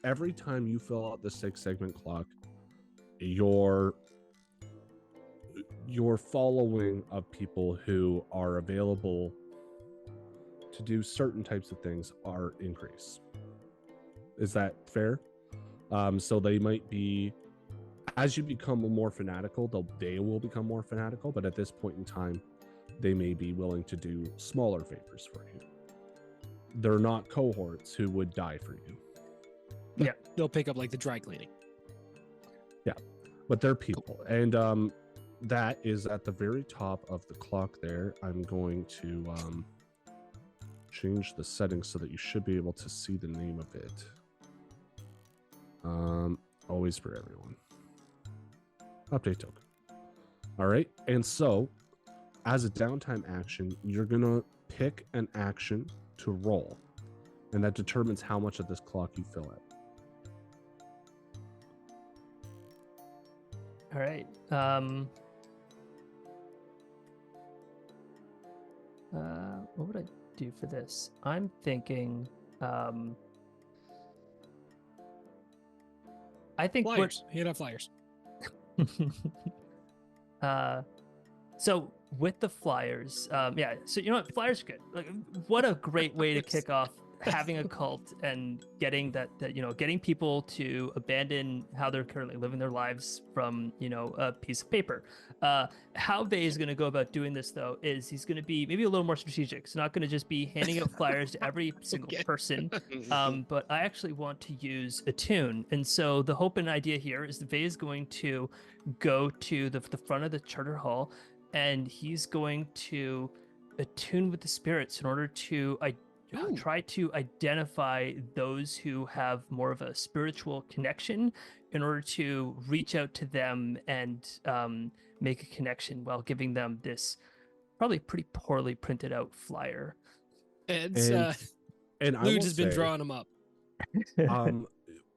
every time you fill out the 6-segment clock, your following of people who are available to do certain types of things are increased. Is that fair? So they might be, as you become more fanatical, they will become more fanatical, but at this point in time, they may be willing to do smaller favors for you. They're not cohorts who would die for you. Yeah, they'll pick up like the dry cleaning. Yeah, but they're people. And that is at the very top of the clock there. I'm going to change the settings so that you should be able to see the name of it. Always for everyone. Update token. All right. And so as a downtime action, you're going to pick an action to roll. And that determines how much of this clock you fill out. All right. What would I do for this? I'm thinking. I think Flyers. Hand out flyers. So with the flyers, yeah. So you know what, flyers are good. Like, what a great way to kick off having a cult and getting getting people to abandon how they're currently living their lives from a piece of paper. How Vey is going to go about doing this, though, is he's going to be maybe a little more strategic. He's not going to just be handing out flyers to every single person, but I actually want to use a tune. And so the hope and idea here is that Vey is going to go to the front of the Charter Hall, and he's going to attune with the spirits in order to try to identify those who have more of a spiritual connection in order to reach out to them and make a connection while giving them this probably pretty poorly printed out flyer. And Lude has been drawing them up.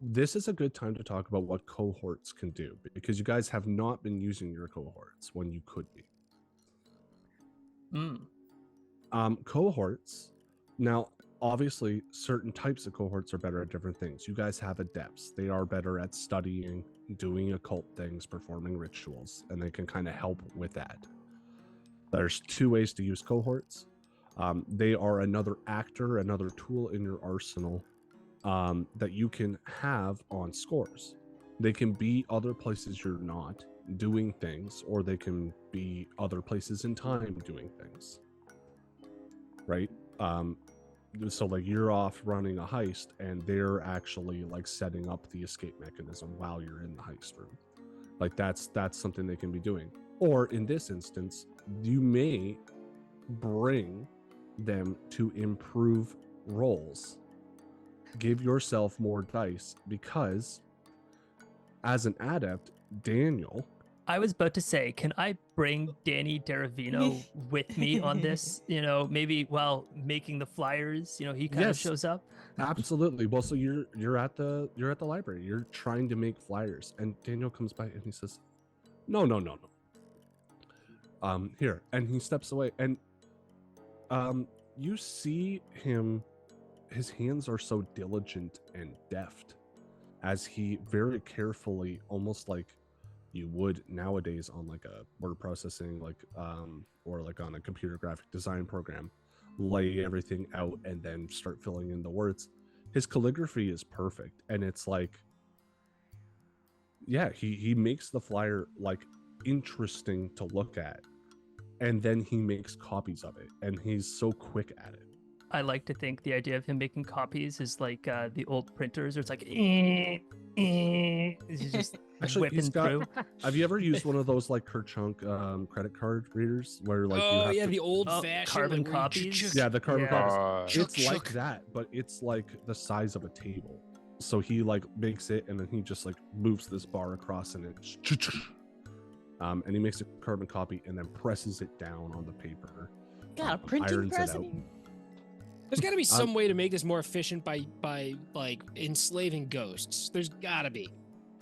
This is a good time to talk about what cohorts can do, because you guys have not been using your cohorts when you could be. Cohorts. Now, obviously, certain types of cohorts are better at different things. You guys have adepts. They are better at studying, doing occult things, performing rituals, and they can kind of help with that. There's two ways to use cohorts. They are another actor, another tool in your arsenal that you can have on scores. They can be other places you're not doing things, or they can be other places in time doing things. Right? So like you're off running a heist and they're actually like setting up the escape mechanism while you're in the heist room. Like that's something they can be doing. Or in this instance, you may bring them to improve rolls. Give yourself more dice, because as an adept, Daniel... I was about to say, can I bring Danny Deravino with me on this? Maybe while making the flyers, he kind of shows up. Absolutely. Well, so you're at the library. You're trying to make flyers, and Daniel comes by and he says, "No. Here," and he steps away, and you see him. His hands are so diligent and deft, as he very carefully, almost like you would nowadays on like a word processing, or like on a computer graphic design program, lay everything out and then start filling in the words. His calligraphy is perfect, and it's like, yeah, he makes the flyer like interesting to look at, and then he makes copies of it, and he's so quick at it. I like to think the idea of him making copies is like the old printers, or it's like he's just actually whipping through. Have you ever used one of those like Kerchunk credit card readers where like you have the old fashioned carbon copies? Yeah, the carbon copies. It's Chuck. like that, but it's like the size of a table. So he like makes it, and then he just like moves this bar across, and it and he makes a carbon copy and then presses it down on the paper. Got a printing press in here. There's got to be some way to make this more efficient by like enslaving ghosts. There's got to be.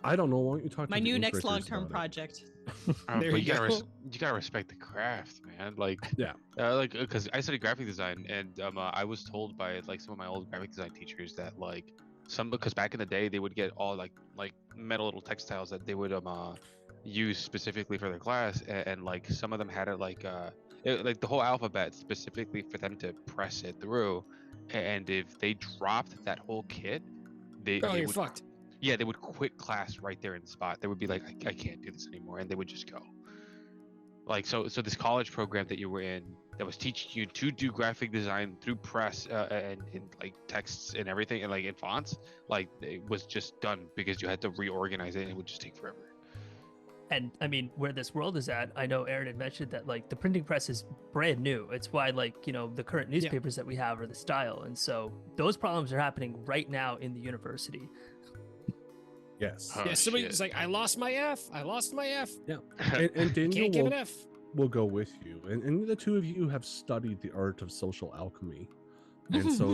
I don't know. Why don't you talk? My to new the next Inkrickers long-term about it? project. There But you go. you gotta respect the craft, man. Like, Yeah. Because I studied graphic design, and I was told by like some of my old graphic design teachers that like because back in the day they would get all like metal little textiles that they would use specifically for their class, and like some of them had it like the whole alphabet specifically for them to press it through, and if they dropped that whole kit, they You're would, fucked. yeah, they would quit class right there in the spot. They would be like, I can't do this anymore, and they would just go. Like so this college program that you were in that was teaching you to do graphic design through press and like texts and everything and like in fonts, like it was just done because you had to reorganize it, and it would just take forever. And I mean, where this world is at, I know Aaron had mentioned that like the printing press is brand new. It's why like, the current newspapers that we have are the style. And so those problems are happening right now in the university. Yes. Oh, Yeah, somebody's shit. like, I lost my F. Yeah. And Daniel Can't give an F. will go with you, and the two of you have studied the art of social alchemy, and so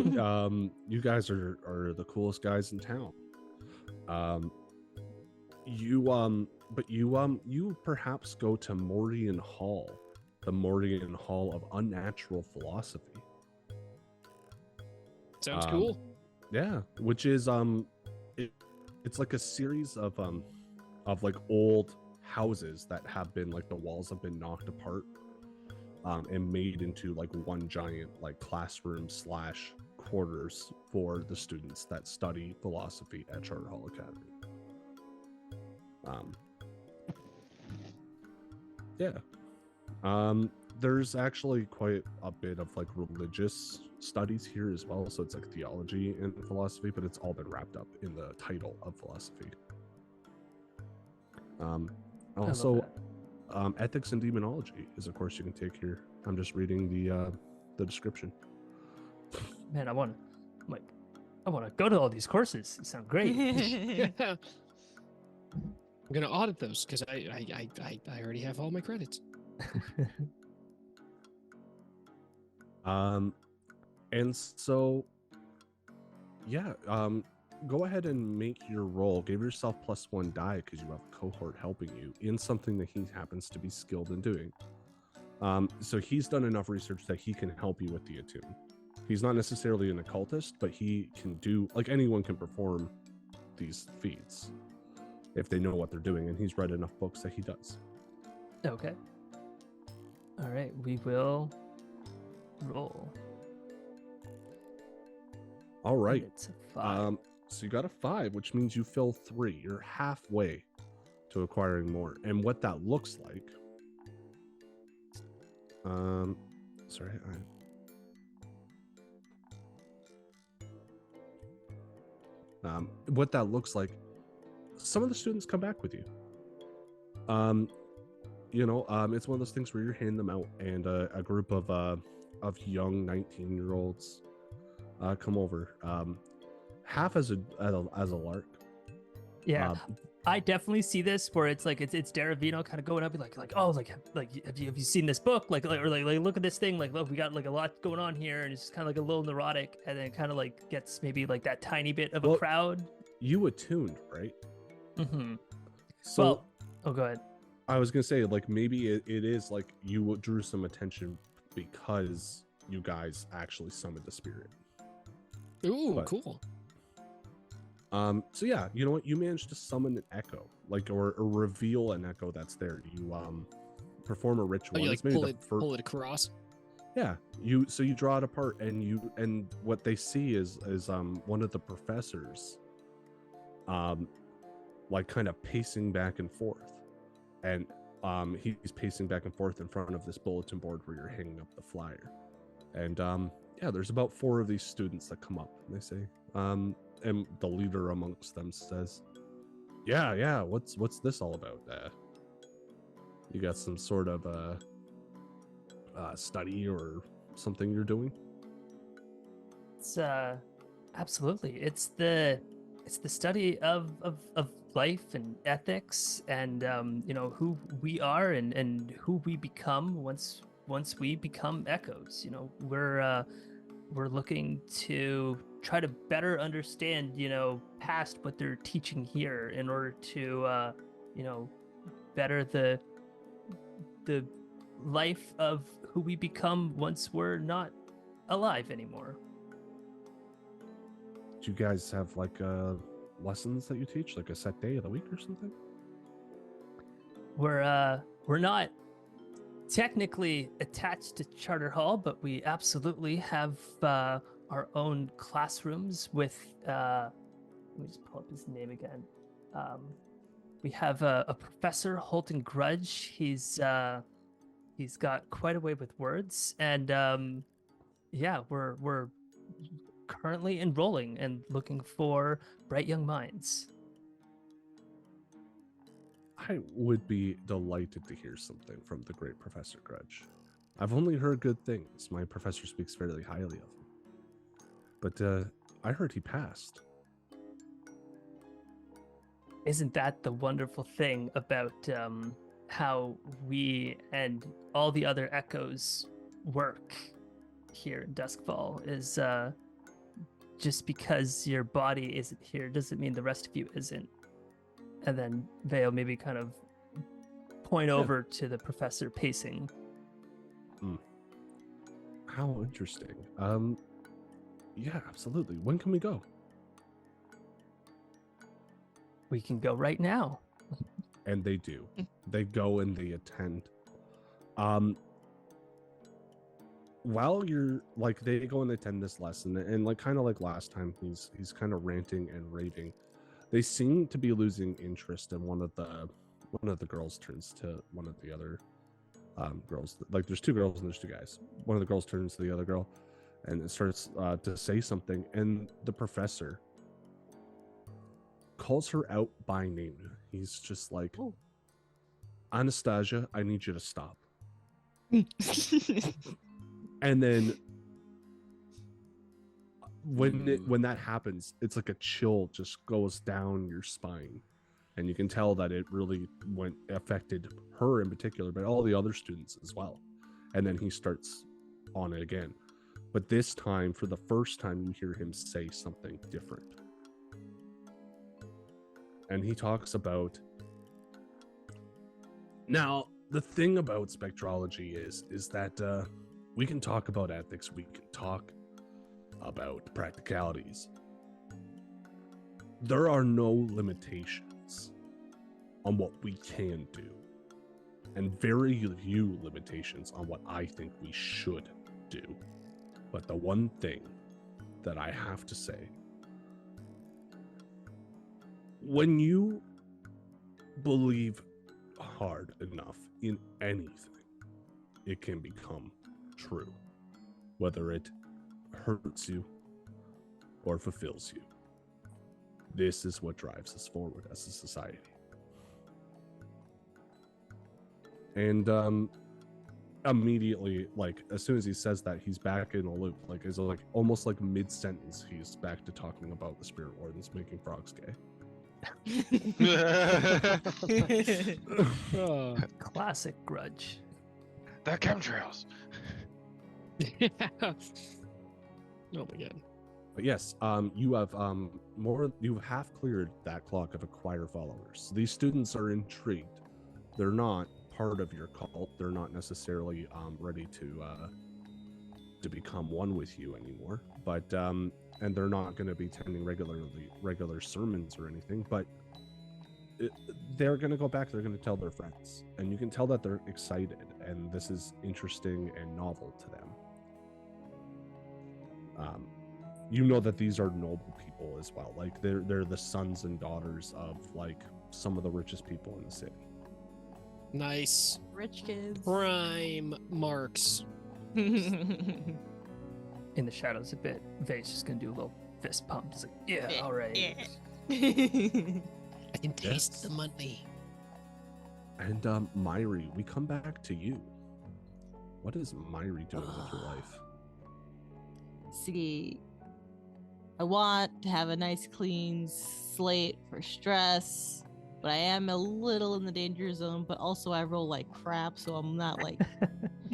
you guys are the coolest guys in town. You perhaps go to Mordian Hall, the Mordian Hall of Unnatural Philosophy. Sounds cool. Yeah, which is it's like a series of like old houses that have been like the walls have been knocked apart and made into like one giant like classroom slash quarters for the students that study philosophy at Charter Hall Academy. There's actually quite a bit of like religious studies here as well, so it's like theology and philosophy, but it's all been wrapped up in the title of philosophy. Also, ethics and demonology is a course you can take here. I'm just reading the description. Man, I want to go to all these courses. They sound great. Yeah. I'm gonna audit those because I already have all my credits. And so, yeah, go ahead and make your roll. Give yourself +1 die because you have a cohort helping you in something that he happens to be skilled in doing. So he's done enough research that he can help you with the attune. He's not necessarily an occultist, but he can do, like, anyone can perform these feats if they know what they're doing, and he's read enough books that he does. Okay. All right, we will roll. All right. And it's a 5. So you got a 5, which means you fill 3. You're halfway to acquiring more. And what that looks like, what that looks like, some of the students come back with you. It's one of those things where you're handing them out, and a group of young 19-year-olds come over, half as a lark. Yeah, I definitely see this where it's Daravino kind of going up and like have you seen this book, like look at this thing, like look, we got like a lot going on here, and it's just kind of like a little neurotic, and then kind of like gets maybe like that tiny bit of a crowd. You attuned, right? Mm-hmm. So go ahead. I was gonna say, like, maybe it is like you drew some attention because you guys actually summoned the spirit. Ooh, cool. So yeah, you know what? You managed to summon an echo, like, or reveal an echo that's there. You perform a ritual. Oh, you like pull it across? Yeah. You draw it apart, and what they see is one of the professors, like kind of pacing back and forth, and he's pacing back and forth in front of this bulletin board where you're hanging up the flyer, and there's about 4 of these students that come up, and they say, and the leader amongst them says, yeah, what's this all about? You got some sort of study or something you're doing? It's absolutely, it's the study of life and ethics, and who we are and who we become once we become echoes. We're looking to try to better understand, past what they're teaching here in order to, better the life of who we become once we're not alive anymore. Do you guys have like lessons that you teach, like a set day of the week or something? We're not technically attached to Charter Hall, but we absolutely have our own classrooms with let me just pull up his name again. We have a Professor Holton Grudge. He's got quite a way with words, and we're currently enrolling and looking for bright young minds. I would be delighted to hear something from the great Professor Grudge. I've only heard good things. My professor speaks fairly highly of him. But I heard he passed. Isn't that the wonderful thing about how we and all the other echoes work here in Duskvol? Is just because your body isn't here doesn't mean the rest of you isn't. And then Theo maybe kind of point over to the professor pacing. How interesting. Yeah, absolutely. When can we go? We can go right now. And they do. They go and they attend. while you're like, they go and attend this lesson, and like kind of like last time, he's kind of ranting and raving. They seem to be losing interest, and one of the girls turns to one of the other girls. Like, there's two girls and there's two guys. One of the girls turns to the other girl and it starts to say something, and the professor calls her out by name. He's just like, Oh. Anastasia, I need you to stop. And then when that happens, it's like a chill just goes down your spine, and you can tell that it really affected her in particular, but all the other students as well. And then he starts on it again, but this time, for the first time, you hear him say something different, and he talks about, now the thing about spectrology is that we can talk about ethics, we can talk about practicalities. There are no limitations on what we can do, and very few limitations on what I think we should do. But the one thing that I have to say, when you believe hard enough in anything, it can become true, whether it hurts you or fulfills you. This is what drives us forward as a society. And immediately, like, as soon as he says that, he's back in a loop. Like, it's like almost like mid-sentence, he's back to talking about the spirit wardens making frogs gay. Oh. Classic grudge. The chemtrails. Oh my god. But yes, you have cleared that clock of acquire followers. These students are intrigued. They're not part of your cult. They're not necessarily ready to become one with you anymore. But and they're not going to be attending regular sermons or anything. But they're going to go back. They're going to tell their friends, and you can tell that they're excited, and this is interesting and novel to them. You know that these are noble people as well. Like, they're the sons and daughters of like some of the richest people in the city. Nice. Rich kids. Prime marks. In the shadows a bit, Vay's just gonna do a little fist pump. It's like, yeah, all right. Yeah. I can taste Yes. the money. And Myri, we come back to you. What is Myri doing with her life? See, I want to have a nice clean slate for stress, but I am a little in the danger zone, but also I roll like crap, so I'm not like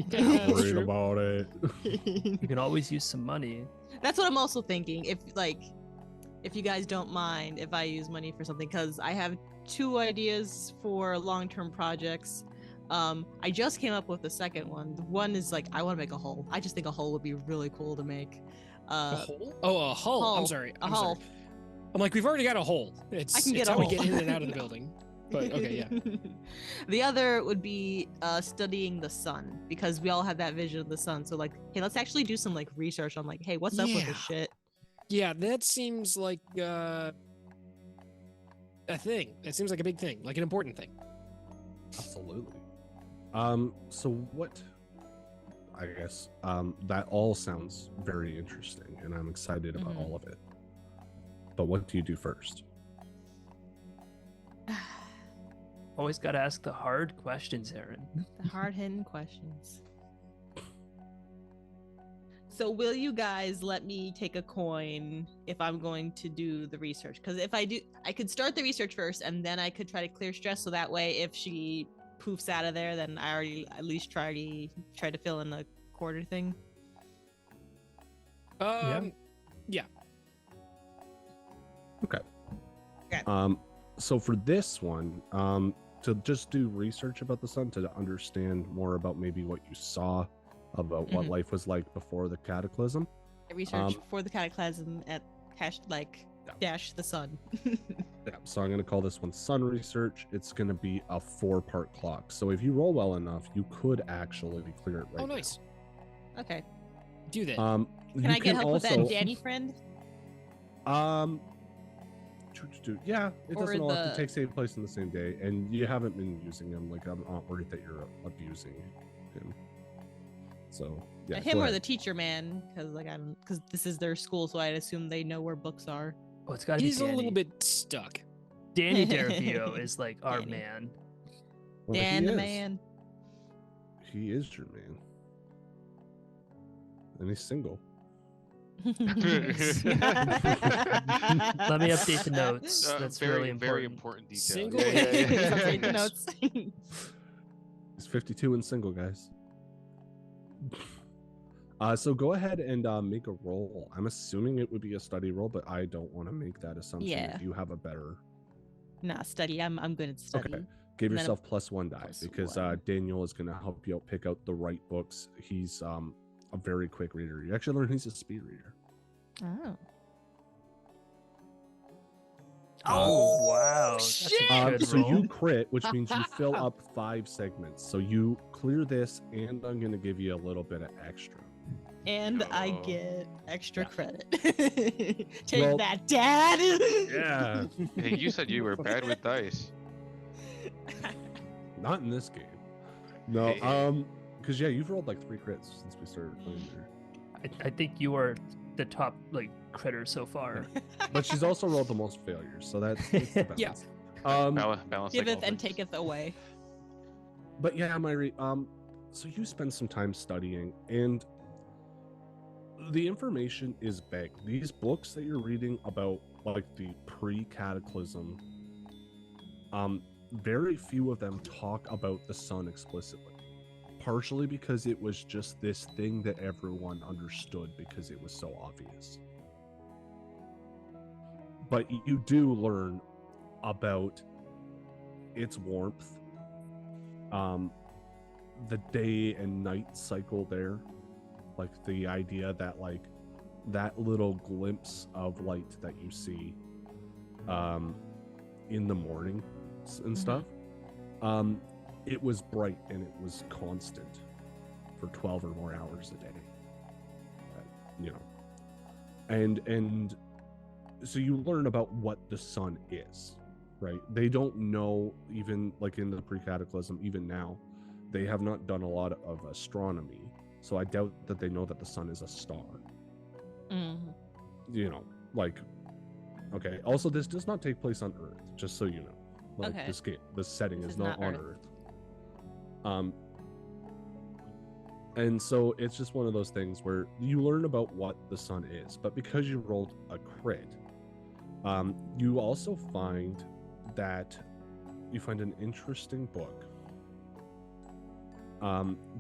That's Worried true. about it. You can always use some money. That's what I'm also thinking. If you guys don't mind if I use money for something, because I have 2 ideas for long-term projects. I just came up with the second one. One is like, I want to make a hull. I just think a hull would be really cool to make. A hole? Oh, a hull. I'm hull. sorry. A I'm hull. sorry. I'm like, we've already got a hole. I It's can get it's a how we hole. get in and out of the No. building. But okay, yeah. The other would be studying the sun, because we all have that vision of the sun. So like, hey, let's actually do some like research on like, hey, what's up with Yeah. this shit? Yeah, that seems like a thing. That seems like a big thing, like an important thing. Absolutely. So what? I guess that all sounds very interesting, and I'm excited about Mhm. all of it. But what do you do first? Always got to ask the hard questions, Aaron. The hard-hitting questions. So will you guys let me take a coin if I'm going to do the research? Because if I do, I could start the research first, and then I could try to clear stress. So that way, if she poofs out of there, then I already at least try to fill in a quarter thing. Yeah. Okay. Okay. So for this one, to just do research about the sun, to understand more about maybe what you saw about what Mhm. life was like before the cataclysm. I research Um, for the cataclysm at dash the sun. Yeah, so I'm going to call this one sun research. It's going to be a 4-part clock. So if you roll well enough, you could actually clear it right Oh, now. nice. Okay. Do that. Can you I get help with also, that Danny friend? Yeah, it Or doesn't all have the- to take same place in the same day, and you haven't been using him. Like, I'm not worried that you're abusing him. So yeah, Him go or ahead. the teacher man? Because this is their school, so I'd assume they know where books are. Oh, it's got to be He's Danny. a little bit stuck. Danny Deravio is like our Danny. man. Well, Dan he the is. man. He is your man, and he's single. Let me update the notes. That's very, really important. very important detail. Single Yeah, yeah, and- yeah. Update the notes. He's 52 and single, guys. So go ahead and make a roll. I'm assuming it would be a study roll, but I don't want to make that assumption. Yeah. If you have a better, Nah, study. I'm good at study. okay, give And then a yourself +1 die +1. because Daniel is going to help you out pick out the right books. He's a very quick reader. You actually learn he's a speed reader. Oh. Oh, wow. That's a good So roll. you crit, which means you fill up 5 segments. So you clear this, and I'm going to give you a little bit of extra. And I Oh. get extra Yeah. credit. Take Well, that, Dad. Yeah, Hey, you said you were bad with dice. not in this game. No, Hey. because yeah, you've rolled like 3 crits since we started playing there. I think you are the top like critter so far. But she's also rolled the most failures, so that's it's the Yeah. balance. Balance Giveth like and taketh away. But yeah, Myri, so you spend some time studying, and the information is big. These books that you're reading about, like the pre-cataclysm, very few of them talk about the sun explicitly. Partially because it was just this thing that everyone understood because it was so obvious. But you do learn about its warmth, the day and night cycle there, like the idea that like that little glimpse of light that you see in the morning and stuff, it was bright and it was constant for 12 or more hours a day, you know, and so you learn about what the sun is, right? They don't know, even like in the pre-cataclysm, even now they have not done a lot of astronomy, so I doubt that they know that the sun is a star. You know, like, okay, also this does not take place on Earth, just so you know. Like, Okay. this setting This is is not not on Earth. Earth. And so it's just one of those things where you learn about what the sun is, but because you rolled a crit, you also find that you find an interesting book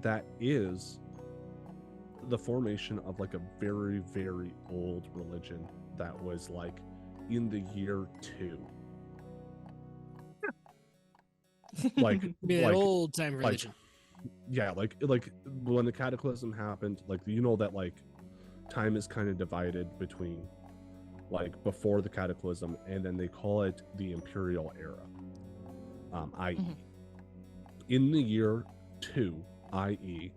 that is the formation of like a very, very old religion that was like in the year 2. Like, Be that like old time religion. yeah, like when the cataclysm happened, like, you know that like time is kind of divided between like before the cataclysm, and then they call it the imperial era, i.e. in the year 2, i.e.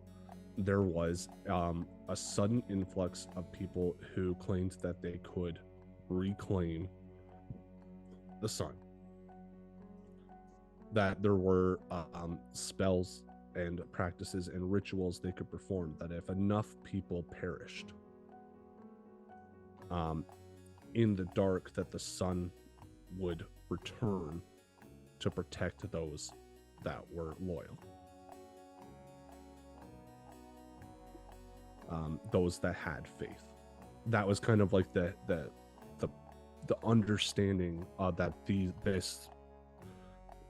there was a sudden influx of people who claimed that they could reclaim the sun, that there were spells and practices and rituals they could perform, that if enough people perished in the dark, that the sun would return to protect those that were loyal, those that had faith. That was kind of like the understanding that this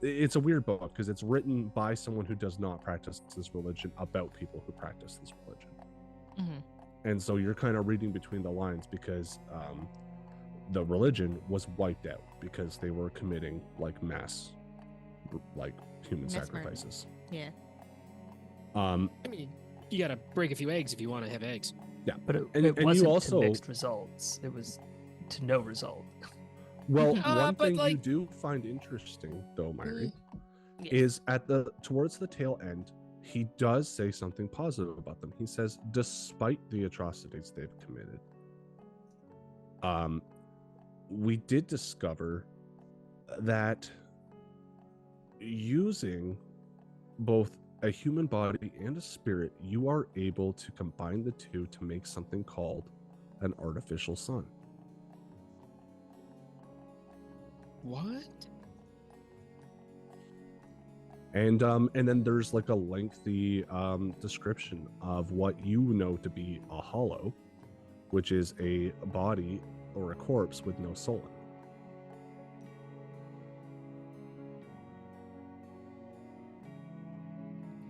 it's a weird book because it's written by someone who does not practice this religion about people who practice this religion. And so you're kind of reading between the lines because the religion was wiped out because they were committing like mass like human Mass murder. sacrifices. Yeah. I mean, you gotta break a few eggs if you want to have eggs. But it And you wasn't also- to mixed results. It was to no result. Well, one but, thing you like- do find interesting though, Myri, Yeah. is at the towards the tail end, he does say something positive about them. He says, despite the atrocities they've committed, we did discover that using both a human body and a spirit, you are able to combine the two to make something called an artificial sun. What? And then there's like a lengthy description of what you know to be a hollow, which is a body or a corpse with no soul in it.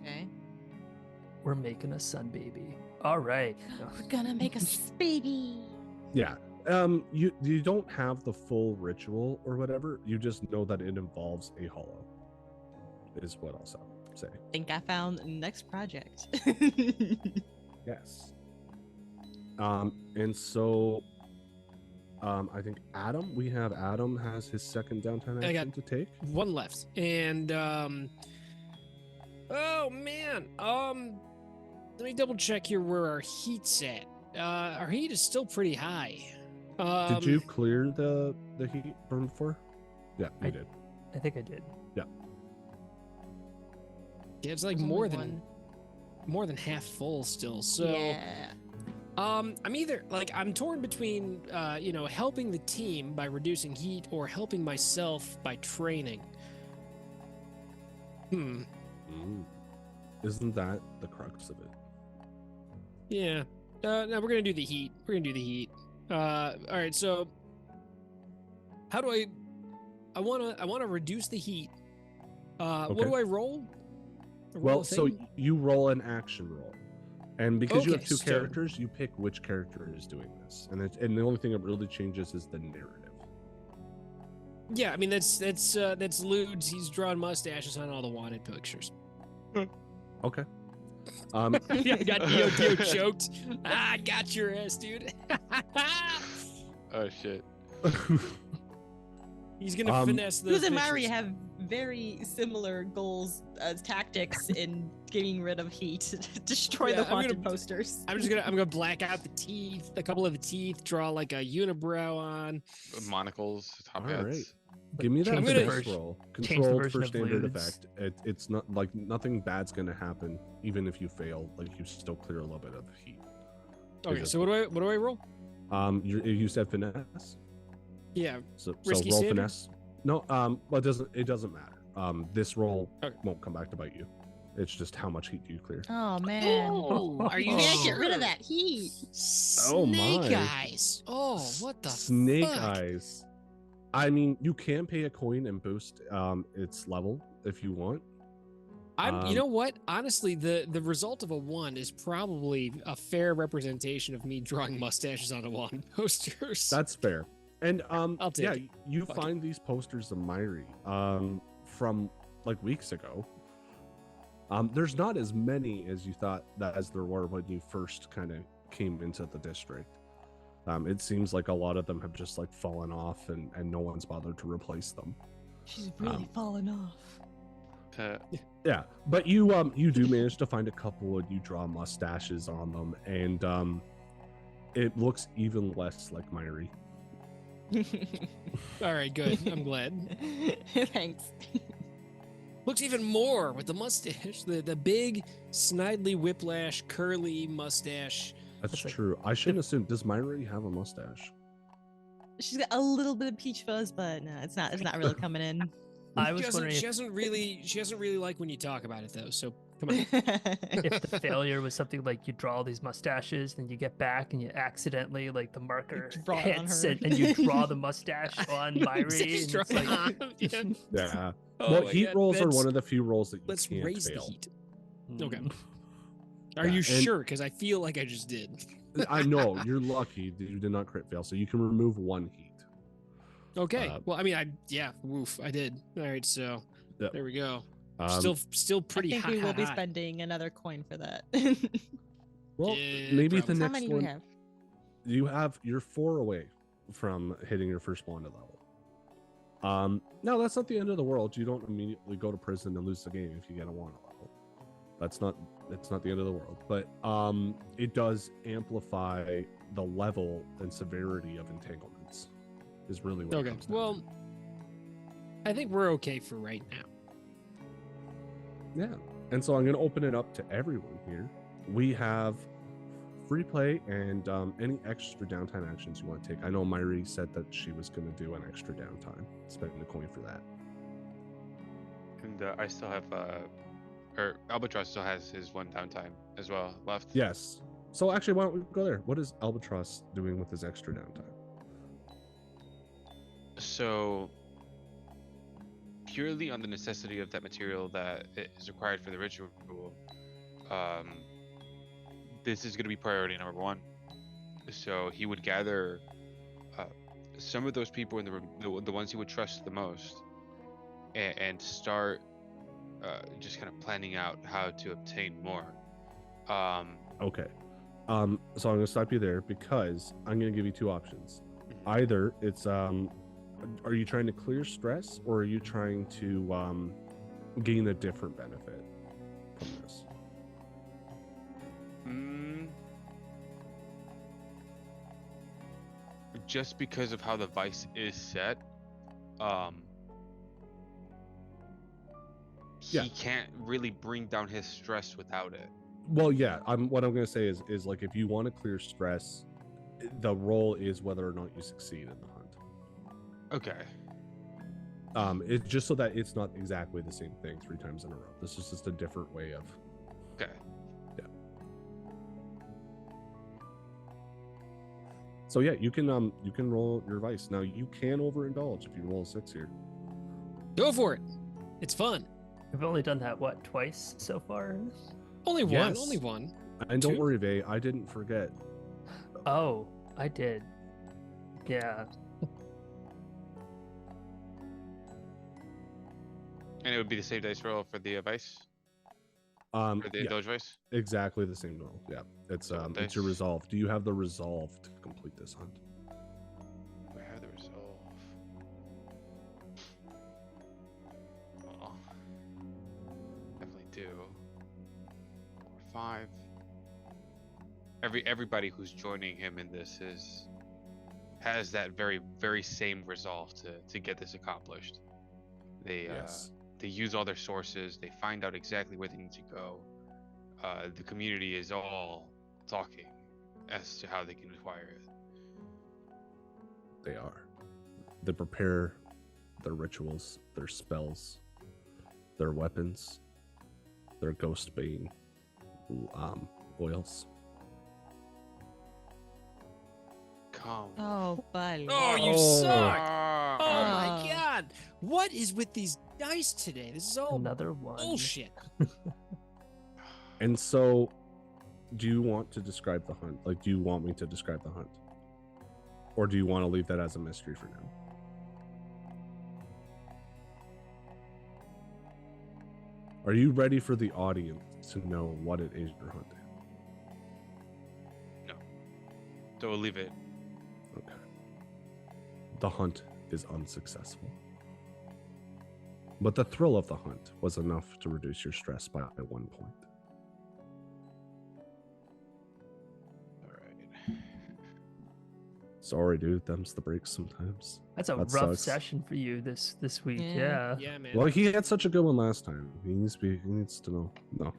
Okay. We're making a sun baby. All right. We're gonna make a baby. Yeah. You don't have the full ritual or whatever. You just know that it involves a hollow, is what I'll say. I think I found the next project. Yes. And so I think Adam has his second downtime I action to take. One left. And oh man. Let me double check here where our heat's at. Our heat is still pretty high. Did you clear the heat from before? Yeah, you did. I think I did. Yeah, it's like There's more only than half full still. So yeah. I'm either like I'm torn between helping the team by reducing heat or helping myself by training. Isn't that the crux of it? Yeah. No, we're gonna do the heat. All right. So, how do I wanna reduce the heat. What Okay. do I roll? Well, so you roll an action roll, and because you have two so- characters, you pick which character is doing this, and the only thing that really changes is the narrative. Yeah, I mean that's Ludes. He's drawn mustaches on all the wanted pictures. Okay. Yeah, I got Theo choked. I got your ass, dude. Oh shit. He's gonna finesse those Luz and Mari pictures. have very similar goals as tactics in getting rid of heat. Destroy Yeah, the I'm haunted gonna- posters. I'm gonna black out the teeth, a couple of the teeth, draw like a unibrow on. Monocles, top All hats. right. Give me that Change the finesse version- roll. change the Controlled version for of standard Ludes. effect. It's not like nothing bad's gonna happen, even if you fail. Like you still clear a little bit of heat. Okay, just- so what do I roll? You said finesse. Yeah, So Risky roll standard? finesse. No, well, it doesn't matter. This roll Okay. won't come back to bite you. It's just how much heat do you clear. Oh man. are you Can't get sure? rid of that heat. Oh, Snake my. eyes. Oh, what the Snake fuck? eyes. I mean, you can pay a coin and boost its level if you want. You know what? Honestly, the result of a 1 is probably a fair representation of me drawing mustaches on a wand posters. That's fair. And I'll take yeah, it. you Fuck find these posters of Myri from like weeks ago. There's not as many as you thought as there were when you first kind of came into the district. It seems like a lot of them have just like fallen off and no one's bothered to replace them. She's really fallen off. Yeah, but you do manage to find a couple and you draw mustaches on them, and it looks even less like Myri. All right, good. I'm glad. Thanks. Looks even more with the mustache, the big, snidely whiplash, curly mustache. That's It's like- true. I shouldn't assume. Does Myri have a mustache? She's got a little bit of peach fuzz, but no, it's not really coming in. I was She wondering doesn't really like when you talk about it though. So come on. if the failure was something like you draw all these mustaches, then you get back and you accidentally like the marker draw it on hits her. and you draw the mustache on Myri. And Just draw it's like, it on. Yeah. Yeah. Oh well, my heat God, rolls are let's- one of the few rolls that you Let's can't raise fail. the heat. Okay. mm. Are Yeah, you and- sure? Because I feel like I just did. I know you're lucky that you did not crit fail, so you can remove one heat. Okay. Uh, Well, I mean, woof, I did. All right, so Yep. there we go. Um, still pretty I think hot. we will hot, be hot. spending another coin for that. well, Yeah, maybe the probably. How next many do one. we have? You're 4 away from hitting your first blonde level. No, that's not the end of the world. You don't immediately go to prison and lose the game if you get a wanted level. It's not the end of the world, but it does amplify the level and severity of entanglements. Is really what it Okay. comes down Well, I think we're okay for right now. to. Yeah. And so I'm going to open it up to everyone here. We have free play and any extra downtime actions you want to take. I know Myri said that she was going to do an extra downtime, spending a coin for that. And I still have, or Albatross still has his one downtime as well left. Yes. So actually, why don't we go there? What is Albatross doing with his extra downtime? So, purely on the necessity of that material that is required for the ritual, this is going to be priority number one. So he would gather some of those people in the room, the ones he would trust the most, and start just kind of planning out how to obtain more. Okay. So I'm going to stop you there because I'm going to give you two options. Either it's are you trying to clear stress, or are you trying to gain a different benefit from this? Just because of how the vice is set, Yeah. he can't really bring down his stress without it. Well, yeah. What I'm going to say is like, if you want to clear stress, the role is whether or not you succeed in the hunt. Okay. It's just so that it's not exactly the same thing 3 times in a row. This is just a different way of. Okay. So yeah, you can roll your vice. Now you can overindulge if you roll a 6 here. Go for it. It's fun. We've only done that, what, twice so far? Only one. Yes. Only one. And don't Two? worry, Vay, I didn't forget. Oh, I did. Yeah. And it would be the same dice roll for the vice? For the Yeah, indulge vice? exactly the same roll. Yeah, it's your resolve. Do you have the resolve to complete this hunt? We have the resolve. Oh, definitely do. 5. Everybody who's joining him in this has that very, very same resolve to get this accomplished. Yes. They use all their sources. They find out exactly where they need to go. The community is all talking as to how they can acquire it. They are. They prepare their rituals, their spells, their weapons, their ghost bane oils. Come. Oh, buddy. Oh, you Oh. suck. Oh Ah. my god. What is with these dice today? This is all Another one. bullshit. And so, do you want to describe the hunt? Like, do you want me to describe the hunt? Or do you want to leave that as a mystery for now? Are you ready for the audience to know what it is you're hunting? So we'll leave it. Okay. The hunt is unsuccessful. But the thrill of the hunt was enough to reduce your stress by 1 point. All right. Sorry, dude. Them's the breaks sometimes. That's a That rough sucks. session for you this week. Yeah. Yeah. Yeah, man. Well, he had such a good one last time. He needs to know. No,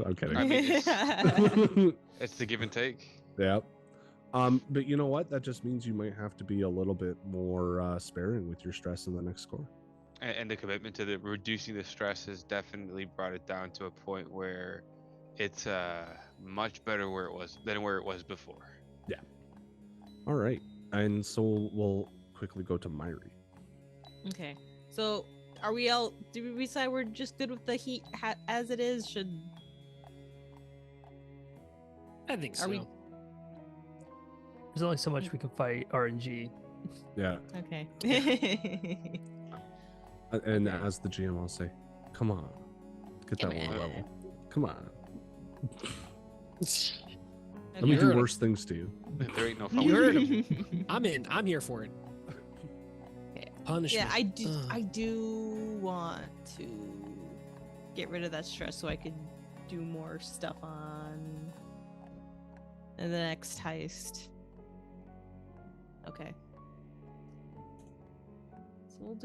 I'm kidding. I mean, it's the give and take. Yeah. But you know what? That just means you might have to be a little bit more sparing with your stress in the next score. And the commitment to the reducing the stress has definitely brought it down to a point where it's much better than where it was before. All right. And so we'll quickly go to Myri. Okay. So, are we all? Did we decide we're just good with the heat as it is? Should I think so. Are we- There's only so much we can fight RNG. Yeah. okay. And Okay. as the GM, I'll say, come on. Get that Come one on. level. Come on. Let Okay. me You do heard him. worse things to you. There ain't no fun. You with heard it. I'm in. I'm here for it. Punishment. Yeah, I do. Ugh. I do want to get rid of that stress so I could do more stuff on in the next heist. Okay. So we'll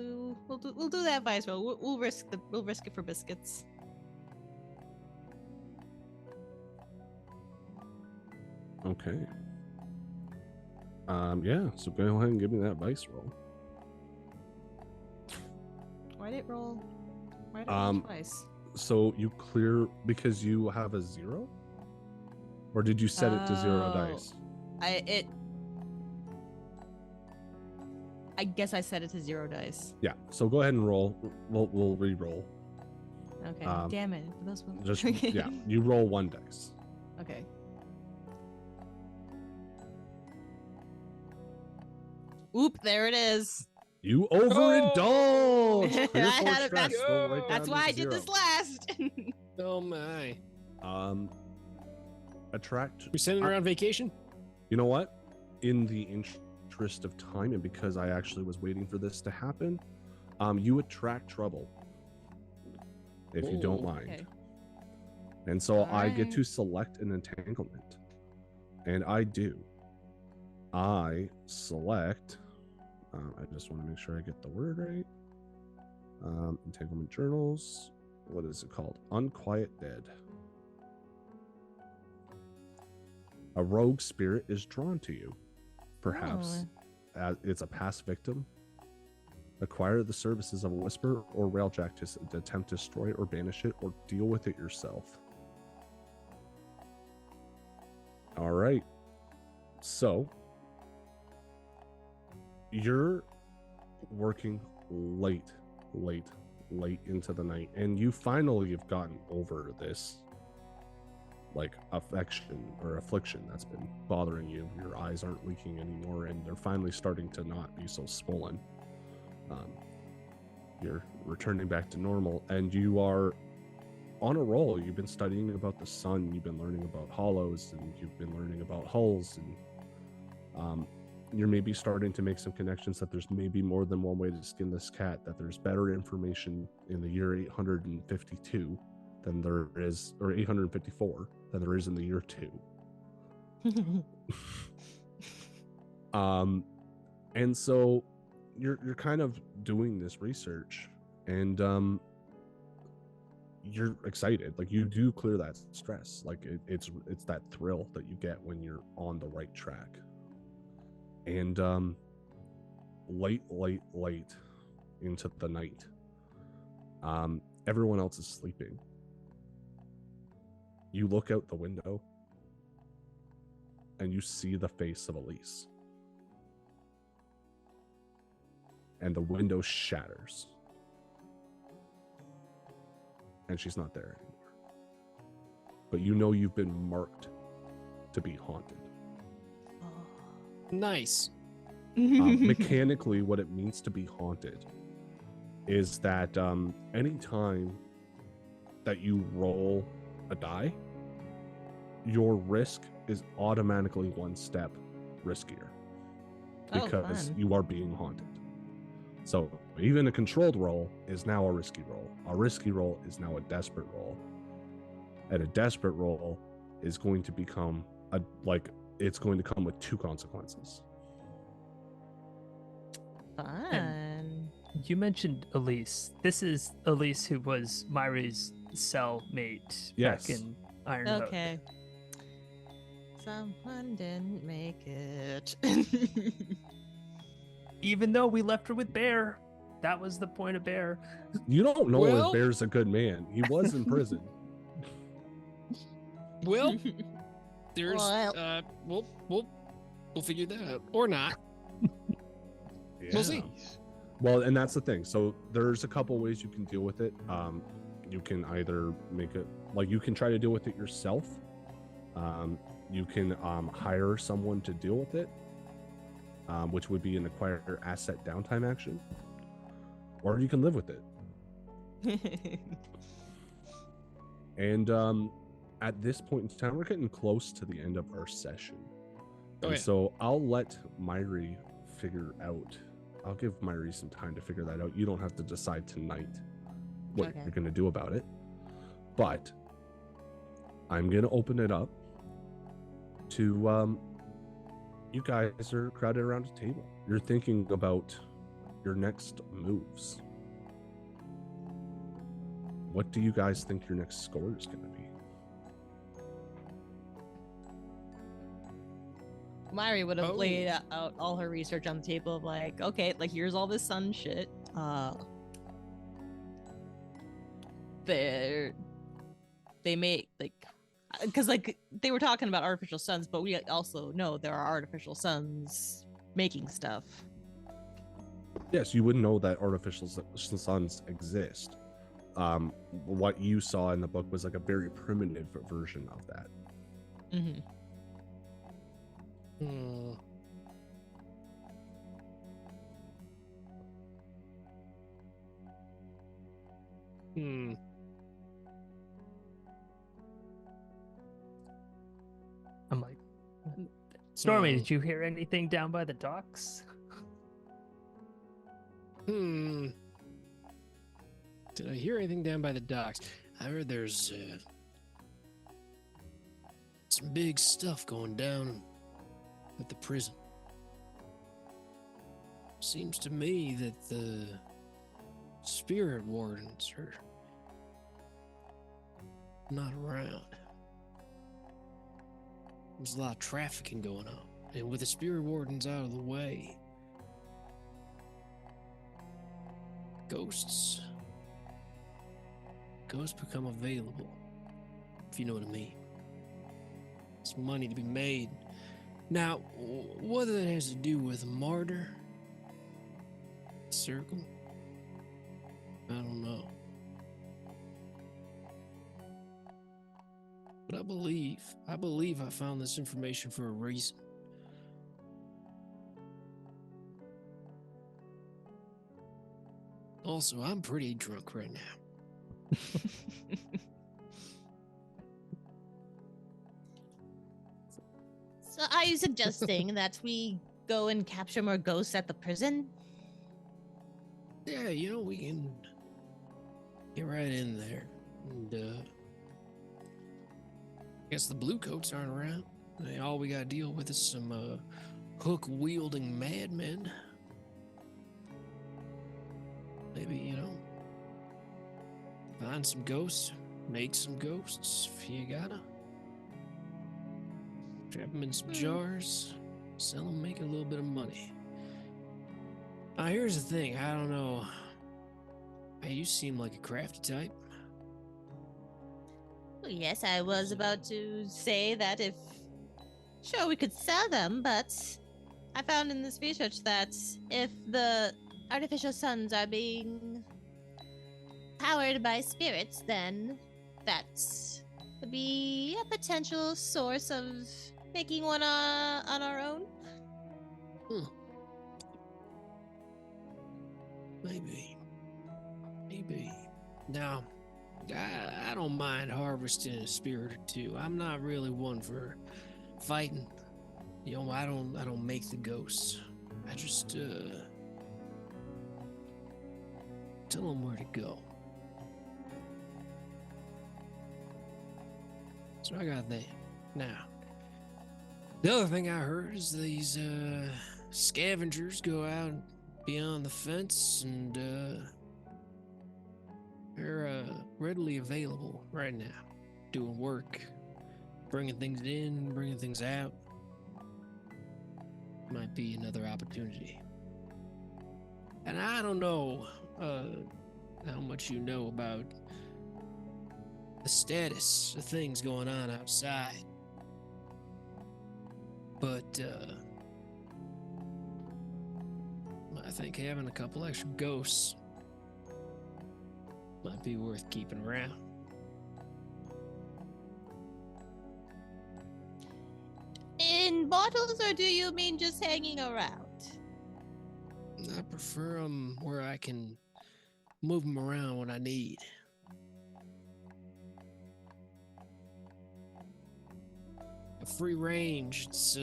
do that vice roll. We'll risk it for biscuits. Okay. Yeah, so go ahead and give me that vice roll. Why did it roll? Why did it roll twice? So you clear because you have a 0? Or did you set it to 0 dice? I guess I set it to 0 dice. Yeah, so go ahead and roll. We'll re-roll. Okay. Damn it. Those ones. Just yeah, you roll 1 dice. Okay. Oop, there it is. You overindulge. Clear I 4 had it- stress. Go right That's down why to I did 0. this last. Oh my. Attract. We're sending her on vacation? You know what? In the interest of time, and because I actually was waiting for this to happen, you attract trouble. If you don't mind. Okay. And so I get Alright. to select an entanglement. And I do. I select, I just want to make sure I get the word right. Entanglement journals. What is it called? Unquiet Dead. A rogue spirit is drawn to you. Perhaps it's a past victim. Acquire the services of a whisper or railjack to attempt to destroy or banish it, or deal with it yourself. All right. So you're working late into the night, and you finally have gotten over this like affliction that's been bothering you. Your eyes aren't leaking anymore, and they're finally starting to not be so swollen. You're returning back to normal, and you are on a roll. You've been studying about the sun, you've been learning about hollows, and you've been learning about hulls, and you're maybe starting to make some connections that there's maybe more than one way to skin this cat, that there's better information in the year 852 than there is, or 854 than there is in the year 2. And so you're kind of doing this research, and you're excited. Like, you do clear that stress. Like, it's that thrill that you get when you're on the right track. And late into the night, everyone else is sleeping. You look out the window and you see the face of Elise. And the window shatters. And she's not there anymore. But you know you've been marked to be haunted. Nice. Mechanically, what it means to be haunted is that anytime that you roll a die, your risk is automatically 1 step riskier because you are being haunted. So even a controlled roll is now a risky roll. A risky roll is now a desperate roll. And a desperate roll is going to become it's going to come with 2 consequences. Fun. You mentioned Elise. This is Elise, who was Myri's cellmate Yes. back in Ironwood. Okay. Someone didn't make it. Even though we left her with Bear, that was the point of Bear. You don't know Well- if Bear's a good man. He was in prison. Well, there's Well- we'll figure that out. Or not. We'll see. Well, and that's the thing. So there's a couple ways you can deal with it. You can either make it like you can try to deal with it yourself. You can hire someone to deal with it, which would be an acquire asset downtime action, or you can live with it. And at this point in time, we're getting close to the end of our session. Oh, And yeah. so I'll let Myri figure out. I'll give Myri some time to figure that out. You don't have to decide tonight what Okay. you're going to do about it. But I'm gonna open it up to you guys are crowded around a table. You're thinking about your next moves. What do you guys think your next score is gonna be? Mari would have laid out all her research on the table of like, okay, like here's all this sun shit. They make like, because like they were talking about artificial suns, but we also know there are artificial suns making stuff. Yes, you would know that artificial suns exist. What you saw in the book was like a very primitive version of that. Mm-hmm. I'm like, Stormy, did you hear anything down by the docks? Did I hear anything down by the docks? I heard there's some big stuff going down at the prison. Seems to me that the spirit wardens are not around. There's a lot of trafficking going on, and with the spirit wardens out of the way, ghosts become available, if you know what I mean. It's money to be made. Now, whether that has to do with martyr, circle, I don't know. But I believe I found this information for a reason. Also, I'm pretty drunk right now. So are you suggesting that we go and capture more ghosts at the prison? Yeah, we can get right in there. And, I guess the blue coats aren't around. All we gotta deal with is some, hook-wielding madmen. Maybe, find some ghosts, make some ghosts if you gotta. Trap them in some jars, sell them, make a little bit of money. Now, here's the thing. I don't know. Hey, you seem like a crafty type. Oh, yes, I was about to say that sure, we could sell them, but I found in this research that if the artificial suns are being powered by spirits, then that would be a potential source of making one on our own. Maybe. Now, I don't mind harvesting a spirit or two. I'm not really one for fighting. I don't make the ghosts. I just tell them where to go. So I got that. Now, the other thing I heard is these scavengers go out beyond the fence and they're readily available right now, doing work, bringing things in, bringing things out. Might be another opportunity. And I don't know how much you know about the status of things going on outside, but I think having a couple extra ghosts might be worth keeping around. In bottles, or do you mean just hanging around? I prefer them where I can move them around when I need. A free range, it's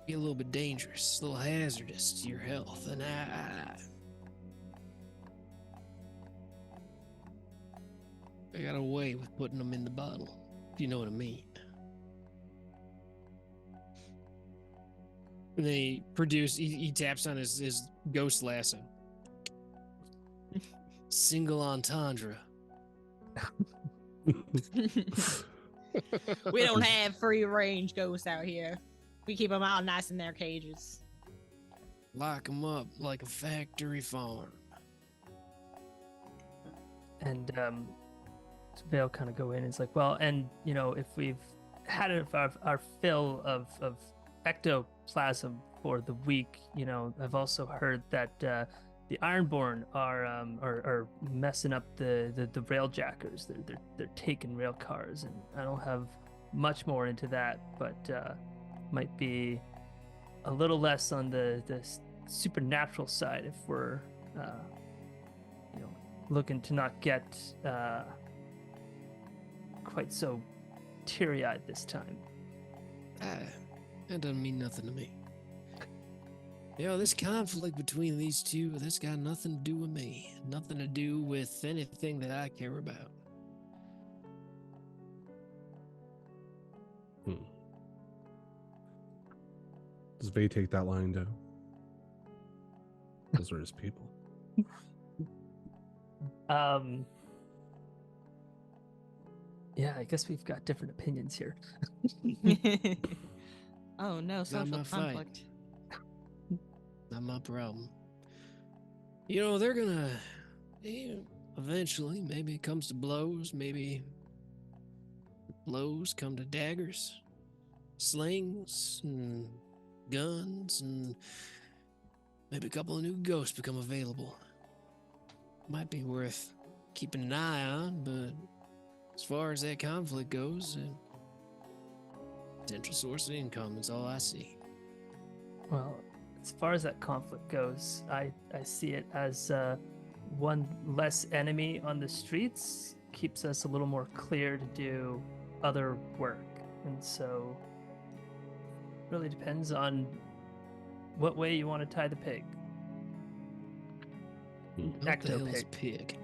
be a little bit dangerous, a little hazardous to your health, and I got away with putting them in the bottle, if you know what I mean. And then he taps on his ghost lasso. Single entendre. We don't have free range ghosts out here. We keep them out nice in their cages. Lock them up like a factory farm. And so they'll kind of go in. It's like, well, and you know, if we've had our fill of ectoplasm for the week, you know, I've also heard that the Ironborn are messing up the railjackers. They're taking rail cars, and I don't have much more into that, but might be a little less on the supernatural side if we're you know, looking to not get quite so teary-eyed this time. That doesn't mean nothing to me. You know, this conflict between these two, that's got nothing to do with me. Nothing to do with anything that I care about. Does Vay take that line down? Those are his people. Yeah, I guess we've got different opinions here. Oh no, Not social my fight. conflict. Not my problem. You know, they're gonna eventually, maybe it comes to blows, maybe blows come to daggers, slings, and guns, and maybe a couple of new ghosts become available. Might be worth keeping an eye on, but as far as that conflict goes, potential source of income is all I see. Well, as far as that conflict goes, I see it as one less enemy on the streets keeps us a little more clear to do other work. And so it really depends on what way you want to tie the pig. What the hell is a Ectopig. pig?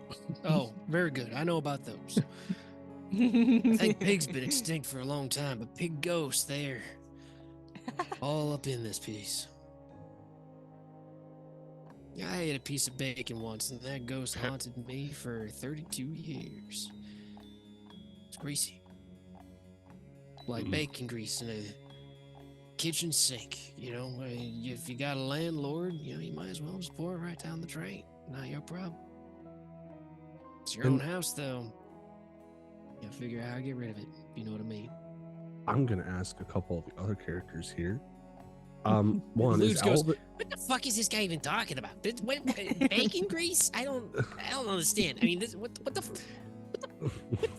Oh, very good. I know about those. I think pig's been extinct for a long time, but pig ghosts, they're all up in this piece. I ate a piece of bacon once, and that ghost haunted me for 32 years. It's greasy. Like bacon grease in a kitchen sink, you know? If you got a landlord, you know, you might as well just pour it right down the drain. Not your problem. It's your own house, though. You gotta figure out how to get rid of it, if you know what I mean. I'm gonna ask a couple of the other characters here. One is Ludes goes, Albert. what the fuck is this guy even talking about? Bacon grease? I don't understand. I mean, what the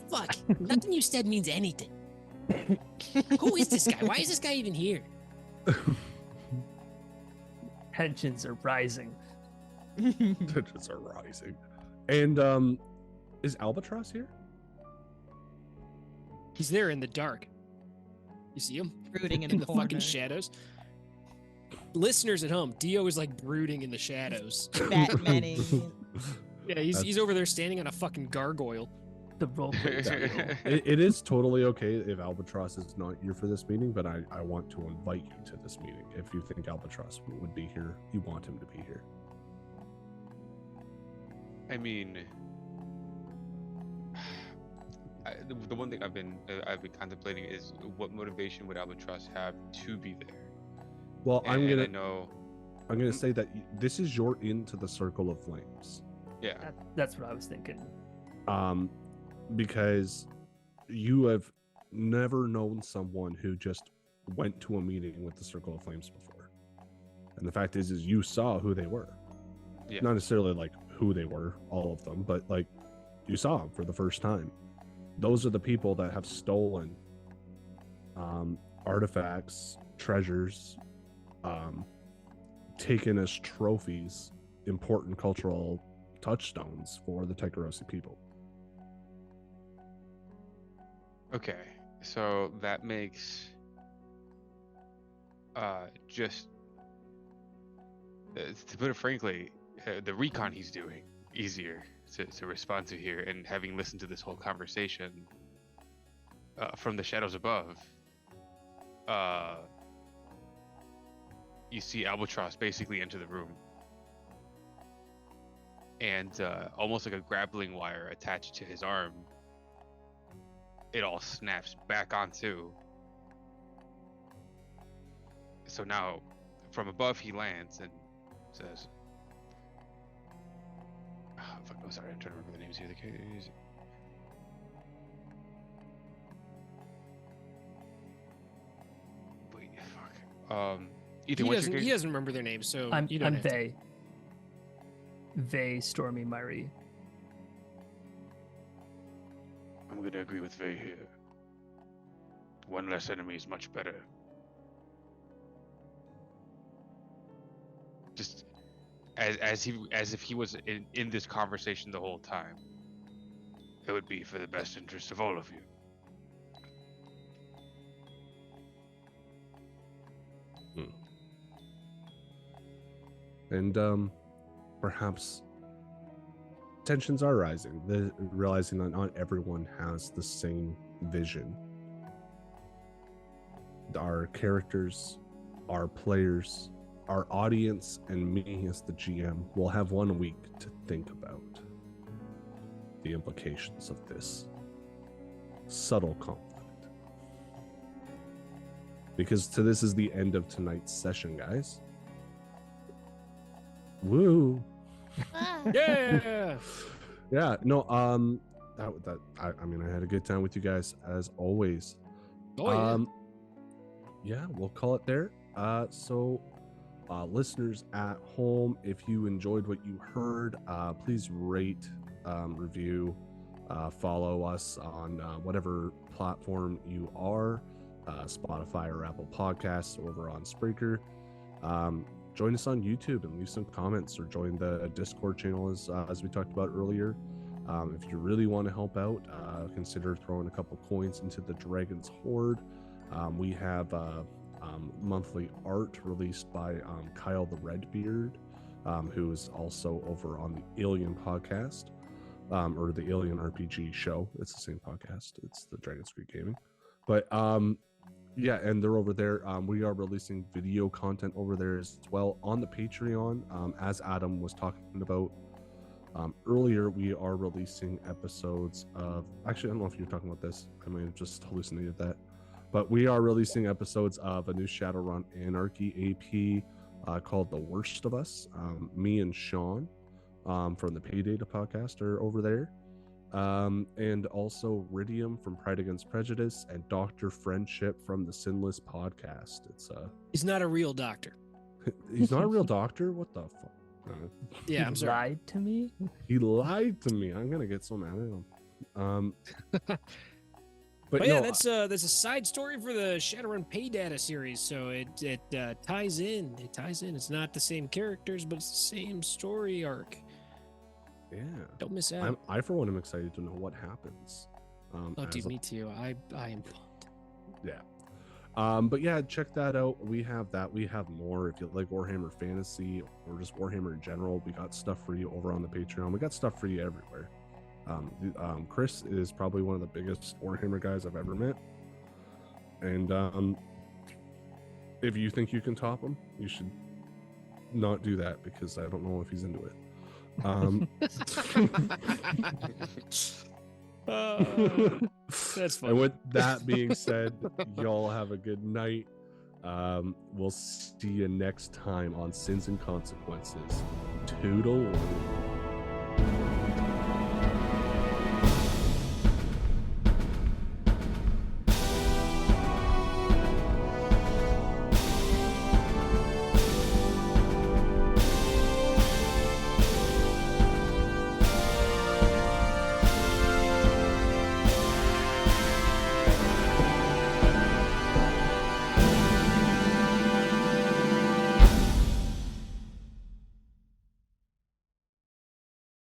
fuck? Nothing you said means anything. Who is this guy? Why is this guy even here? Tensions are rising. Tensions are rising. And is Albatross here? He's there in the dark. You see him? Brooding in in the the fucking corner. shadows. Listeners at home, Theo is like brooding in the shadows. Batmaning. Yeah, he's over there standing on a fucking gargoyle. The role play table. It is totally okay if Albatross is not here for this meeting, but I want to invite you to this meeting. If you think Albatross would be here, you want him to be here. I mean, the one thing I've been contemplating is what motivation would Albatross have to be there. Well, And I know. I'm gonna say that this is your into the circle of flames. Yeah. That's what I was thinking. Because you have never known someone who just went to a meeting with the Circle of Flames before. And the fact is you saw who they were. Yeah. Not necessarily like who they were, all of them, but like you saw them for the first time. Those are the people that have stolen artifacts, treasures, taken as trophies, important cultural touchstones for the Tekarosi people. Okay, so that makes just to put it frankly, the recon he's doing easier. to respond to here. And having listened to this whole conversation from the shadows above, you see Albatross basically enter the room, and almost like a grappling wire attached to his arm, it all snaps back onto. So now, from above, he lands and says, "Oh, fuck, oh, sorry, I'm trying to remember the names here. Wait, fuck. Ethan, what's your He character? doesn't remember their names, so I'm you don't have to. Vey. Vey, Stormy, Myri. I'm gonna agree with Vey here. One less enemy is much better. Just as if he was in this conversation the whole time. It would be for the best interest of all of you. And perhaps tensions are rising, realizing that not everyone has the same vision. Our characters, our players, our audience, and me as the GM will have 1 week to think about the implications of this subtle conflict. Because this is the end of tonight's session, guys. Woo! Ah. Yeah. Yeah, no, I mean, I had a good time with you guys as always. Oh yeah. Yeah, we'll call it there. So listeners at home, if you enjoyed what you heard, please rate, review, follow us on whatever platform you are, Spotify or Apple Podcasts, over on Spreaker. Join us on YouTube and leave some comments, or join the Discord channel as we talked about earlier. If you really want to help out, consider throwing a couple coins into the Dragon's Hoard. We have monthly art released by Kyle the Redbeard, who is also over on the Alien podcast, or the Alien RPG show. It's the same podcast. It's the Dragon's Creek Gaming. But yeah, and they're over there. We are releasing video content over there as well on the Patreon. As Adam was talking about earlier, we are releasing episodes of... Actually, I don't know if you're talking about this. I may have just hallucinated that. But we are releasing episodes of a new Shadowrun Anarchy AP called The Worst of Us. Me and Sean from the Paydata podcast are over there. And also Ridium from Pride Against Prejudice, and Dr. Friendship from the Sinless podcast. He's not a real doctor. He's not a real doctor? What the fuck? Yeah, I'm He sorry. lied to me. He lied to me. I'm gonna get so mad at him. But yeah, no, that's a side story for the Shadowrun Pay Data series, so it ties in. It ties in. It's not the same characters, but it's the same story arc. yeah. Don't miss out. I for one am excited to know what happens. Oh, dude, me too. I am pumped. Yeah. But yeah, check that out. We have that. We have more. If you like Warhammer Fantasy or just Warhammer in general, we got stuff for you over on the Patreon. We got stuff for you everywhere. Chris is probably one of the biggest Warhammer guys I've ever met. And if you think you can top him, you should not do that, because I don't know if he's into it. That's fun. And with that being said, y'all have a good night. We'll see you next time on Sins and Consequences. Toodle.